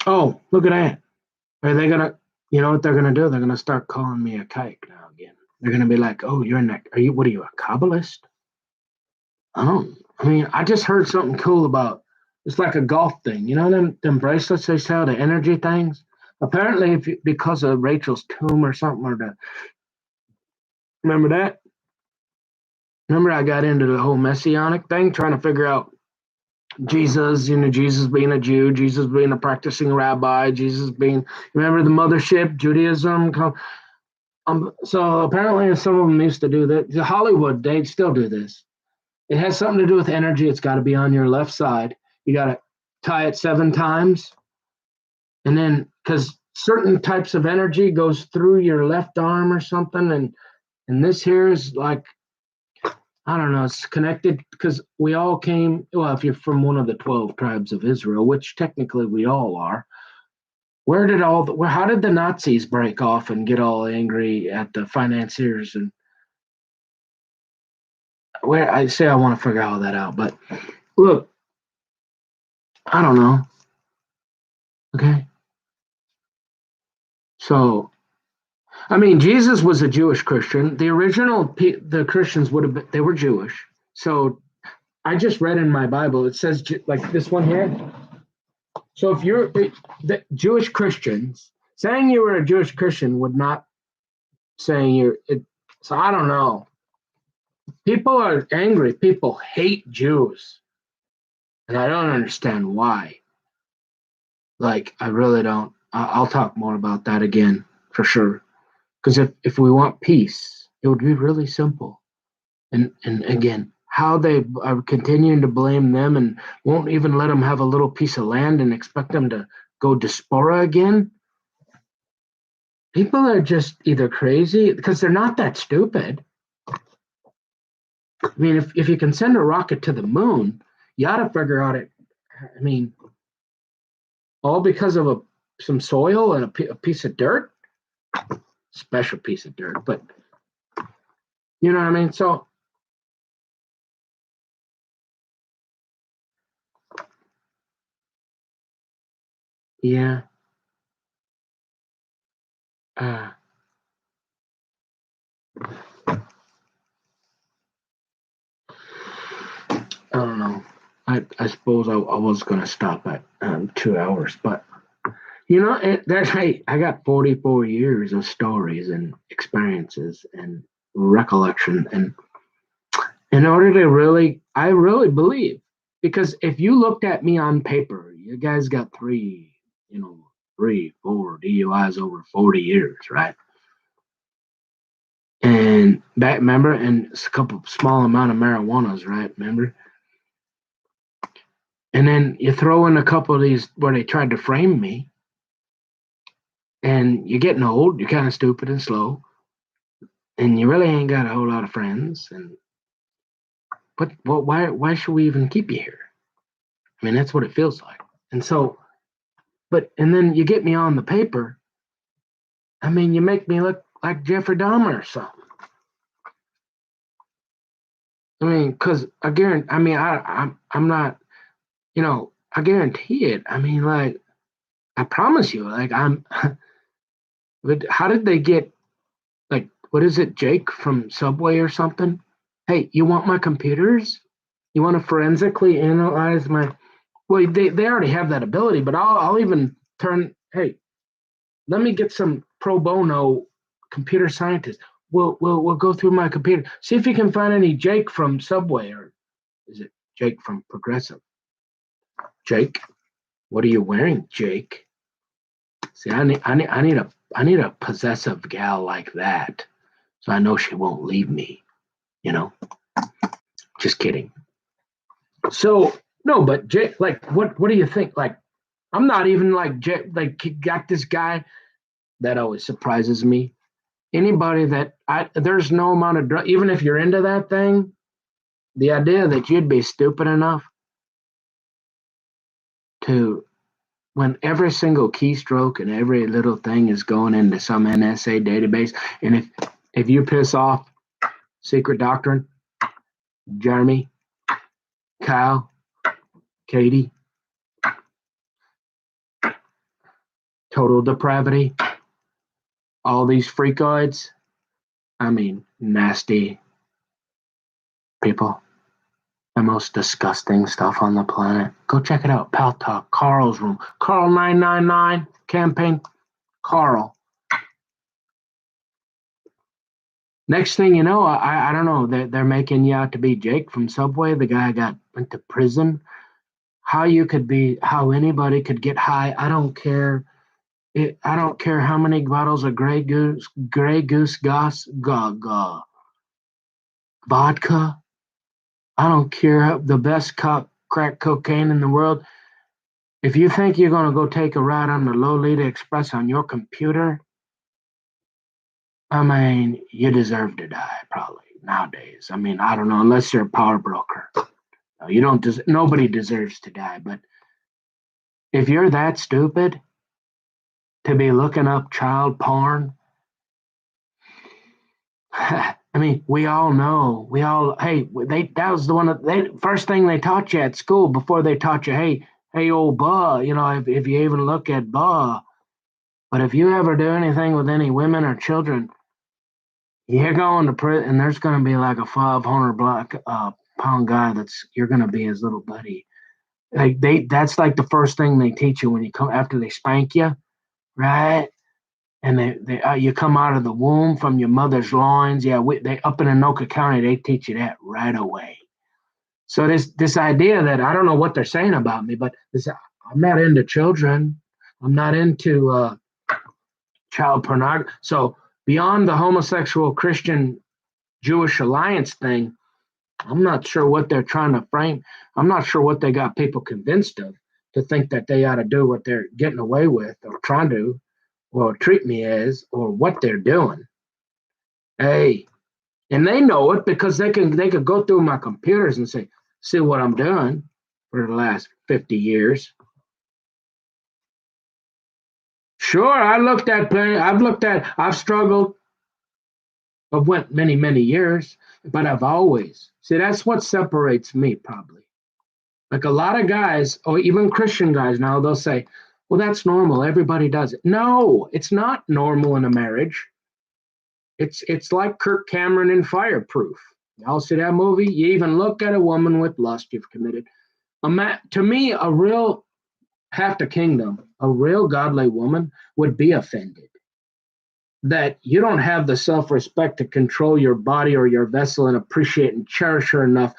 oh, look at that. Are they gonna, you know what they're gonna do? They're gonna start calling me a kike now again. They're gonna be like, oh, you're in that, what are you, a Kabbalist? I don't, I mean, I just heard something cool about, it's like a golf thing. You know them bracelets they sell, the energy things? Apparently, because of Rachel's tomb or something, remember that? Remember I got into the whole messianic thing, trying to figure out Jesus, Jesus being a Jew, Jesus being a practicing rabbi, Jesus being, remember the mothership, Judaism? So apparently some of them used to do that. Hollywood, they still do this. It has something to do with energy. It's got to be on your left side. You got to tie it 7 times. And then, because certain types of energy goes through your left arm or something. And this here is like, I don't know, it's connected because we all came, well, if you're from one of the 12 tribes of Israel, which technically we all are, how did the Nazis break off and get all angry at the financiers? And where I say I want to figure all that out, but look, I don't know. Okay. So, I mean, Jesus was a Jewish Christian. The original, the Christians would have been, they were Jewish. So I just read in my Bible, it says like this one here. So if you're the Jewish Christians, saying you were a Jewish Christian would not saying you're. So I don't know. People are angry. People hate Jews, and I don't understand why. Like I really don't. I'll talk more about that again for sure. Because if we want peace, it would be really simple. And again, how they are continuing to blame them and won't even let them have a little piece of land and expect them to go diaspora again. People are just either crazy because they're not that stupid. I mean, if you can send a rocket to the moon, you ought to figure out it. I mean, all because of some soil and a piece of dirt, special piece of dirt, but you know what I mean? So, yeah. Uh, I don't know. I suppose I was going to stop at 2 hours, but you know, hey, I got 44 years of stories and experiences and recollection. And in order to I really believe, because if you looked at me on paper, you guys got you know, 4 DUIs over 40 years, right? And that, remember, and it's a couple small amount of marijuanas, right? Remember? And then you throw in a couple of these where they tried to frame me, and you're getting old, you're kind of stupid and slow, and you really ain't got a whole lot of friends. And but well, why should we even keep you here? I mean, that's what it feels like. And so, and then you get me on the paper. I mean, you make me look like Jeffrey Dahmer or something. I mean, because I guarantee. I mean, I'm not. I guarantee it. I mean, like, I promise you, like, I'm. But how did they get, like, what is it, Jake from Subway or something? Hey, you want my computers? You want to forensically analyze my? Well, they already have that ability, but I'll even turn. Hey, let me get some pro bono computer scientists. We'll go through my computer. See if you can find any Jake from Subway, or is it Jake from Progressive? Jake, what are you wearing, Jake? See, I need a possessive gal like that, so I know she won't leave me. You know, just kidding. So no, but Jake, like, what do you think? Like, I'm not even like Jake. Like, got this guy that always surprises me. Anybody that there's no amount of drug, even if you're into that thing, the idea that you'd be stupid enough to, when every single keystroke and every little thing is going into some NSA database, and if you piss off Secret Doctrine, Jeremy, Kyle, Katie, Total Depravity, all these freakoids, I mean, nasty people. The most disgusting stuff on the planet. Go check it out. Pal Talk, Carl's Room, Carl 999 campaign, Carl. Next thing you know, I don't know. They're making you out to be Jake from Subway. The guy went to prison. How anybody could get high, I don't care. I don't care how many bottles of Grey Goose vodka. I don't care the best crack cocaine in the world. If you think you're going to go take a ride on the Lolita Express on your computer, I mean, you deserve to die probably nowadays. I mean, I don't know, unless you're a power broker. You don't. Nobody deserves to die. But if you're that stupid to be looking up child porn, I mean, we all know. Hey, that was the first thing they taught you at school before they taught you, hey, old Bah, if you even look at Bah. But if you ever do anything with any women or children, you're going to prison, and there's going to be like a 500 pound guy you're going to be his little buddy. Like that's like the first thing they teach you when you come after they spank you, right? And you come out of the womb from your mother's loins. Yeah, they up in Anoka County, they teach you that right away. So this idea that I don't know what they're saying about me, but I'm not into children. I'm not into child pornography. So beyond the homosexual Christian Jewish alliance thing, I'm not sure what they're trying to frame. I'm not sure what they got people convinced of to think that they ought to do what they're getting away with or trying to, or treat me as, or what they're doing. Hey, and they know it because they could go through my computers and see what I'm doing for the last 50 years. Sure, I've struggled. I've went many, many years, but I've always, see, that's what separates me probably. Like a lot of guys, or even Christian guys now, they'll say, well, that's normal. Everybody does it. No, it's not normal in a marriage. It's like Kirk Cameron in Fireproof. Y'all see that movie? You even look at a woman with lust, you've committed. To me, a real, half the kingdom, a real godly woman would be offended that you don't have the self-respect to control your body or your vessel and appreciate and cherish her enough.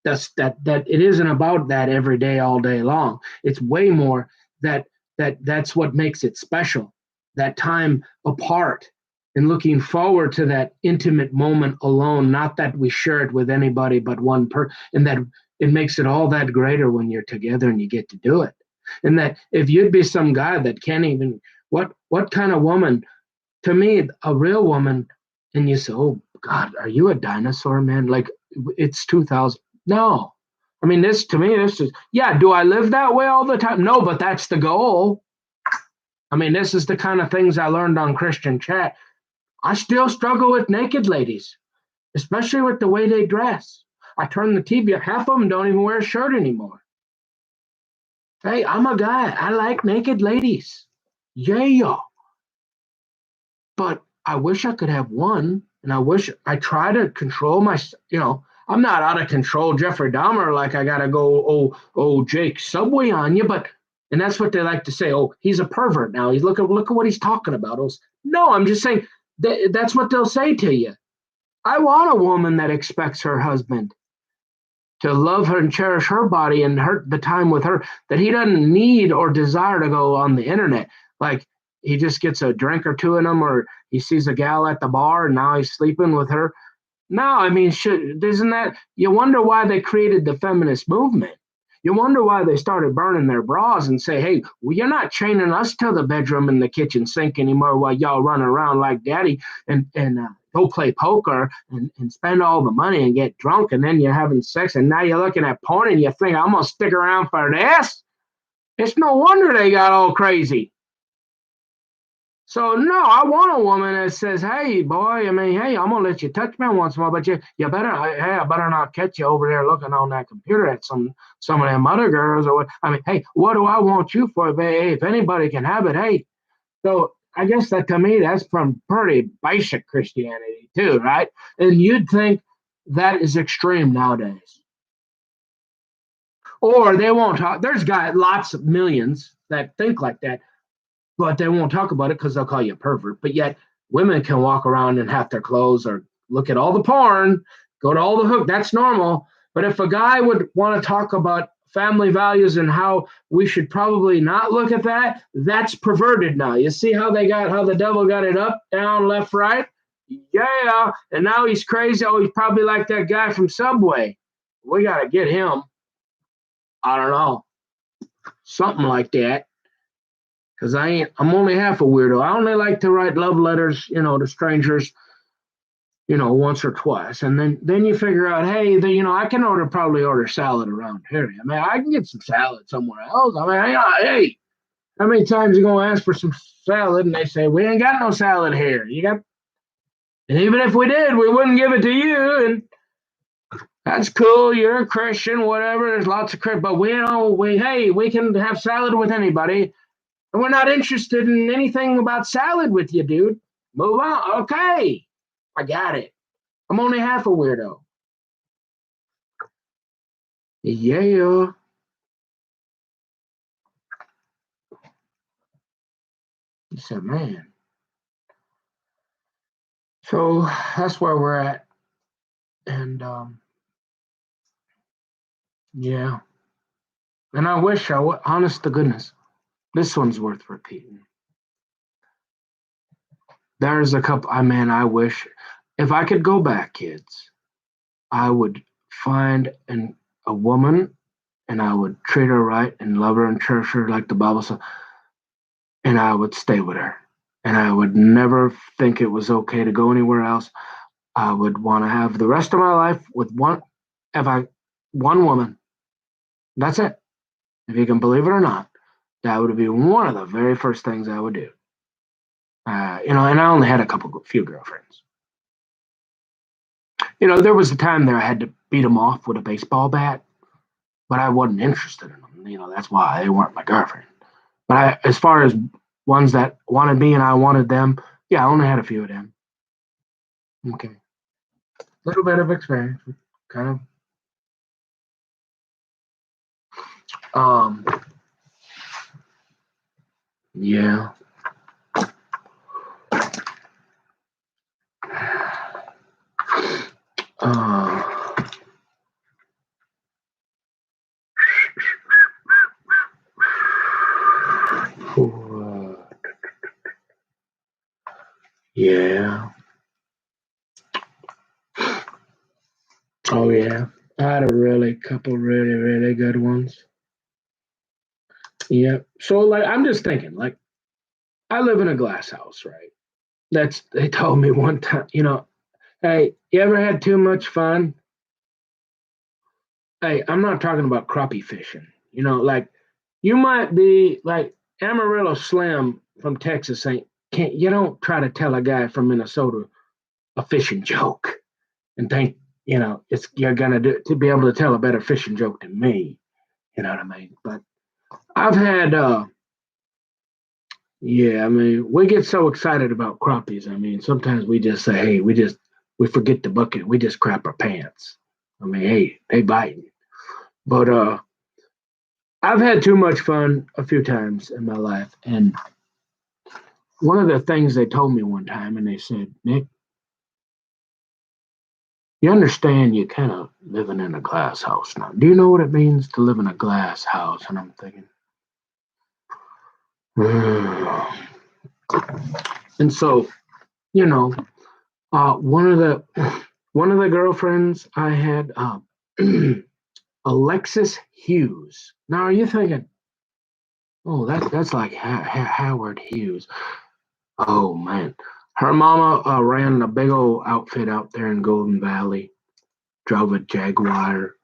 That it isn't about that every day, all day long. It's way more that's what makes it special. That time apart and looking forward to that intimate moment alone, not that we share it with anybody but one person, and it makes it all that greater when you're together and you get to do it. And that if you'd be some guy that can't even, what kind of woman, to me, a real woman, and you say, oh God, are you a dinosaur, man? Like it's 2000. No. I mean, this to me, this is, yeah, do I live that way all the time? No, but that's the goal. I mean, this is the kind of things I learned on Christian Chat. I still struggle with naked ladies, especially with the way they dress. I turn the TV, half of them don't even wear a shirt anymore. Hey, I'm a guy. I like naked ladies. Yeah. But I wish I could have one. And I wish I try to control my, I'm not out of control, Jeffrey Dahmer, like I got to go, Jake Subway on you. But, and that's what they like to say. Oh, he's a pervert now. He's look at what he's talking about. No, I'm just saying that's what they'll say to you. I want a woman that expects her husband to love her and cherish her body and the time with her, that he doesn't need or desire to go on the internet. Like he just gets a drink or two in him, or he sees a gal at the bar and now he's sleeping with her. No, I mean, isn't that, you wonder why they created the feminist movement. You wonder why they started burning their bras and say, hey, well, you're not chaining us to the bedroom and the kitchen sink anymore while y'all running around like daddy and go play poker and spend all the money and get drunk, and then you're having sex, and now you're looking at porn and you think, I'm going to stick around for this? It's no wonder they got all crazy. So, no, I want a woman that says, hey, boy, I mean, hey, I'm going to let you touch me once in a while, but you better, hey, I better not catch you over there looking on that computer at some of them other girls. Or what. I mean, hey, what do I want you for? Hey, if anybody can have it, hey. So I guess that to me, that's from pretty basic Christianity too, right? And you'd think that is extreme nowadays. Or they won't talk. There's lots of millions that think like that, but they won't talk about it because they'll call you a pervert. But yet women can walk around in half their clothes or look at all the porn, go to all the hook. That's normal. But if a guy would want to talk about family values and how we should probably not look at that, that's perverted now. You see how the devil got it up, down, left, right? Yeah. And now he's crazy. Oh, he's probably like that guy from Subway. We got to get him. I don't know. Something like that. Because I'm only half a weirdo. I only like to write love letters, to strangers, once or twice. And then you figure out, hey, I can probably order salad around here. I mean, I can get some salad somewhere else. I mean, hey, how many times you going to ask for some salad and they say, we ain't got no salad here. And even if we did, we wouldn't give it to you. And that's cool. You're a Christian, whatever. There's lots of Christians. But we can have salad with anybody. And we're not interested in anything about salad with you, dude. Move on. Okay. I got it. I'm only half a weirdo. Yeah. He said, man. So that's where we're at. And yeah. And I wish honest to goodness, this one's worth repeating. There's a couple, I wish if I could go back, kids, I would find a woman and I would treat her right and love her and cherish her like the Bible says, and I would stay with her. And I would never think it was okay to go anywhere else. I would want to have the rest of my life with one woman. That's it. If you can believe it or not, that would be one of the very first things I would do. And I only had few girlfriends. There was a time there I had to beat them off with a baseball bat, but I wasn't interested in them. That's why they weren't my girlfriend. But as far as ones that wanted me and I wanted them, yeah, I only had a few of them. Okay. Little bit of experience, kind of. Yeah. Yeah. Oh, yeah. I had a really couple really, really good ones. Yep. So like I'm just thinking, like I live in a glass house, right? That's they told me one time, hey, you ever had too much fun? Hey, I'm not talking about crappie fishing. Like you might be like Amarillo Slim from Texas ain't can't you don't try to tell a guy from Minnesota a fishing joke and think, it's you're gonna do to be able to tell a better fishing joke than me. You know what I mean? But I've had yeah, I mean, we get so excited about crappies. I mean, sometimes we just say, hey, we forget the bucket, we just crap our pants. I mean, hey, they biting. But I've had too much fun a few times in my life. And one of the things they told me one time, and they said, Nick, you understand you're kind of living in a glass house now. Do you know what it means to live in a glass house? And I'm thinking, and so, you know, one of the girlfriends I had, Alexis Hughes. Now, are you thinking, oh, that's like Howard Hughes? Oh man, her mama ran a big old outfit out there in Golden Valley. Drove a Jaguar.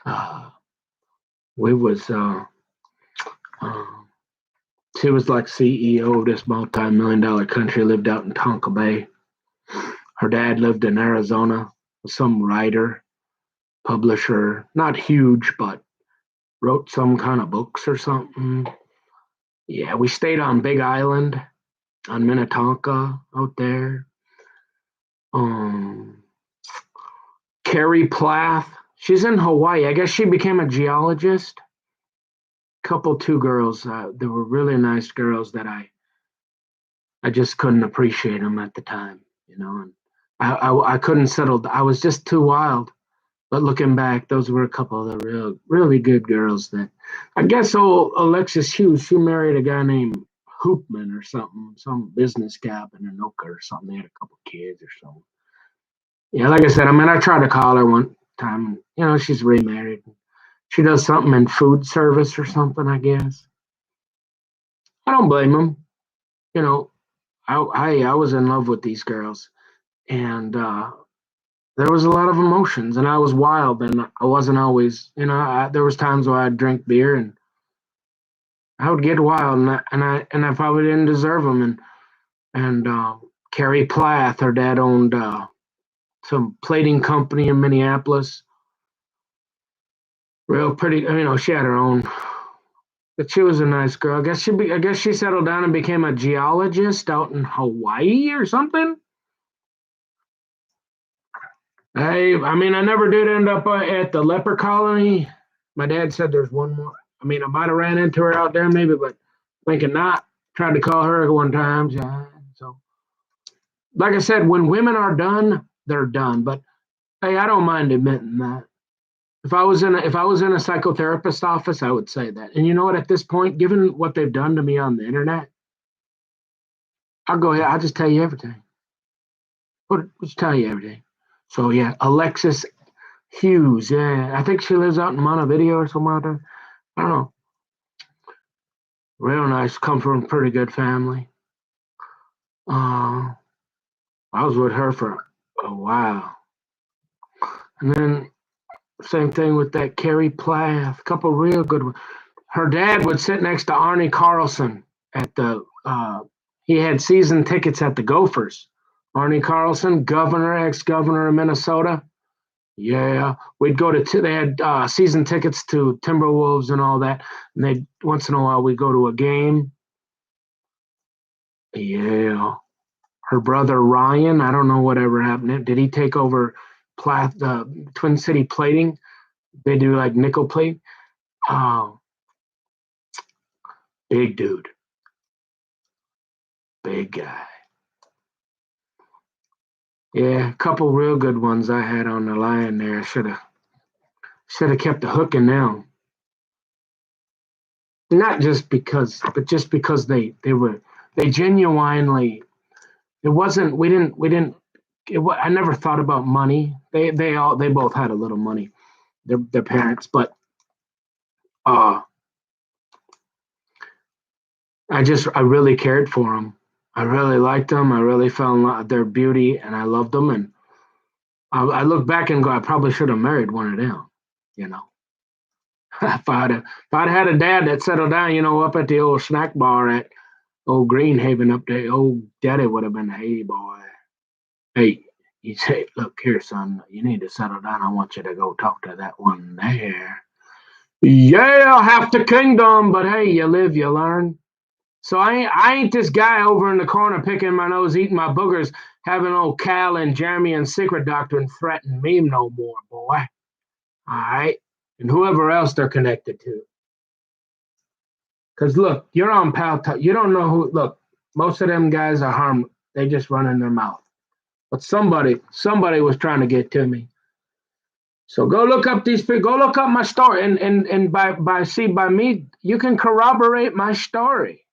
Uh, we was uh, she was like CEO of this multi-million-dollar country. Lived out in Tonka Bay. Her dad lived in Arizona. Some writer, publisher, not huge, but wrote some kind of books or something. Yeah, we stayed on Big Island on Minnetonka out there. Um, Carrie Plath, she's in Hawaii. I guess she became a geologist. Two girls. They were really nice girls that I just couldn't appreciate them at the time, and I couldn't settle. I was just too wild. But looking back, those were a couple of the really good girls that I guess old Alexis Hughes, she married a guy named Hoopman or something, some business guy up in Anoka or something. They had a couple kids or something. Yeah, like I said, I mean, I tried to call her one time. She's remarried. She does something in food service or something, I guess. I don't blame them. You know, I was in love with these girls, and there was a lot of emotions, and I was wild, and I wasn't always, there was times where I'd drink beer and I would get wild, and I probably didn't deserve them, and Carrie Plath, her dad owned some plating company in Minneapolis, real pretty. She had her own, but she was a nice girl. I guess she settled down and became a geologist out in Hawaii or something. I mean, I never did end up at the leper colony. My dad said there's one more. I mean, I might have ran into her out there maybe, but thinking not. Tried to call her one time. Yeah. So, like I said, when women are done, they're done. But hey, I don't mind admitting that. If I was in a psychotherapist office, I would say that. And you know what? At this point, given what they've done to me on the internet, I'll go ahead. I'll just tell you everything. Just tell you everything. So yeah, Alexis Hughes. Yeah, I think she lives out in Montevideo or somewhere out there. I don't know. Real nice. Come from a pretty good family. Uh, I was with her for a while, and then same thing with that Carrie Plath. Couple real good ones. Her dad would sit next to Arnie Carlson at the. He had season tickets at the Gophers. Arnie Carlson, ex-governor of Minnesota. Yeah, we'd go to. They had season tickets to Timberwolves and all that. And they once in a while we'd go to a game. Yeah, her brother Ryan. I don't know whatever happened. Did he take over Plath, Twin City Plating? They do like nickel plate. Oh, big dude, big guy. Yeah, a couple real good ones I had on the line there. Should have kept the hook in them. Not just because, but just because they genuinely. It wasn't. We didn't. I never thought about money. They both had a little money, their parents, but uh, I really cared for them. I really liked them. I really fell in love with their beauty, and I loved them. And I look back and go, I probably should have married one of them. You know, if I'd had a dad that settled down, up at the old snack bar at old Greenhaven up there, old daddy would have been, hey boy, hey, you say, look here, son, you need to settle down. I want you to go talk to that one there. Yeah, half the kingdom, but hey, you live, you learn. So I ain't this guy over in the corner picking my nose, eating my boogers, having old Cal and Jeremy and Secret Doctrine threaten me no more, boy. All right, and whoever else they're connected to. Because look, you're on pal. You don't know who. Look, most of them guys are harmless. They just run in their mouth. But somebody was trying to get to me. So go look up these people. Go look up my story, and by me, you can corroborate my story.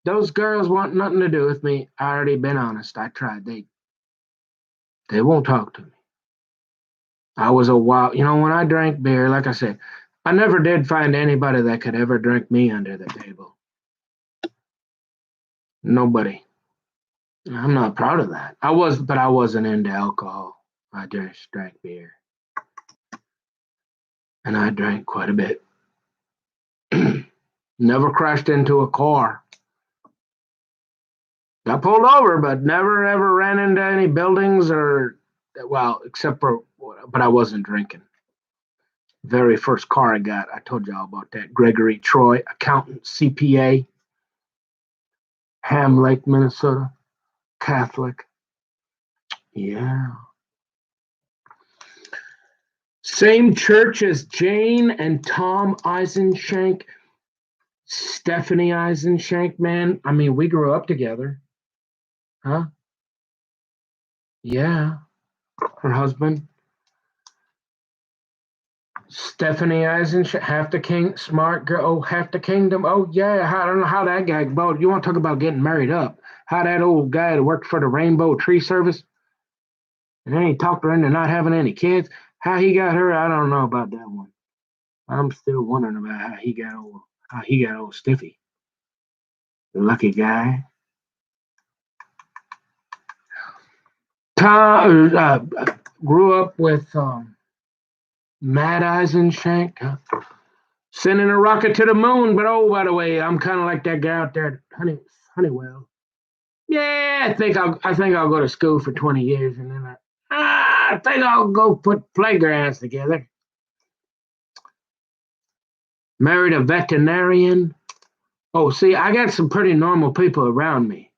Those girls want nothing to do with me. I already been honest. I tried. They won't talk to me. I was a wild. When I drank beer, like I said, I never did find anybody that could ever drink me under the table. Nobody. I'm not proud of that. But I wasn't into alcohol. I just drank beer, and I drank quite a bit. Never crashed into a car. Got pulled over, but never ever ran into any buildings except for, but I wasn't drinking. Very first car I got, I told y'all about that. Gregory Troy, accountant, CPA, Ham Lake, Minnesota, Catholic. Yeah. Same church as Jane and Tom Eisenshank, Stephanie Eisenshank, man. I mean, we grew up together. Huh? Yeah. Her husband. Stephanie Eisenshank, half the king, smart girl, half the kingdom. Oh, yeah. I don't know how that guy, bro, you want to talk about getting married up. How that old guy that worked for the Rainbow Tree Service, and then he talked her into not having any kids. How he got her, I don't know about that one. I'm still wondering about how he got old Stiffy. Lucky guy. Tom grew up with Matt Eisenshank, sending a rocket to the moon. But oh, by the way, I'm kind of like that guy out there, Honeywell. Yeah, I think I'll go to school for 20 years, and then I think I'll go put playgrounds together. Married a veterinarian. Oh, see, I got some pretty normal people around me.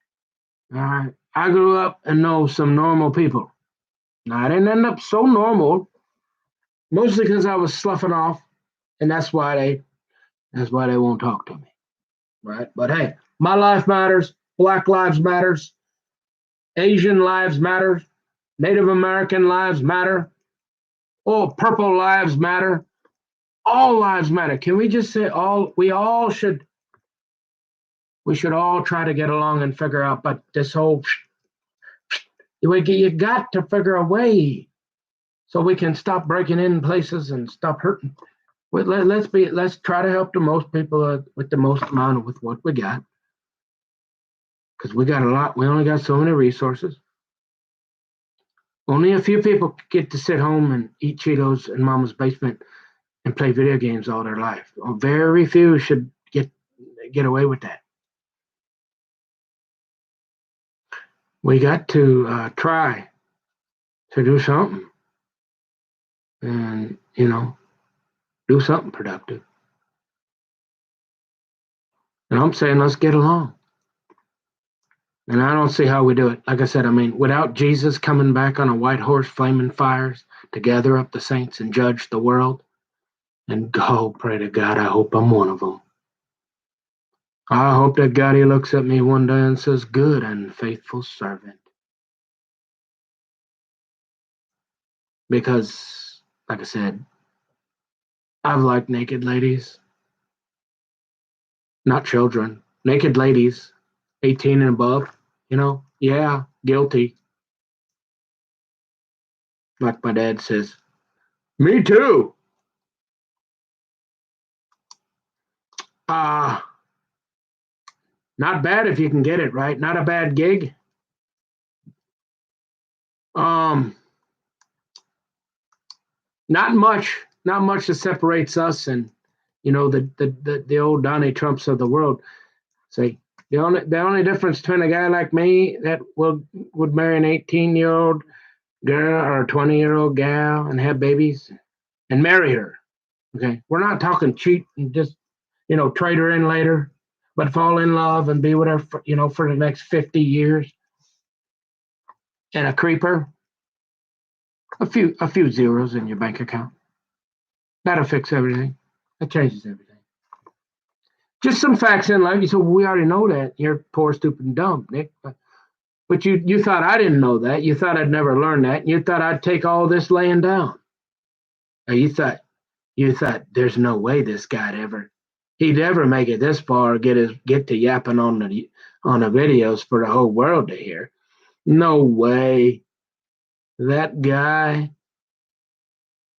All right. I grew up and know some normal people. Now, I didn't end up so normal, mostly because I was sloughing off, and that's why they won't talk to me. Right. But hey, my life matters. Black lives matters. Asian lives matter. Native American lives matter. Oh, purple lives matter. All lives matter. Can we just say all? We should all try to get along and figure out. But this whole you got to figure a way so we can stop breaking in places and stop hurting. Let's try to help the most people with the most amount with what we got, because we got a lot. We only got so many resources. Only a few people get to sit home and eat Cheetos in Mama's basement and play video games all their life. Very few should get away with that. We got to try to do something, and do something productive. And I'm saying let's get along. And I don't see how we do it. Like I said, I mean, without Jesus coming back on a white horse, flaming fires, to gather up the saints and judge the world, and go, pray to God, I hope I'm one of them. I hope that God, he looks at me one day and says, good and faithful servant. Because, like I said, I've liked naked ladies, not children, naked ladies, 18 and above, yeah, guilty. Like my dad says, Me too. Uh, Not bad if you can get it right. Not a bad gig. Um, not much that separates us and the old Donnie Trumps of the world. Say the only difference between a guy like me that would marry an 18-year-old girl or a 20-year-old gal and have babies and marry her. Okay, we're not talking cheat and just trade her in later, but fall in love and be with her for the next 50 years and a creeper. A few zeros in your bank account. That'll fix everything. That changes everything. Just some facts in life. You said, well, we already know that. You're poor, stupid, and dumb, Nick. But you thought I didn't know that. You thought I'd never learn that. You thought I'd take all this laying down. Or you thought there's no way this he'd ever make it this far or get to yapping on the videos for the whole world to hear. No way. That guy,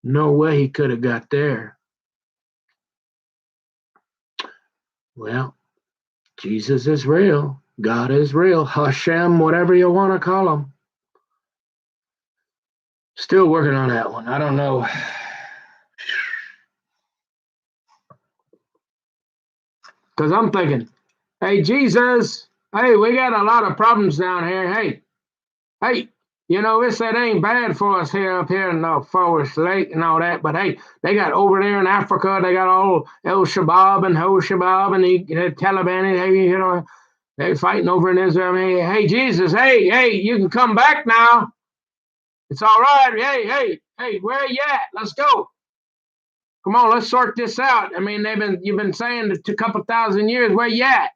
no way he could have got there. Well, Jesus is real. God is real. Hashem, whatever you want to call him. Still working on that one. I don't know. Because I'm thinking, hey, Jesus, hey, we got a lot of problems down here. Hey, this that ain't bad for us here up here in the Forest Lake and all that. But hey, they got over there in Africa, they got all El Shabaab and Ho Shabaab and the Taliban. Hey, they're fighting over in Israel. Hey, Jesus, hey, you can come back now. It's all right. Hey, where are you at? Let's go. Come on, let's sort this out. I mean, you've been saying it a couple thousand years. Where you at?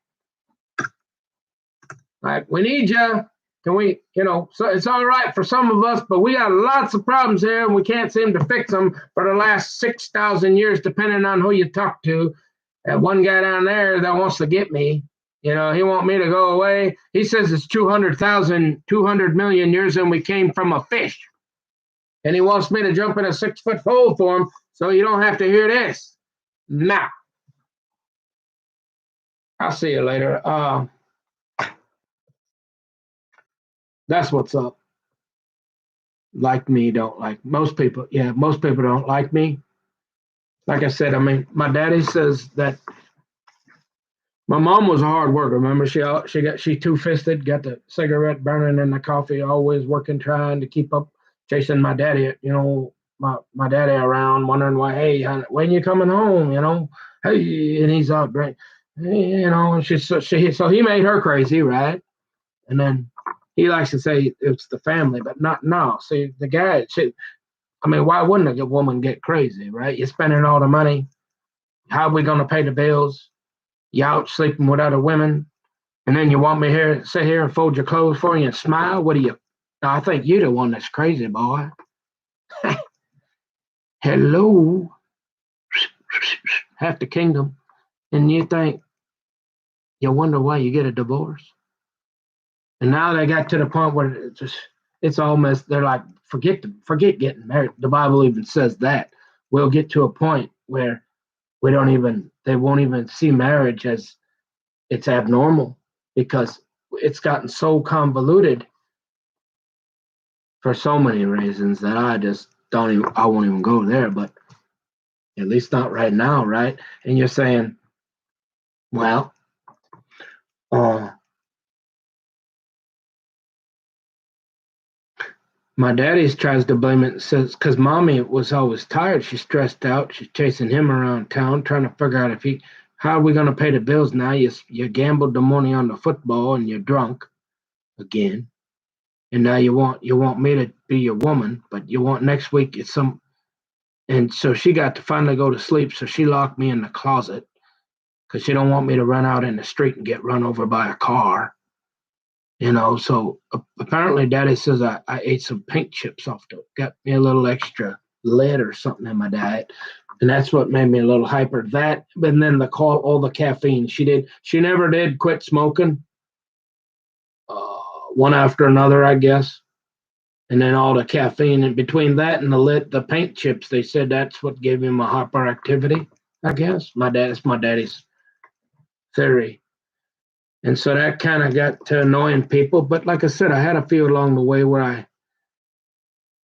Like, we need you. Can we, so it's all right for some of us, but we got lots of problems here and we can't seem to fix them for the last 6,000 years, depending on who you talk to. That one guy down there that wants to get me, he want me to go away. He says it's 200 million years and we came from a fish. And he wants me to jump in a 6-foot hole for him so you don't have to hear this. Nah. I'll see you later. That's what's up. Like me, don't like most people. Yeah, most people don't like me. Like I said, I mean, my daddy says that my mom was a hard worker. Remember, she two-fisted, got the cigarette burning and the coffee, always working, trying to keep up, chasing my daddy. My daddy around, wondering why. Hey, honey, when you coming home? Hey, and he's out great. And so he made her crazy, right? And then he likes to say it's the family, but not no. See, the guy, why wouldn't a woman get crazy, right? You're spending all the money. How are we going to pay the bills? You out sleeping with other women, and then you want me here, sit here and fold your clothes for you and smile? What do you? No, I think you're the one that's crazy, boy. Hello, half the kingdom, and you wonder why you get a divorce. And now they got to the point where it's almost, they're like, forget getting married. The Bible even says that. We'll get to a point where they won't even see marriage as it's abnormal because it's gotten so convoluted for so many reasons that I won't even go there, but at least not right now, right? And you're saying, well, my daddy tries to blame it, says, because mommy was always tired. She's stressed out. She's chasing him around town, trying to figure out how are we going to pay the bills now? You gambled the money on the football and you're drunk again. And now you want me to be your woman, but you want next week and so she got to finally go to sleep. So she locked me in the closet because she don't want me to run out in the street and get run over by a car. So apparently daddy says I ate some paint chips got me a little extra lead or something in my diet. And that's what made me a little hyper. That, and then all the caffeine. She never did quit smoking. One after another, I guess. And then all the caffeine, and between that and the paint chips, they said that's what gave him a hyperactivity, I guess. It's my daddy's theory. And so that kind of got to annoying people. But like I said, I had a few along the way where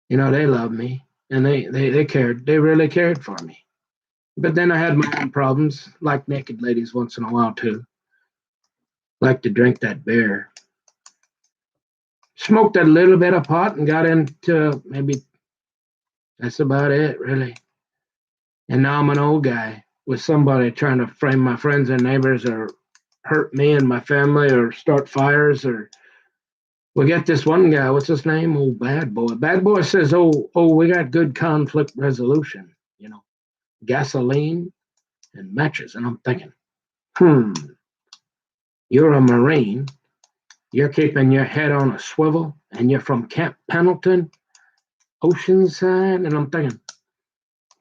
they loved me and they cared. They really cared for me. But then I had my own problems, like naked ladies once in a while too. Like to drink that beer. Smoked a little bit of pot and got into maybe that's about it, really. And now I'm an old guy with somebody trying to frame my friends and neighbors or hurt me and my family or start fires or we got this one guy, what's his name? Oh, Bad Boy. Bad Boy says, we got good conflict resolution, gasoline and matches. And I'm thinking, you're a Marine, you're keeping your head on a swivel, and you're from Camp Pendleton, Oceanside, and I'm thinking,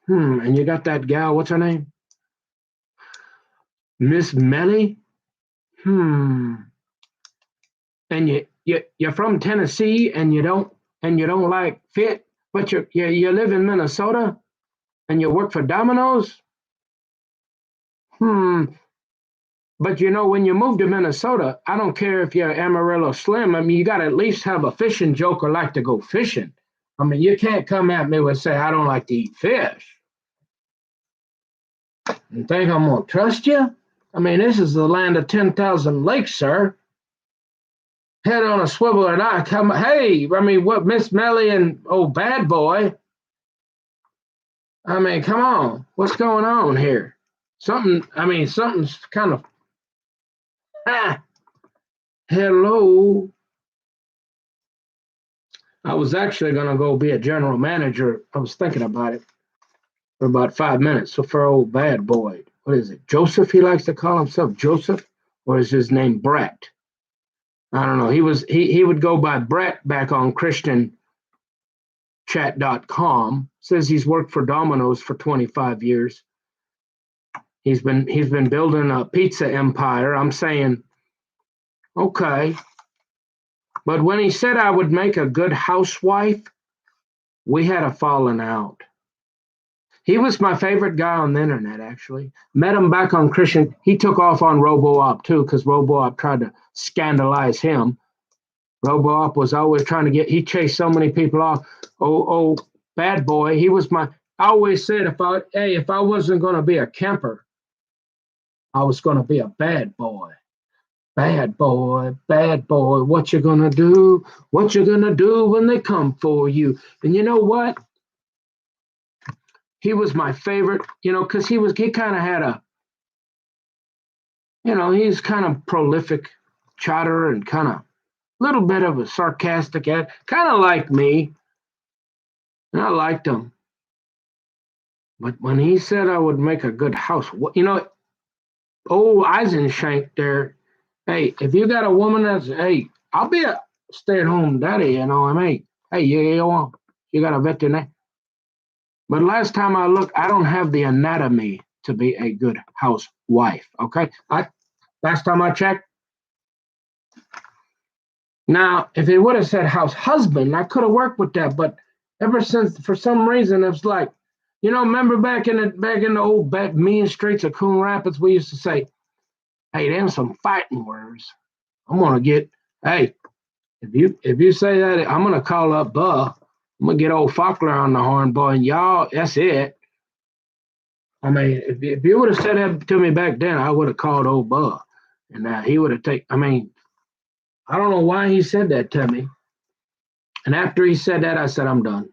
and you got that gal, what's her name? Miss Melly? And you're from Tennessee and you don't like fit, but you live in Minnesota and you work for Domino's? But when you move to Minnesota, I don't care if you're Amarillo Slim. I mean, you got to at least have a fishing joke or like to go fishing. I mean, you can't come at me and say, I don't like to eat fish. You think I'm going to trust you? I mean, this is the land of 10,000 lakes, sir. Head on a swivel and I come, hey, I mean, what, Miss Melly and Bad Boy? I mean, come on. What's going on here? Something's kind of, hello. I was actually going to go be a general manager. I was thinking about it for about 5 minutes. So for old Bad Boy, what is it? Joseph, he likes to call himself Joseph, or is his name Brett? I don't know. He would go by Brett back on ChristianChat.com. Says he's worked for Domino's for 25 years. He's been building a pizza empire. I'm saying, okay. But when he said I would make a good housewife, we had a falling out. He was my favorite guy on the internet, actually. Met him back on Christian. He took off on RoboOp, too, because RoboOp tried to scandalize him. RoboOp was always trying to he chased so many people off. Bad Boy. He was I always said if I wasn't going to be a camper, I was going to be a bad boy. Bad boy, what you going to do? What you going to do when they come for you? And you know what? He was my favorite, because he kind of had he's kind of prolific chatter and kind of little bit of a sarcastic kind of like me. And I liked him. But when he said I would make a good house, old Eisenschenk there, hey, if you got a woman hey, I'll be a stay-at-home daddy, I mean, hey, you got a veterinarian. But last time I looked, I don't have the anatomy to be a good housewife, okay? Last time I checked. Now, if it would have said house husband, I could have worked with that. But ever since, for some reason, it's like, remember back in the old mean streets of Coon Rapids, we used to say, hey, them some fighting words. I'm gonna get, hey, if you say that, I'm gonna call up I'm gonna get old Faulkner on the horn, boy, and y'all, that's it. I mean, if you would have said that to me back then, I would have called old Bub, and he would have taken. I mean, I don't know why he said that to me. And after he said that, I said, I'm done.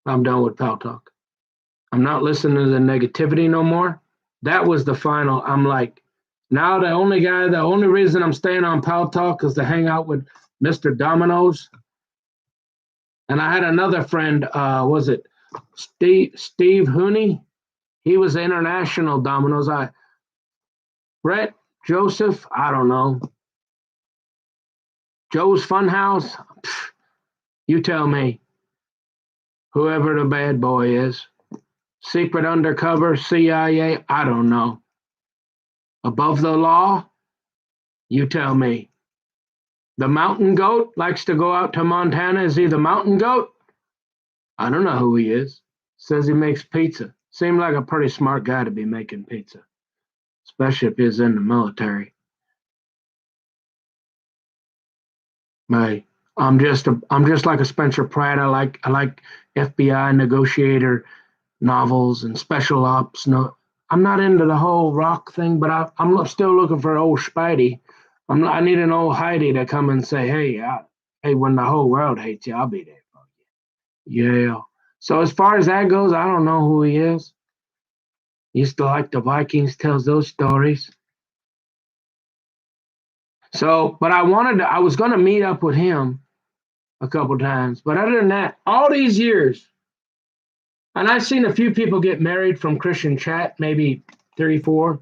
I'm done with Pal Talk. I'm not listening to the negativity no more. That was the final. I'm like, now the only reason I'm staying on Pal Talk is to hang out with Mr. Domino's. And I had another friend, was it Steve Hooney? He was international Domino's. Brett, Joseph, I don't know. Joe's Funhouse, you tell me. Whoever the bad boy is. Secret undercover, CIA, I don't know. Above the law, you tell me. The mountain goat likes to go out to Montana. Is he the mountain goat? I don't know who he is. Says he makes pizza. Seemed like a pretty smart guy to be making pizza, especially if he's in the military. My, I'm just like a Spencer Pratt. I like FBI negotiator novels and special ops. No, I'm not into the whole rock thing, but I'm still looking for old Spidey. I need an old Heidi to come and say, hey, hey, when the whole world hates you, I'll be there for you. Yeah. So as far as that goes, I don't know who he is. Used to like the Vikings, tells those stories. So, but I was going to meet up with him a couple times, but other than that, all these years, and I've seen a few people get married from Christian chat, maybe 34.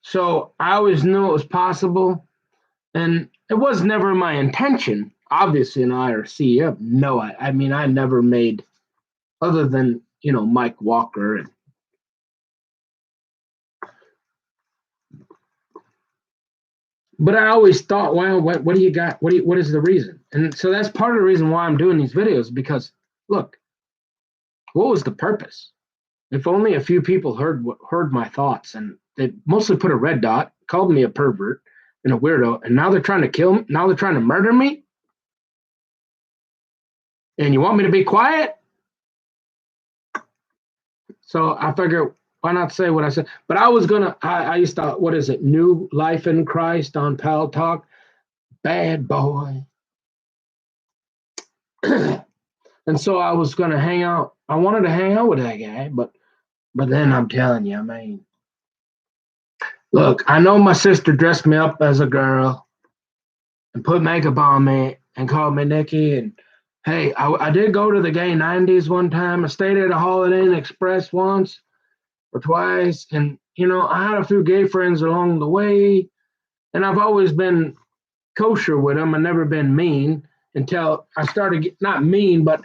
So I always knew it was possible, and it was never my intention. Obviously, in IRC, no, I mean, I never made, other than Mike Walker, but I always thought, well, what do you got? What is the reason? And so that's part of the reason why I'm doing these videos, because look, what was the purpose? If only a few people heard my thoughts, and they mostly put a red dot, called me a pervert and a weirdo, and now they're trying to kill me. Now they're trying to murder me, and you want me to be quiet? So I figure, why not say what I said? But I used to, what is it? New Life in Christ on Pal Talk. Bad boy. And so I was gonna hang out. I wanted to hang out with that guy, but then I'm telling you, I mean, look, I know my sister dressed me up as a girl and put makeup on me and called me Nikki. And hey, I did go to the gay 90s one time. I stayed at a Holiday Inn Express once or twice. And, I had a few gay friends along the way. And I've always been kosher with them. I've never been mean until I started, not mean, but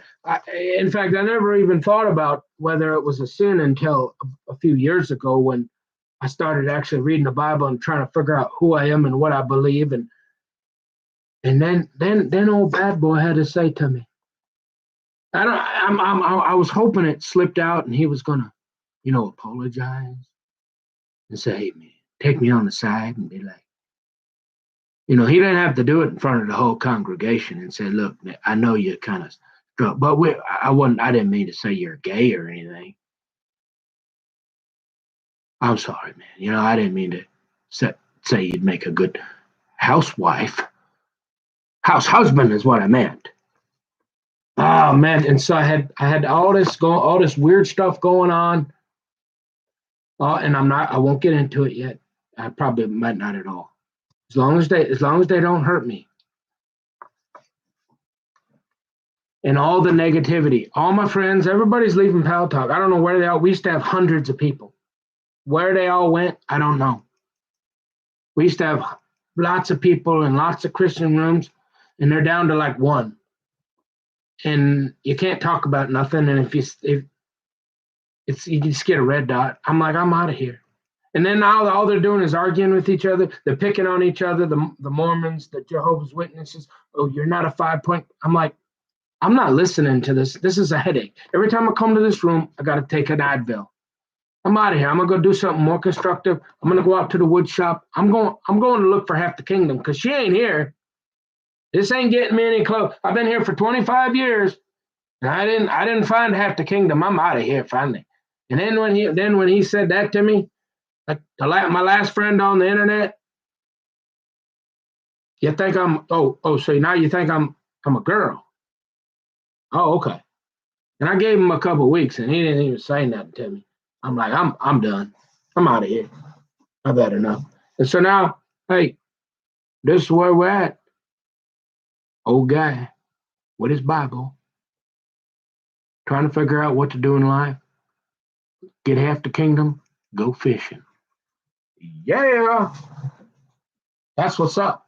in fact, I never even thought about whether it was a sin until a few years ago when I started actually reading the Bible and trying to figure out who I am and what I believe. And then old bad boy had to say to me, I was hoping it slipped out and he was gonna, apologize and say, hey man, take me on the side and be like, he didn't have to do it in front of the whole congregation and say, look, man, I know you kind of struck, but I didn't mean to say you're gay or anything. I'm sorry, man. I didn't mean to say you'd make a good housewife. House husband is what I meant. Oh man, and so I had all this weird stuff going on. And I won't get into it yet. I probably might not at all. As long as they don't hurt me. And all the negativity, all my friends, everybody's leaving Pal Talk. I don't know where they are. We used to have hundreds of people. Where they all went, I don't know. We used to have lots of people in lots of Christian rooms, and they're down to like one. And you can't talk about nothing. And if you just get a red dot, I'm like, I'm out of here. And then now all they're doing is arguing with each other. They're picking on each other. The Mormons, the Jehovah's Witnesses. Oh, you're not a 5 point. I'm like, I'm not listening to this. This is a headache. Every time I come to this room, I got to take an Advil. I'm out of here. I'm gonna go do something more constructive. I'm gonna go out to the wood shop. I'm going to look for half the kingdom because she ain't here. This ain't getting me any close. I've been here for 25 years, and I didn't find half the kingdom. I'm out of here finally. And then when he said that to me, like my last friend on the internet, you think I'm so now you think I'm a girl. Oh, okay. And I gave him a couple of weeks, and he didn't even say nothing to me. I'm like, I'm done. I'm out of here. I've had enough. And so now, hey, this is where we're at. Old guy with his Bible, trying to figure out what to do in life. Get half the kingdom, go fishing. Yeah, that's what's up.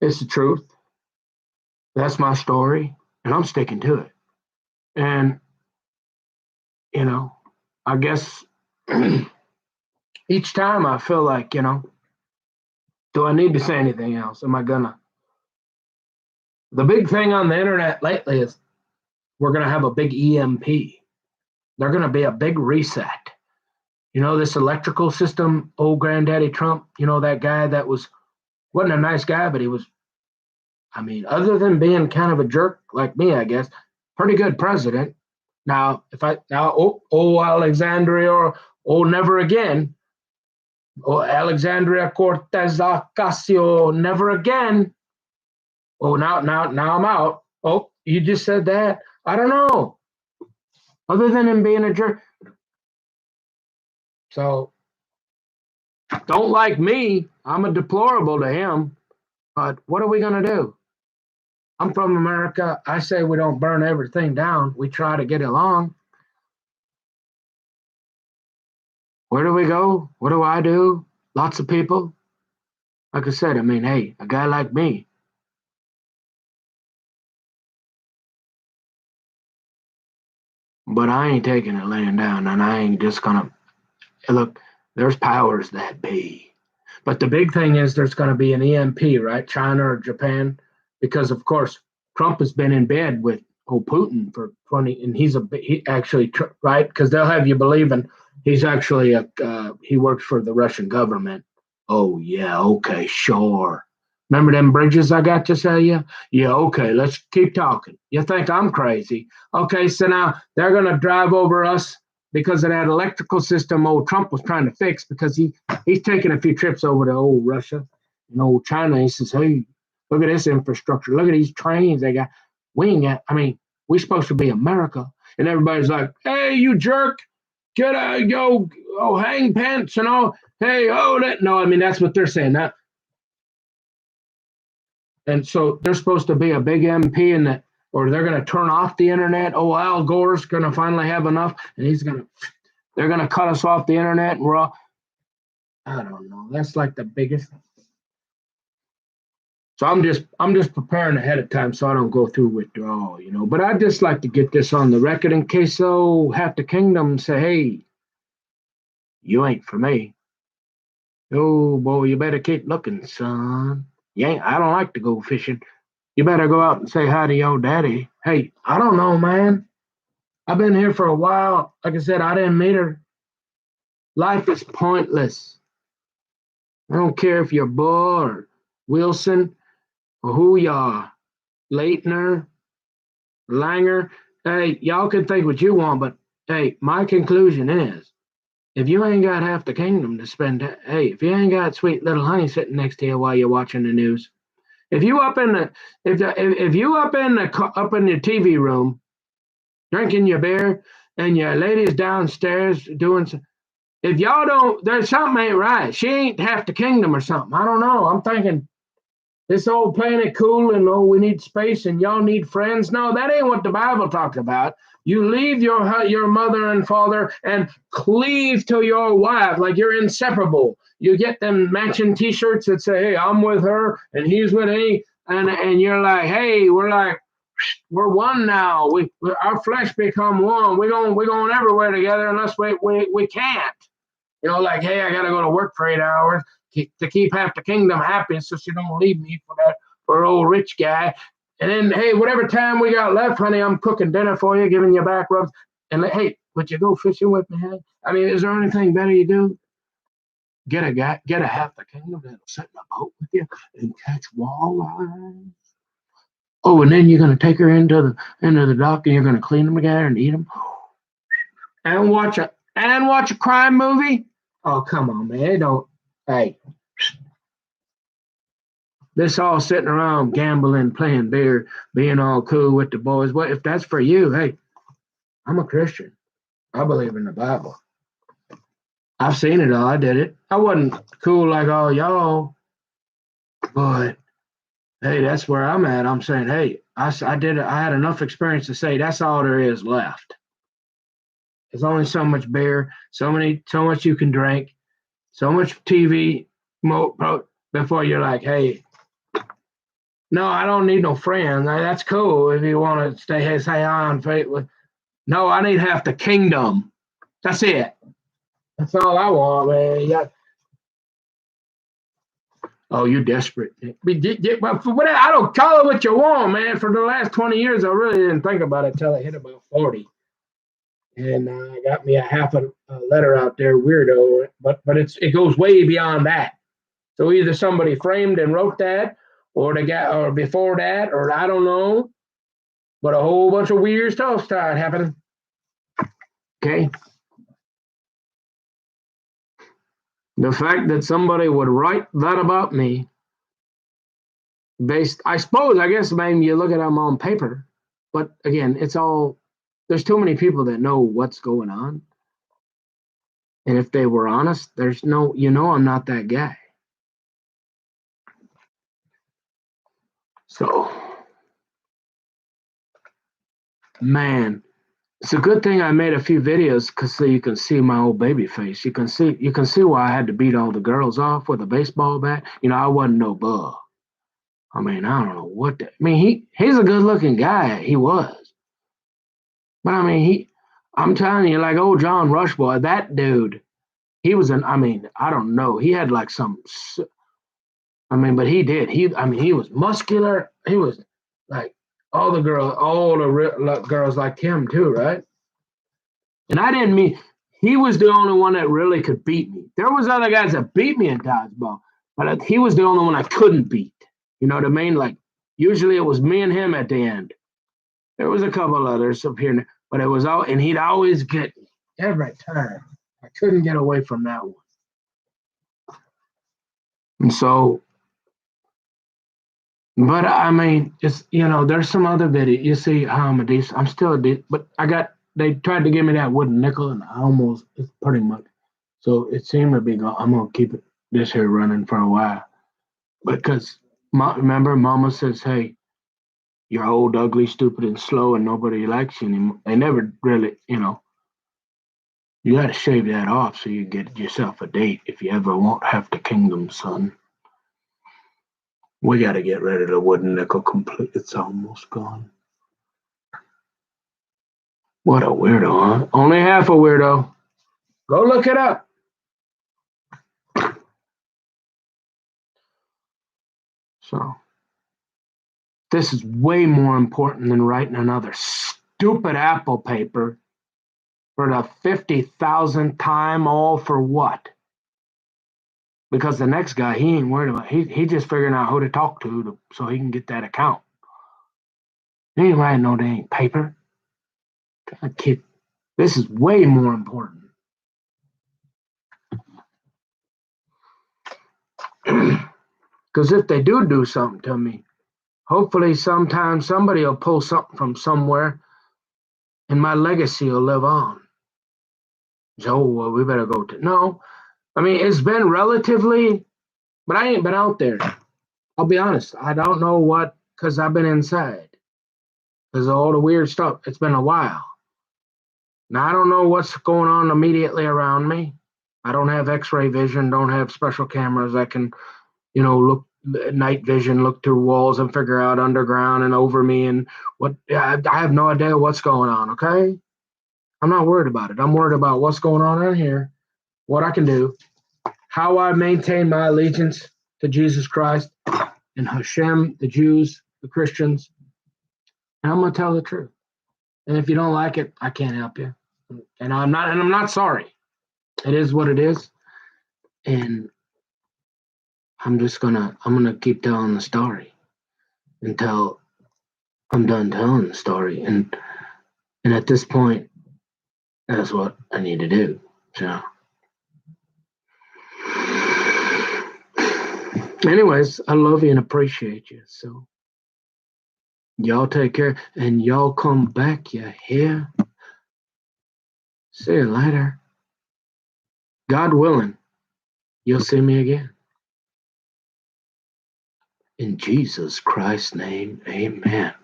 It's the truth. That's my story, and I'm sticking to it. And, I guess each time I feel like, Do I need to say anything else? Am I gonna? The big thing on the internet lately is we're gonna have a big EMP. They're gonna be a big reset. You know, this electrical system, old granddaddy Trump, you know, that guy that wasn't a nice guy, but he was, I mean, other than being kind of a jerk like me, I guess, pretty good president. Now, Alexandria or never again, Alexandria Cortez Ocasio, never again. Oh, now I'm out. Oh, you just said that. I don't know. Other than him being a jerk. So don't like me. I'm a deplorable to him. But what are we gonna do? I'm from America. I say we don't burn everything down. We try to get along. Where do we go? What do I do? Lots of people. Like I said, I mean, hey, a guy like me. But I ain't taking it laying down, and I ain't just gonna look. There's powers that be. But the big thing is there's going to be an EMP, right? China or Japan, because of course Trump has been in bed with Putin for 20, and he actually right because they'll have you believing he's actually he works for the Russian government. Oh yeah, okay, sure. Remember them bridges I got to sell you? Yeah, okay, let's keep talking. You think I'm crazy? Okay, so now they're gonna drive over us because of that electrical system old Trump was trying to fix because he's taken a few trips over to old Russia and old China. He says, hey, look at this infrastructure. Look at these trains they got. We ain't got, I mean, we're supposed to be America. And everybody's like, hey, you jerk, get a go, oh, hang pants and all. Hey, oh, that. No, I mean, that's what they're saying. That. And so there's supposed to be a big MP in that, or they're going to turn off the internet. Oh, Al Gore's going to finally have enough, and they're going to cut us off the internet, and we're all, I don't know. That's like the biggest. So I'm just preparing ahead of time so I don't go through withdrawal, you know. But I just like to get this on the record in case so half the kingdom say, hey, you ain't for me. Oh boy, you better keep looking, son. You ain't, I don't like to go fishing. You better go out and say hi to your daddy. Hey, I don't know, man. I've been here for a while. Like I said, I didn't meet her. Life is pointless. I don't care if you're Bull or Wilson or who you are, Leitner, Langer. Hey, y'all can think what you want, but hey, my conclusion is if you ain't got half the kingdom to spend, hey, if you ain't got sweet little honey sitting next to you while you're watching the news, if you up in the if you up in your TV room drinking your beer and your lady's downstairs doing if y'all don't there's something ain't right. She ain't half the kingdom or something. I don't know. I'm thinking this old planet cool and oh we need space and y'all need friends. No, that ain't what the Bible talks about. You leave your mother and father and cleave to your wife like you're inseparable. You get them matching T-shirts that say, "Hey, I'm with her and he's with me," and you're like, "Hey, we're one now. We our flesh become one. We're going everywhere together unless we can't." You know, like, hey, I got to go to work for 8 hours to keep half the kingdom happy, so she don't leave me for old rich guy. And then, hey, whatever time we got left, honey, I'm cooking dinner for you, giving you back rubs. And hey, would you go fishing with me, honey? I mean, is there anything better you do? Get a half the kingdom that'll sit in a boat with you and catch walleyes. Oh, and then you're gonna take her into the dock and you're gonna clean them together and eat them and watch a crime movie. Oh, come on, man! Don't. Hey, this all sitting around gambling, playing beer, being all cool with the boys. What if that's for you? Hey, I'm a Christian. I believe in the Bible. I've seen it all. I did it. I wasn't cool like all y'all, but hey, that's where I'm at. I'm saying, hey, I did it. I had enough experience to say that's all there is left. There's only so much beer, so much you can drink, so much TV before you're like, hey, no, I don't need no friends. That's cool if you want to stay on faith with. No, I need half the kingdom. That's it. That's all I want, man. Oh, you desperate. But for whatever, I don't call it what you want, man. For the last 20 years, I really didn't think about it till I hit about 40. And I got me a half a letter out there, weirdo. But it goes way beyond that. So either somebody framed and wrote that, or the guy, or before that, or I don't know. But a whole bunch of weird stuff started happening. Okay. The fact that somebody would write that about me, based, I suppose, I guess maybe you look at them on paper, but again, it's all, there's too many people that know what's going on. And if they were honest, there's no, I'm not that guy. So, man, it's a good thing I made a few videos because so you can see my old baby face. You can see why I had to beat all the girls off with a baseball bat. I wasn't no bug. I mean, I don't know what I mean, he's a good looking guy. He was. But I mean, I'm telling you, like old John Rushmore, that dude, he was I mean, I don't know. He had like but he did. He was muscular. He was like all the girls liked him too, right? And I didn't mean, he was the only one that really could beat me. There was other guys that beat me in dodgeball, but he was the only one I couldn't beat. You know what I mean? Like usually it was me and him at the end. There was a couple others up here, but it was all, and he'd always get every time. I couldn't get away from that one. And so, but I mean, it's, there's some other video. You see how I'm still a decent, but they tried to give me that wooden nickel, and it's pretty much, so it seemed to be, I'm going to keep this here running for a while. Because, remember, Mama says, hey, you're old, ugly, stupid, and slow, and nobody likes you anymore. They never really, you got to shave that off so you get yourself a date if you ever won't have the kingdom, son. We got to get rid of the wooden nickel completely. It's almost gone. What a weirdo, huh? Only half a weirdo. Go look it up. So, this is way more important than writing another stupid Apple paper for the 50,000th time, all for what? Because the next guy, he ain't worried about it. He just figuring out who to talk to so he can get that account. He ain't writing no dang paper. God, kid, this is way more important. Because if they do something to me, hopefully sometime somebody will pull something from somewhere and my legacy will live on. So, well, we better go to. No, I mean, it's been relatively, but I ain't been out there. I'll be honest. I don't know what, because I've been inside. Because of all the weird stuff. It's been a while. Now, I don't know what's going on immediately around me. I don't have x-ray vision, don't have special cameras that can, look, night vision, look through walls and figure out underground and over me and what. I have no idea what's going on, okay? I'm not worried about it. I'm worried about what's going on in here, what I can do, how I maintain my allegiance to Jesus Christ and Hashem, the Jews, the Christians, and I'm going to tell the truth. And if you don't like it, I can't help you. And I'm not sorry. It is what it is. And I'm going to keep telling the story until I'm done telling the story. And at this point, that's what I need to do. So anyways, I love you and appreciate you. So y'all take care and y'all come back, you hear? See you later. God willing, you'll see me again. In Jesus Christ's name, amen.